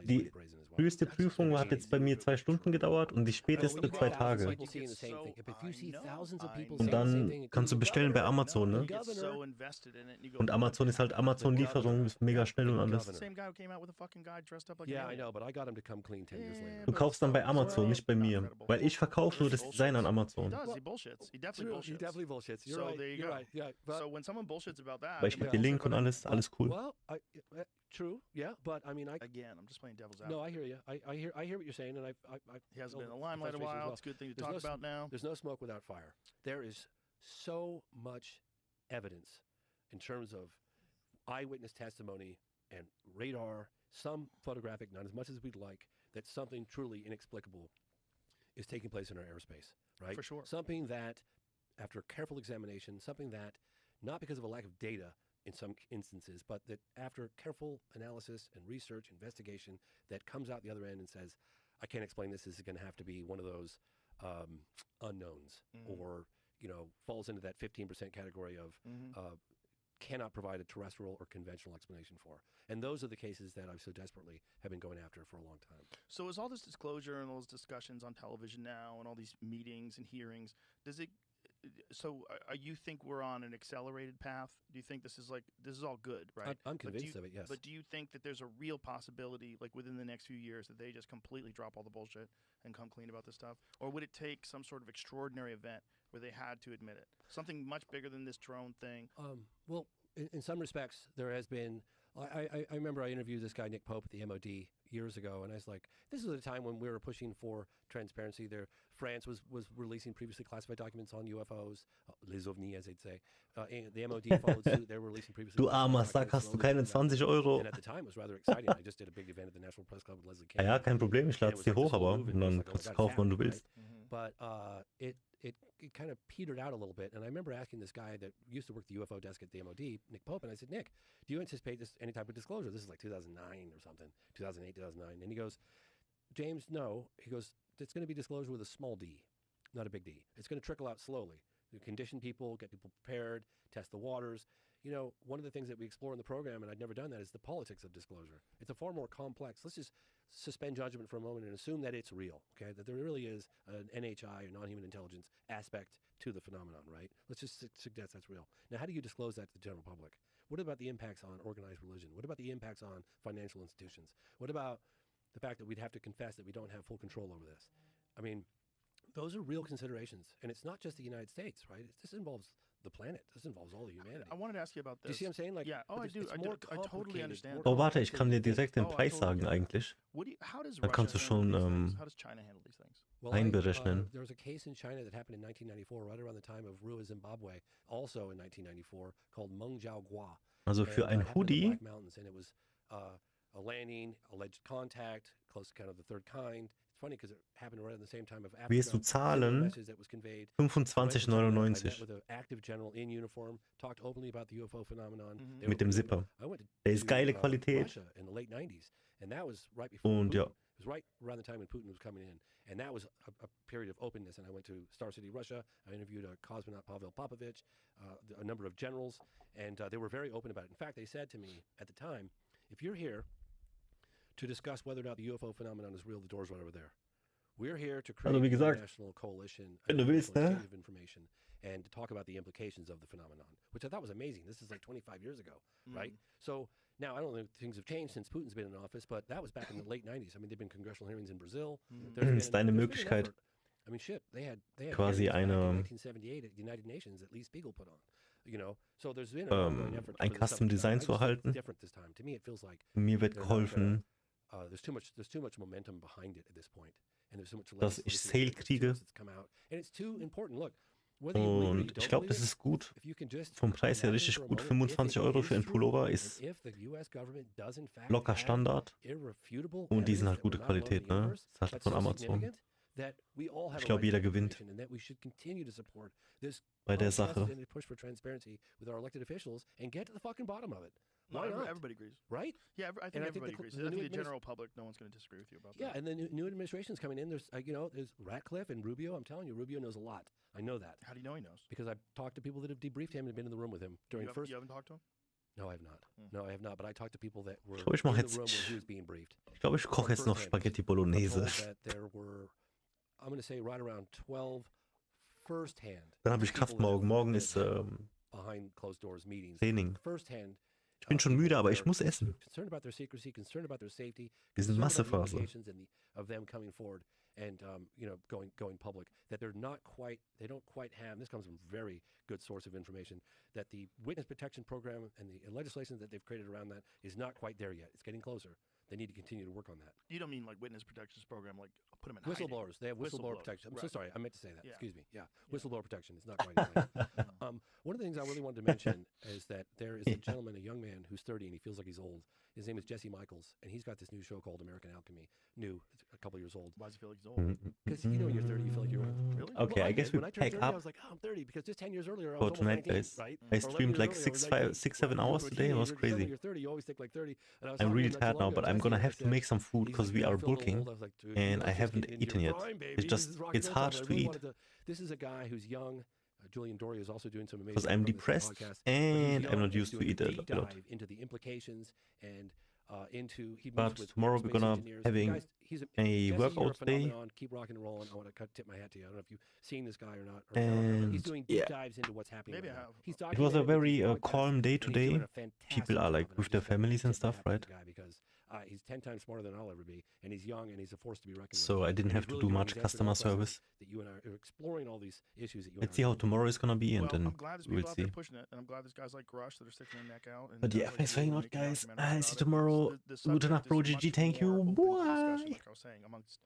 Die höchste Prüfung hat jetzt bei mir 2 Stunden gedauert und die späteste 2 Tage. Und dann kannst du bestellen bei Amazon, ne? Und Amazon ist halt Amazon-Lieferung, ist mega schnell und alles. Du kaufst dann bei Amazon, nicht bei mir. Weil ich verkaufe nur das Design an Amazon. Weil ich mit dem Link und alles cool. Well, true, yeah, but I mean, again, I'm just playing devil's advocate. No, I hear you. I hear what you're saying, and he hasn't been in the limelight a while. It's a good thing to talk about now. There's no smoke without fire. There is so much evidence in terms of eyewitness testimony and radar, some photographic, not as much as we'd like, that something truly inexplicable is taking place in our airspace, right? For sure. Something that, after careful examination, something that, not because of a lack of data in some instances, but that after careful analysis and research, investigation, that comes out the other end and says, "I can't explain this. This is going to have to be one of those unknowns," or, falls into that 15% category of cannot provide a terrestrial or conventional explanation for. And those are the cases that I so desperately have been going after for a long time. So is all this disclosure and all those discussions on television now and all these meetings and hearings, does it you think we're on an accelerated path? Do you think this is all good, right? I'm convinced of it, yes. But do you think that there's a real possibility, like within the next few years, that they just completely drop all the bullshit and come clean about this stuff? Or would it take some sort of extraordinary event where they had to admit it? Something much bigger than this drone thing? Well, in some respects, there has been. I remember I interviewed this guy, Nick Pope, at the MOD years ago, and I was like, this was a time when we were pushing for transparency. France was releasing previously classified documents on UFOs, les ovnis, as they'd say. And the MOD followed suit. They were releasing previously. Du armer Sack, hast du keine 20 Euro? And at the time, it was rather exciting. I just did a big event at the National Press Club with Leslie King. Ja, kein Problem, ich lade es dir hoch, aber dann kannst du kaufen, wann du willst. But it kind of petered out a little bit. And I remember asking this guy that used to work the UFO desk at the MOD, Nick Pope, and I said, Nick, do you anticipate any type of disclosure? This is like 2009 or something, 2008, 2009. And he goes, James, no. He goes, it's going to be disclosure with a small d, not a big D. It's going to trickle out slowly. You condition people, get people prepared, test the waters. You know, one of the things that we explore in the program, and I'd never done that, is the politics of disclosure. It's a far more complex. Let's just suspend judgment for a moment and assume that it's real, okay? That there really is an NHI, or non-human intelligence, aspect to the phenomenon, right? Let's just suggest that's real. Now, how do you disclose that to the general public? What about the impacts on organized religion? What about the impacts on financial institutions? What about the fact that we'd have to confess that we don't have full control over this? I mean, those are real considerations. And it's not just the United States, right? This involves the planet. This involves all of humanity. I wanted to ask you about this. Do you see what I'm saying? Like, yeah. Oh, I do. I totally understand. Oh, warte, ich kann dir direkt den Preis sagen eigentlich. Dann kannst du schon how does China handle these things? einberechnen. There was a case in China that happened in 1994, right around the time of Rua, Zimbabwe, also in 1994, called Mengjiaogua. Also für ein Hoodie. And it was a landing, alleged contact, close to kind of the third kind. It's funny because it happened right at the same time of Africa. Wirst du zahlen 25,99 with an active general in uniform, talked openly about the UFO phenomenon. Mit dem Zipper. Der ist geile Qualität. Russia in the late 90s, and that was right before Und Putin. ja. It was right around the time when Putin was coming in, and that was a period of openness. And I went to Star City, Russia. I interviewed a cosmonaut, Pavel Popovich, a number of generals, and they were very open about it. In fact, they said to me at the time, if you're here to discuss whether or not the UFO phenomenon is real, the door's right over there. We're here to create wie an gesagt, international coalition wenn du willst, ne? of information and to talk about the implications of the phenomenon, which I thought was amazing. This is like 25 years ago, right? So now I don't know if things have changed since Putin's been in office, but that was back in the late 90s. I mean, there've been congressional hearings in Brazil. Ist deine Möglichkeit, I mean, shit, they had quasi in 1978 at the United Nations that Lee Spiegel put on. You know, so there's been an effort ein Custom Design zu erhalten. Different this time. To me, it feels like Mir wird geholfen, there's too much momentum behind it at this point, and there's so much dass ich Sale kriege. that's come out, and it's too important. Look, Und ich glaube, das ist gut. Vom Preis her richtig gut. 25 Euro für einen Pullover ist locker Standard. Und die sind halt gute Qualität, ne? Das ist halt von Amazon. Ich glaube, jeder gewinnt bei der Sache. Why not? Everybody agrees, right? Yeah, I think everybody agrees. I think the general public, no one's going to disagree with you about that. Yeah, and the new administration's coming in. There's, there's Ratcliffe and Rubio. I'm telling you, Rubio knows a lot. I know that. How do you know he knows? Because I've talked to people that have debriefed him and been in the room with him during first. You haven't talked to him? No, I have not. No, I have not. But I talked to people that were in the room when he was being briefed. Ich glaube, ich koche jetzt noch Spaghetti Bolognese. There were, I'm going to say, right around 12 firsthand. Dann habe ich Kraft morgen. Morgen ist behind closed doors meetings. Training. Firsthand. Ich bin schon müde, aber ich muss essen. Concerned about their secrecy, concerned about their safety. Wir sind Massephase. Of them coming forward and going public, that they don't quite have. This comes from very good source of information, that the witness protection program and the legislation that they've created around that is not quite there yet. It's getting closer. They need to continue to work on that. You don't mean like witness protection program, like put them in whistleblowers. Hiding. They have whistleblower protection. I'm so sorry. I meant to say that. Yeah. Excuse me. Yeah. Whistleblower protection is not quite right. One of the things I really wanted to mention is that there is a gentleman, a young man who's 30 and he feels like he's old. His name is Jesse Michaels, and he's got this new show called American Alchemy. New. It's a couple years old. Why does he feel like he's old? Because when you're 30, you feel like you're old. Really? Okay, I guess we pack 30, up. I was like, oh, I'm 30 because just 10 years earlier I for was tonight, 19, guys. right? I streamed like 6-7 hours today. It was crazy. You're 30, you always think like 30. I'm really tired now, but I'm gonna have to make some food because we are booking, and I haven't eaten yet. It's hard to eat. This is a guy who's young. Julian Dory is also doing some amazing. Because I'm depressed and I'm not used to eat a lot. Into the implications and into. But tomorrow we're gonna having a Jesse, workout day. Keep rocking and rolling. I want to tip my hat to you. I don't know if you've seen this guy or not. And he's doing deep dives into what's happening. Maybe right I now. have. He's it was a documented very these podcasts, calm day and he's doing today. a fantastic People are job, like and with I their just gotta families and tip my stuff, hat to right? the guy because he's 10 times smarter than I'll ever be, and he's young and he's a force to be reckoned with. So I didn't And have he's to really do doing- much he's answering customer all the questions service. that you and I are exploring all these issues that you and Let's I see are how going tomorrow is gonna be, and Well, then I'm glad there's we'll people out there see. pushing it, and I'm glad there's guys like Grush that are sticking their neck out. And But yeah, guys like thanks for you hanging out, making guys. documentaries I'll about see you it. tomorrow. The Gute Nacht, subject Bro is GG. much Thank more you. open to discussion, Bye. like I was saying, amongst